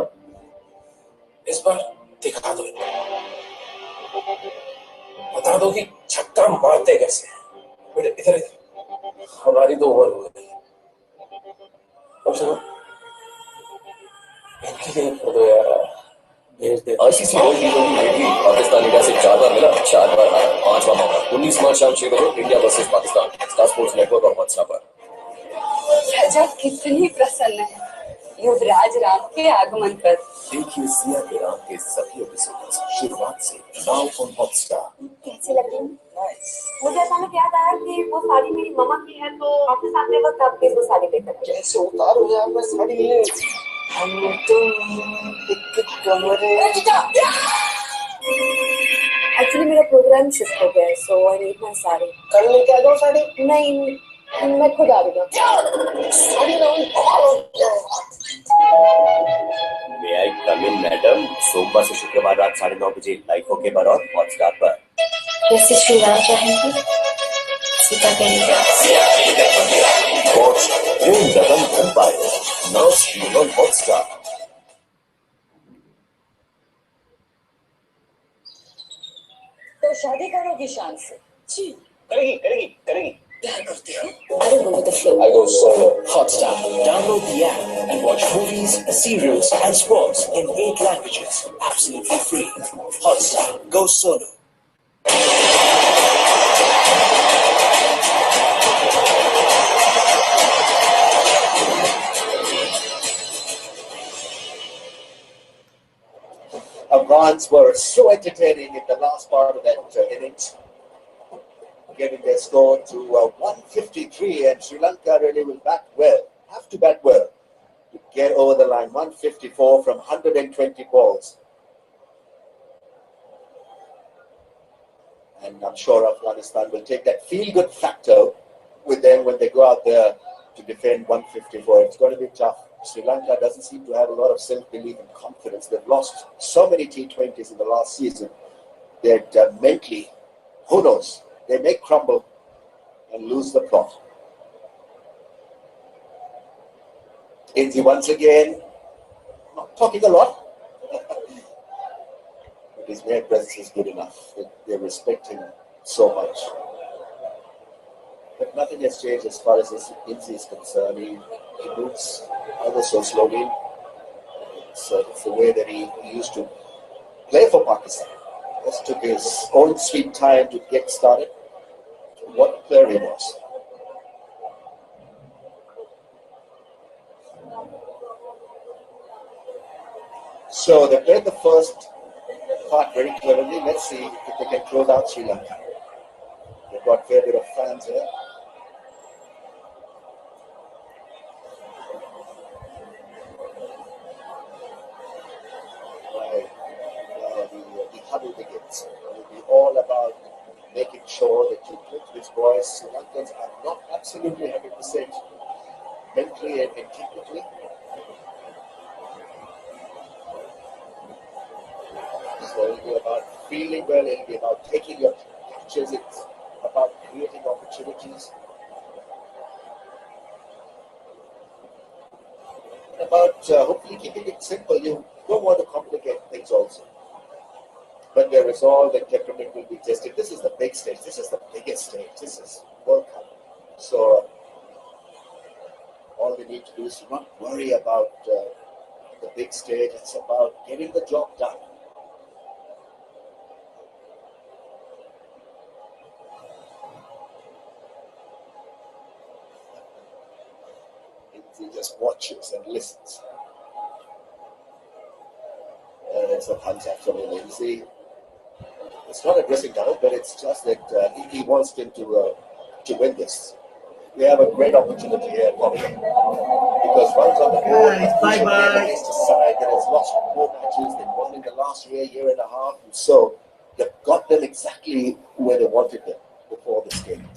[SPEAKER 12] इस बार दिखा दो बता दो कि छक्का मारते कैसे बेटे इधर हमारी तो ओवर हो गई
[SPEAKER 5] आईसीसी वर्ल्ड टी20 पाकिस्तान इंडिया से 4 बार मिला 4 बार हारा 5वां मौका 19 मार्च शाम 6 बजे India versus Pakistan Star Sports network और हॉटस्टार पर
[SPEAKER 3] राजा कितनी प्रसन्न है युवराज राम के आगमन पर
[SPEAKER 5] देखिए सिया के राम के सभी एपिसोड्स शुरुआत से नाउ ऑन हॉटस्टार
[SPEAKER 6] कैसे लग रही मुझे अचानक याद आया कि वो साड़ी मेरी मम्मा की है तो ऑफिस आते वक्त आप प्लीज वो साड़ी लेकर
[SPEAKER 12] कैसे उतारो यार मैं साड़ी हम तुम एक कमरे
[SPEAKER 6] एक्चुअली मेरा प्रोग्राम शिफ्ट हो गया है सो आई नीड माय साड़ी
[SPEAKER 12] कल लेके आ जाओ साड़ी
[SPEAKER 6] नहीं मैं खुद आ रही हूँ
[SPEAKER 12] साड़ी
[SPEAKER 5] मे आई कम इन मैडम सोमवार से शुक्रवार रात 9:30 बजे लाइव ओके पर और हॉटस्टार पर
[SPEAKER 10] जैसे श्री राम चाहेंगे सीता करेंगे
[SPEAKER 5] watch Prem Ratan empire now stream on Hotstar
[SPEAKER 3] तो शादी करोगी शान से
[SPEAKER 11] जी करेगी
[SPEAKER 3] प्यार करती हो
[SPEAKER 6] अरे बोलो तो flow
[SPEAKER 12] I go solo. Hotstar. Download the app and watch movies, serials, and sports in 8 languages. Absolutely free. Hotstar. Go solo.
[SPEAKER 8] Afghans were so entertaining in the last part of that innings, getting their score to 153, and Sri Lanka really will bat well, have to bat well to get over the line. 154 from 120 balls. And I'm sure Afghanistan will take that feel-good factor with them when they go out there to defend 154. It's going to be tough. Sri Lanka doesn't seem to have a lot of self-belief and confidence. They've lost so many T20s in the last season that mentally Who knows? They may crumble and lose the plot. Inzi once again, not talking a lot, but his mere presence is good enough. They respect him so much. But nothing has changed as far as Inzi is concerned. He moves ever so slowly. It's the way that he used to play for Pakistan. Just took his own sweet time to get started. What a player he was. So they played the first part very cleverly. Let's see if they can close out Sri Lanka. They've got a fair bit of fans here. The huddle begins. It will be all about making sure that you click these boys. Sri Lankans are not absolutely 100% mentally and technically. So it'll be about feeling well, it'll be about taking your catches, it's about creating opportunities. About hopefully keeping it simple. You don't want to complicate things also. When their resolve and temperament will be tested, this is the big stage, this is the biggest stage, this is World Cup. So all they need to do is not worry about the big stage, it's about getting the job done. He just watches and listens. It's a thumbs up from him. You see, it's not a dressing down, but it's just that he wants him to win this. We have a great opportunity here for him because runs on the board. Bye-bye. Against a side that has lost more matches than won in the last year and a half. And so they've got them exactly where they wanted them before this game.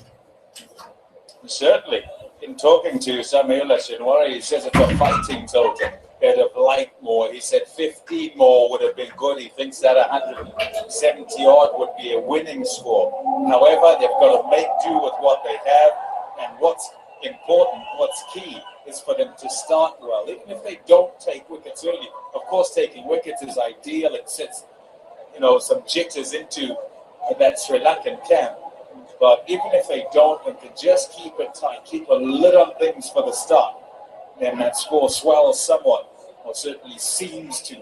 [SPEAKER 1] Certainly. In talking to Samuela Shinwari, he says it's a fighting total. He'd have liked more. He said 15 more would have been good. He thinks that 170 odd would be a winning score. However, they've got to make do with what they have. And what's important, what's key, is for them to start well. Even if they don't take wickets early, of course, taking wickets is ideal. It sets, some jitters into that Sri Lankan camp. But even if they don't, and can just keep it tight, keep a lid on things for the start, then that score swells somewhat, or certainly seems to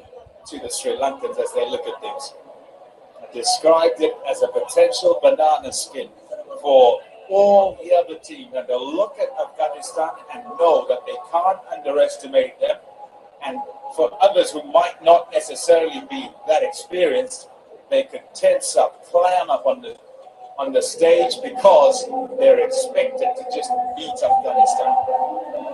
[SPEAKER 1] the Sri Lankans as they look at things. I described it as a potential banana skin for all the other teams, and they'll look at Afghanistan and know that they can't underestimate them. And for others who might not necessarily be that experienced, they could tense up, clam up on the stage because they're expected to just beat Afghanistan.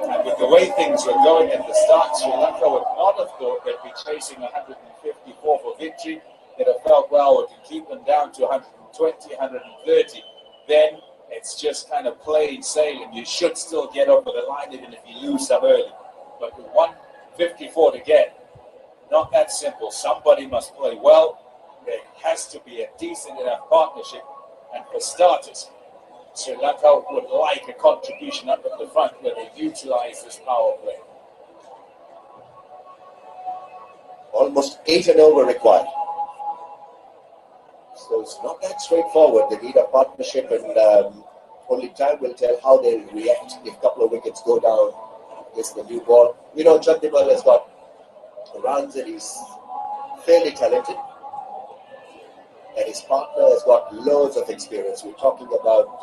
[SPEAKER 1] And with the way things were going at the start, Sri Lanka would not have thought they'd be chasing 154 for victory. They'd have felt, well, we can keep them down to 120, 130. Then it's just kind of plain sailing. You should still get over the line even if you lose some early. But with 154 to get, not that simple. Somebody must play well. There has to be a decent enough partnership. And for starters, Sri Lanka would like a contribution up at the front where they utilize this power play.
[SPEAKER 8] Almost 8 and over required. So it's not that straightforward. They need a partnership, and only time will tell how they react if a couple of wickets go down against the new ball. Chandimal has got runs and he's fairly talented. And his partner has got loads of experience. We're talking about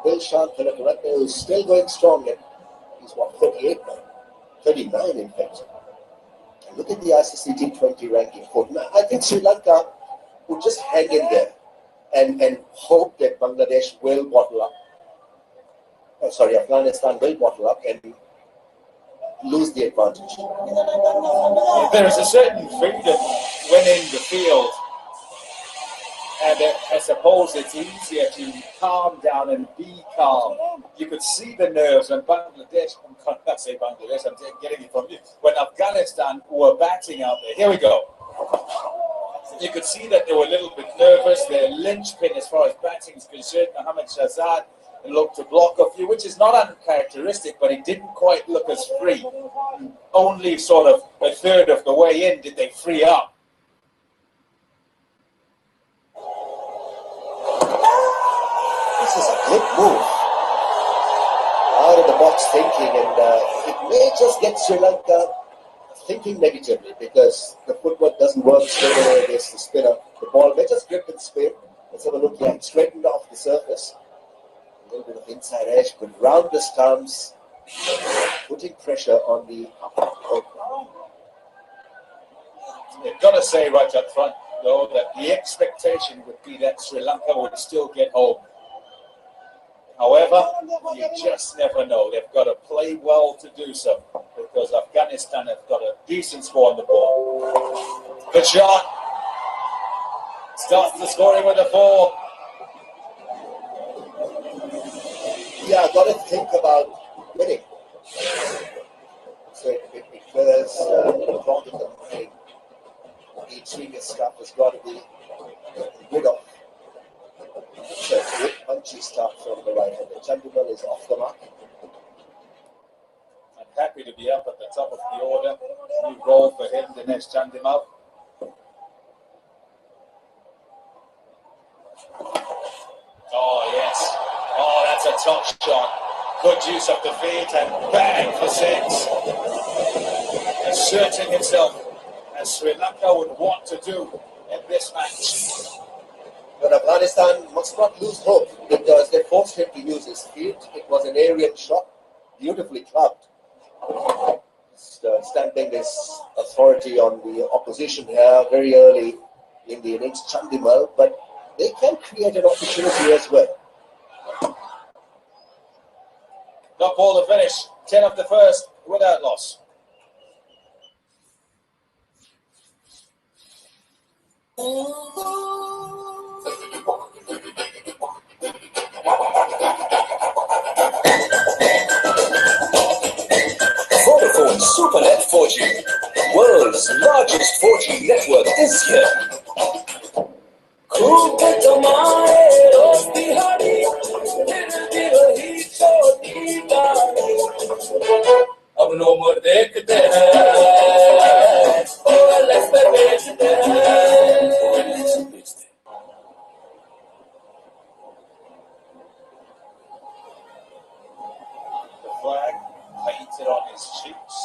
[SPEAKER 8] Dilshan Thilakarotne, who's still going strong. And he's 38 now, 39 in fact. And look at the ICC T20 ranking. I think Sri Lanka would just hang in there and hope that Bangladesh will bottle up. Afghanistan will bottle up and lose the advantage.
[SPEAKER 1] There is a certain freedom winning the field. And I suppose it's easier to calm down and be calm. You could see the nerves when Bangladesh, I'm getting it from you, when Afghanistan were batting out there. Here we go. You could see that they were a little bit nervous. service, their linchpin as far as batting is concerned, Mohammad Shahzad, looked to block a few, which is not uncharacteristic, but he didn't quite look as free. Only sort of a third of the way in did they free up.
[SPEAKER 8] This is a good move. Out of the box thinking, and it may just get Sri Lanka thinking negatively because the footwork doesn't work straight away against the spinner. The ball may just grip and spin. Let's have a look here. It's straightened off the surface. A little bit of inside edge, but round the stumps, putting pressure on the
[SPEAKER 1] You've got to say right up front, though, that the expectation would be that Sri Lanka would still get home. However, you just never know. They've got to play well to do so because Afghanistan have got a decent score on the ball. Good shot. Starts the scoring with a 4.
[SPEAKER 8] Yeah, got to think about winning. So because the front of the mind, the extremist stuff has got to be rid of. So good punchy start from the right hand. Chandimal is off the mark.
[SPEAKER 1] I'm happy to be up at the top of the order. New goal for him, Dinesh Chandimal. Oh, yes. Oh, that's a top shot. Good use of the feet and bang for 6. Asserting himself as Sri Lanka would want to do in this match.
[SPEAKER 8] But Afghanistan must not lose hope because they forced him to use his feet. It was an aerial shot, beautifully clubbed. Stamping his authority on the opposition here very early in the innings, Chandimal, but they can create an opportunity as well.
[SPEAKER 1] Got ball to finish, 10 of the first without loss.
[SPEAKER 12] Vodafone SuperNet 4G, world's largest 4G network, is here. अब no मोर देखते हैं OLX पे बेचते हैं
[SPEAKER 1] The flag painted on his cheeks.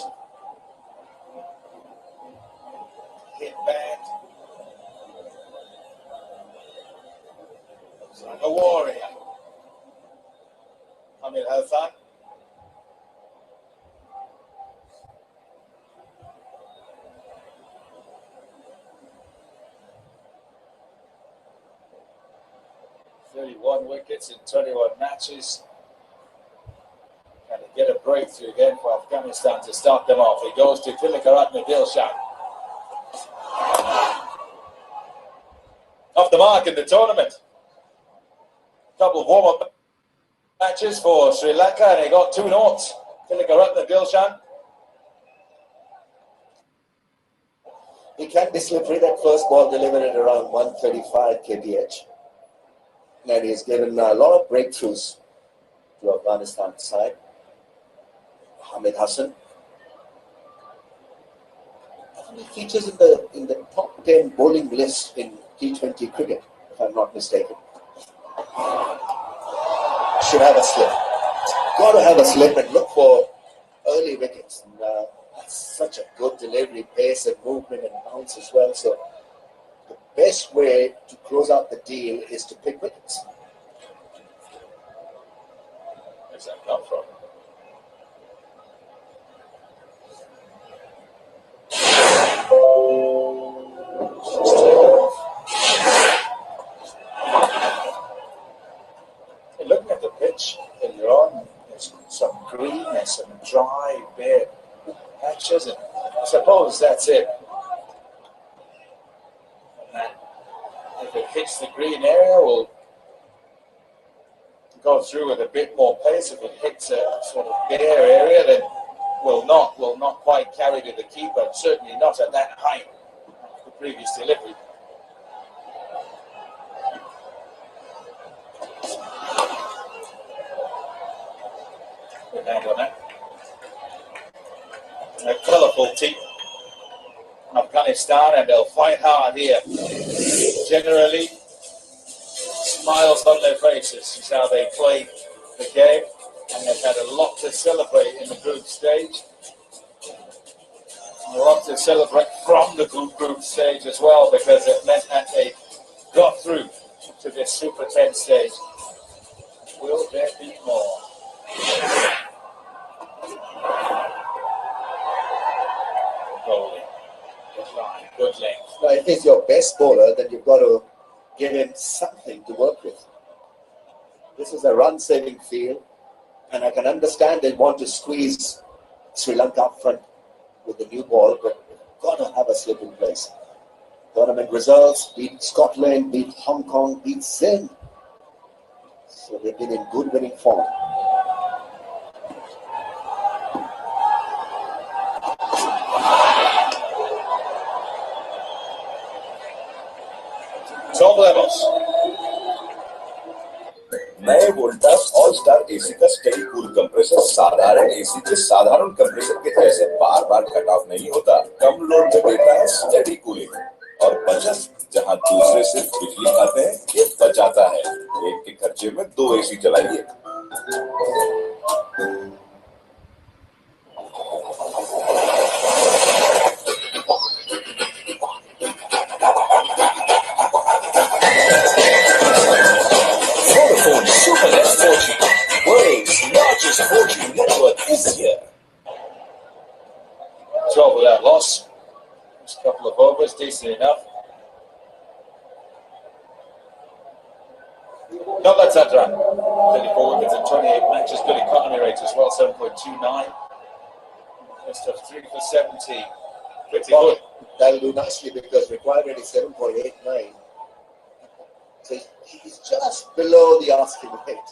[SPEAKER 1] Hit bad. Looks like a warrior. Hamid Hassan. Wickets in 21 matches. Can he get a breakthrough again for Afghanistan to start them off? He goes to Tilakaratne Dilshan. Off the mark in the tournament. Couple of warm-up matches for Sri Lanka and he got 2 noughts. Tilakaratne Dilshan.
[SPEAKER 8] He can be slippery. That first ball delivered at around 135 kph. And he's given a lot of breakthroughs to Afghanistan's side. Hamid Hassan. He features in the top 10 bowling list in T20 cricket, if I'm not mistaken. Should have a slip. Got to have a slip and look for early wickets. And, that's such a good delivery, pace and movement and bounce as well. So the best way to close out the deal is to pick wickets.
[SPEAKER 1] Where's that come from? Looking at the pitch earlier on, there's some greenness and dry, bare patches, and I suppose that's it. And that, if it hits the green area, will go through with a bit more pace. If it hits a sort of bare area, then will not quite carry to the keeper. Certainly not at that height of the previous delivery. Afghanistan, and they'll fight hard here. Generally, smiles on their faces is how they play the game, and they've had a lot to celebrate in the group stage. A lot to celebrate from the group stage as well, because it meant that they got through to this Super 10 stage. Will there be more? Goalie. Good line, good length.
[SPEAKER 8] Now, if he's your best bowler, then you've got to give him something to work with. This is a run-saving field, and I can understand they want to squeeze Sri Lanka up front with the new ball, but got to have a slip in place. Tournament results: beat Scotland, beat Hong Kong, beat Zim. So they've been in good winning form.
[SPEAKER 1] Top levels.
[SPEAKER 5] नए Voltas all star AC का steady cool compressor साधारण AC के साधारण compressor के जैसे बार बार cut off नहीं होता। कम load में देता है स्टेडी कूलिंग और बचत जहां दूसरे सिर्फ बिजली खाते हैं, ये बचाता है। एक के खर्चे में 2 एसी चलाइए।
[SPEAKER 12] Vodafone SuperNet 4G, world's largest 4G network, is here.
[SPEAKER 1] 12 without loss. Just a couple of overs, decent enough. Not that's that run. 34 wickets in 28 matches. Good economy rate as well, 7.29. Just of 3 for 70. Pretty good.
[SPEAKER 8] That'll do nicely because required rate is 7.89. So he's just below the asking rate.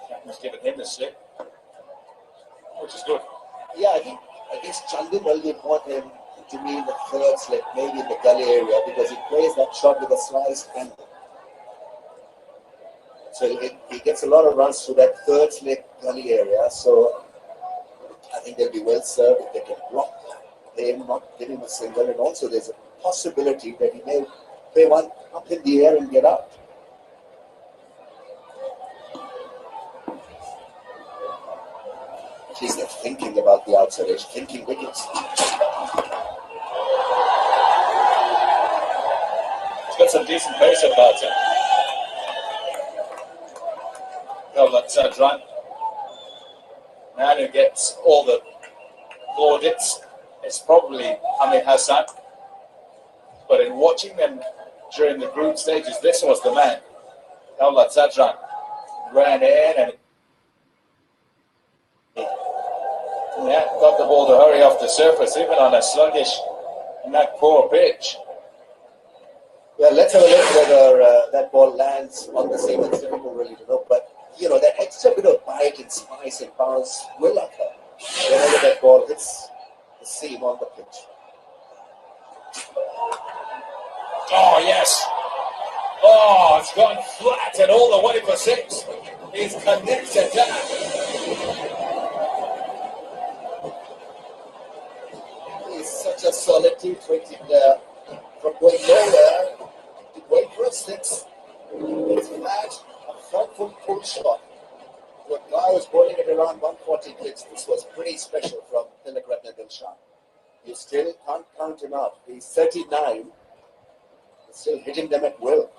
[SPEAKER 1] Captain's given him the slip, which is good.
[SPEAKER 8] Yeah, I guess Chandu will want him to be in the third slip, maybe in the gully area, because he plays that shot with a sliced angle. So he gets a lot of runs through that third slip gully area. So I think they'll be well served if they can block him, not give him a single. And also there's a possibility that he may play one up in the air and get out. At least they're thinking about the outside edge, thinking wickets.
[SPEAKER 1] He's got some decent pace about him. Well, that's a run. Man who gets all the plaudits is probably Hamid Hassan. But in watching them during the group stages, this was the man. Dawlat Zadran ran in and got the ball to hurry off the surface, even on a sluggish and that poor pitch.
[SPEAKER 8] Well, let's have a look whether that ball lands on the seam. It's difficult really to know, but you know, that extra bit of bite and spice and bounce will occur whenever that ball hits the seam on the pitch.
[SPEAKER 1] Oh, yes. Oh, it's gone flat and all the way for 6. He's connected that.
[SPEAKER 8] He's such a solid T20 player. From going nowhere to going for a 6. It's flat, a front foot pull shot. The guy was bowling at around 140 clicks. This was pretty special from Tilak Ratna Dilshan. You still can't count him out. He's 39. He's still hitting them at will.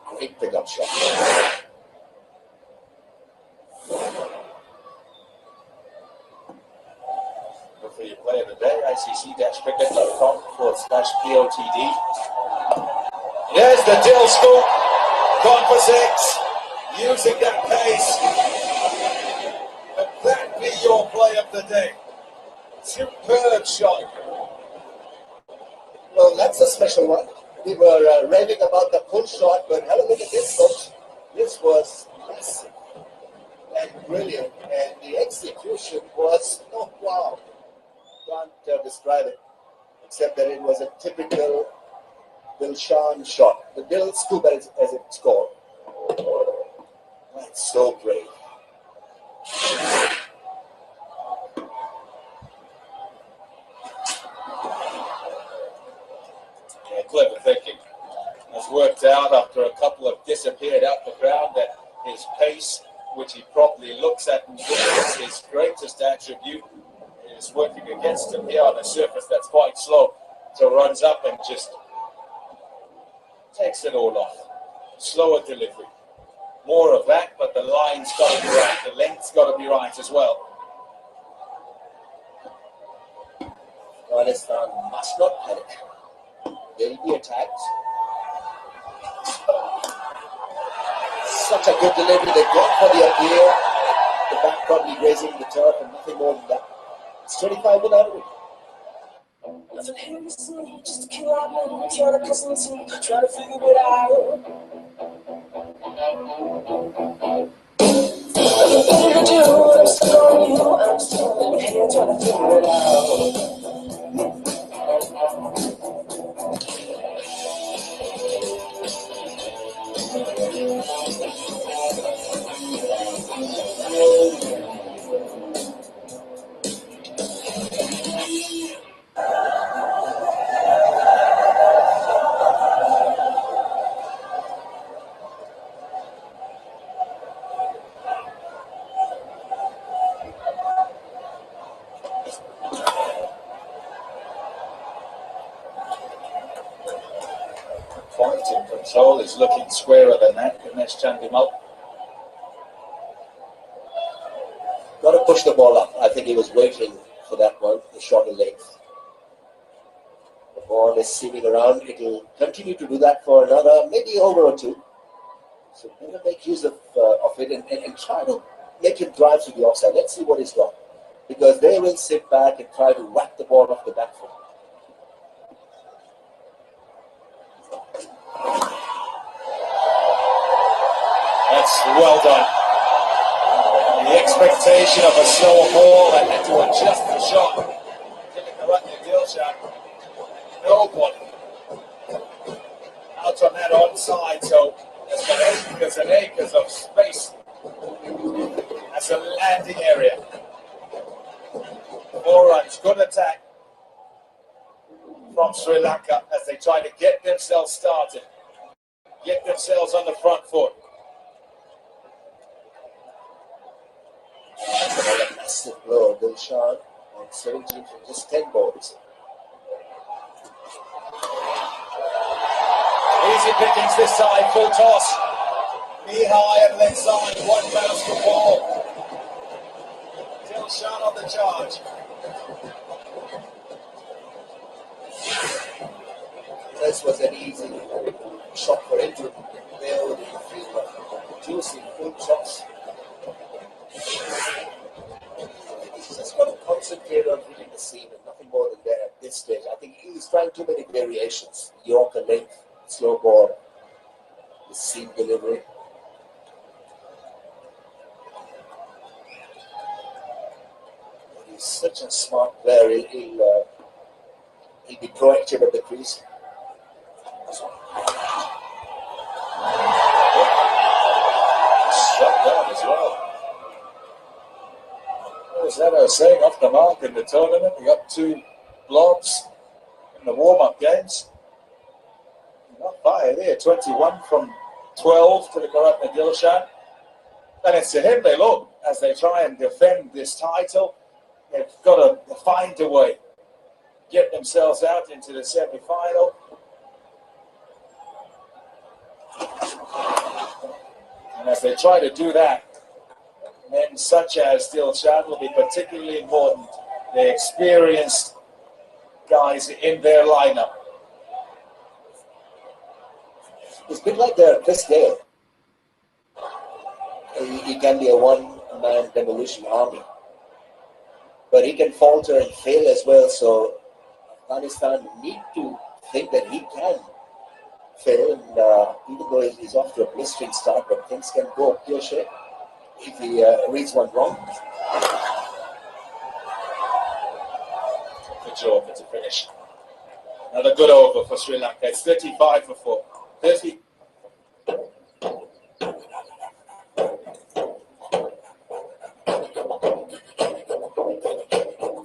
[SPEAKER 8] Great pickup shot.
[SPEAKER 1] For your play of the day, icc-cricket.com/POTD. There's the Dill scoop. Gone for 6. Using that pace. Could that be your play of the day? Superb shot.
[SPEAKER 8] Well, that's a special one. We were raving about the pull shot, but have a look at this, folks. This was massive and brilliant, and the execution was, oh wow. Can't describe it, except that it was a typical Dilshan shot. The Dil scoop as it scored. That's so brave.
[SPEAKER 1] Yeah, clever thinking. Has worked out after a couple have disappeared out the ground that his pace, which he probably looks at and thinks is his greatest attribute, is working against him here on a surface that's quite slow. So runs up and just takes it all off. Slower delivery. More of that, but the line's got to be right. The length's got to be right as well.
[SPEAKER 8] Afghanistan must not panic. They'll be attacked. Such a good delivery. They've gone for the appeal. The back probably grazing the turf and nothing more than that. It's 25 without it.
[SPEAKER 4] Nothing here to see, just a kill out man, try to listen to, try to figure it out. Nothing to do, I'm still on you, I'm still here trying to figure it out.
[SPEAKER 1] Fighting control is looking squarer than that. Ganesh Chandimal.
[SPEAKER 8] Got to push the ball up. I think he was waiting for that one, the shorter length. The ball is seaming around. It will continue to do that for another, maybe over or two. So better make use of it and try to make him drive to the offside. Let's see what he's got. Because they will sit back and try to whack the ball off the back foot.
[SPEAKER 1] That's well done. The expectation of a slow ball and had to adjust the shot. Giving the right to Dilshan. Nobody out on that onside, so there's got acres and acres of space as a landing area. 4 runs, good attack from Sri Lanka as they try to get themselves started, get themselves on the front foot.
[SPEAKER 8] A massive blow, Dilshan, on 17 from just 10 balls.
[SPEAKER 1] Easy pickings this side, full toss. Knee high and leg side, one bounce for ball. Dilshan on the charge.
[SPEAKER 8] This was an easy shot for him to nail the field. Juicy, full toss. He's just got to concentrate on hitting the seam and nothing more than that at this stage. I think he's trying too many variations. Yorker length, slow ball, the seam delivery. But he's such a smart player. He'll be proactive at the crease.
[SPEAKER 1] Shut down as well. What was that I was saying? Off the mark in the tournament. He got 2 blobs in the warm-up games. Not fire there. 21 from 12 to the Karatna Dilshan. And it's to him they look as they try and defend this title. They've got to find a way, get themselves out into the semi-final. And as they try to do that, men such as Dilshan will be particularly important. The experienced guys in their lineup.
[SPEAKER 8] It's a bit like Chris Gale. He can be a one-man demolition army. But he can falter and fail as well. So Afghanistan need to think that he can fail. And even though he's off to a blistering start, but things can go pure shape if he reads one wrong.
[SPEAKER 1] Good job, it's a finish. Another good over for Sri Lanka. It's 35 for 4. 30.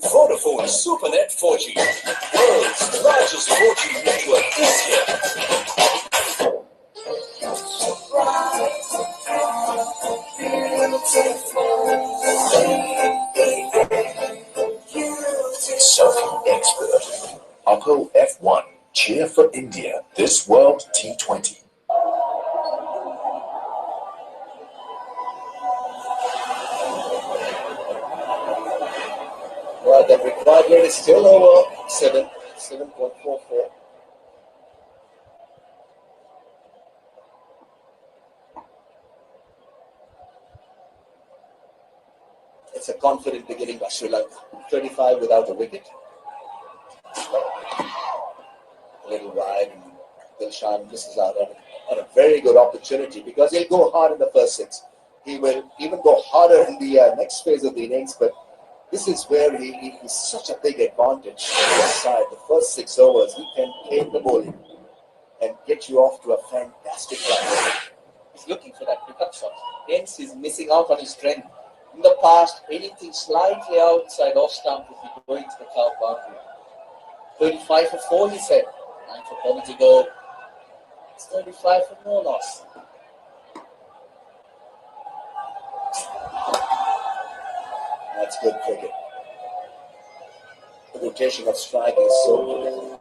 [SPEAKER 12] Vodafone SuperNet 4G, world's largest 4G network, is here.
[SPEAKER 5] Surfing expert. Oppo F1. Cheer for India this World T20.
[SPEAKER 8] Well, the required rate is still over 7.44. It's a confident beginning by Sri Lanka. 35 without a wicket. A little wide, and Dilshan misses out on a very good opportunity because he'll go hard in the first 6. He will even go harder in the next phase of the innings, but this is where he's such a big advantage on his side. The first 6 overs, he can take the bowling and get you off to a fantastic run. He's looking for that pickup shot. Hence, he's missing out on his strength. In the past, anything slightly outside off stump would be going to the cow boundary. 35 for 4, he said. 9 for 4 to go. It's 35 for no loss. That's good cricket. The rotation of strike is so good.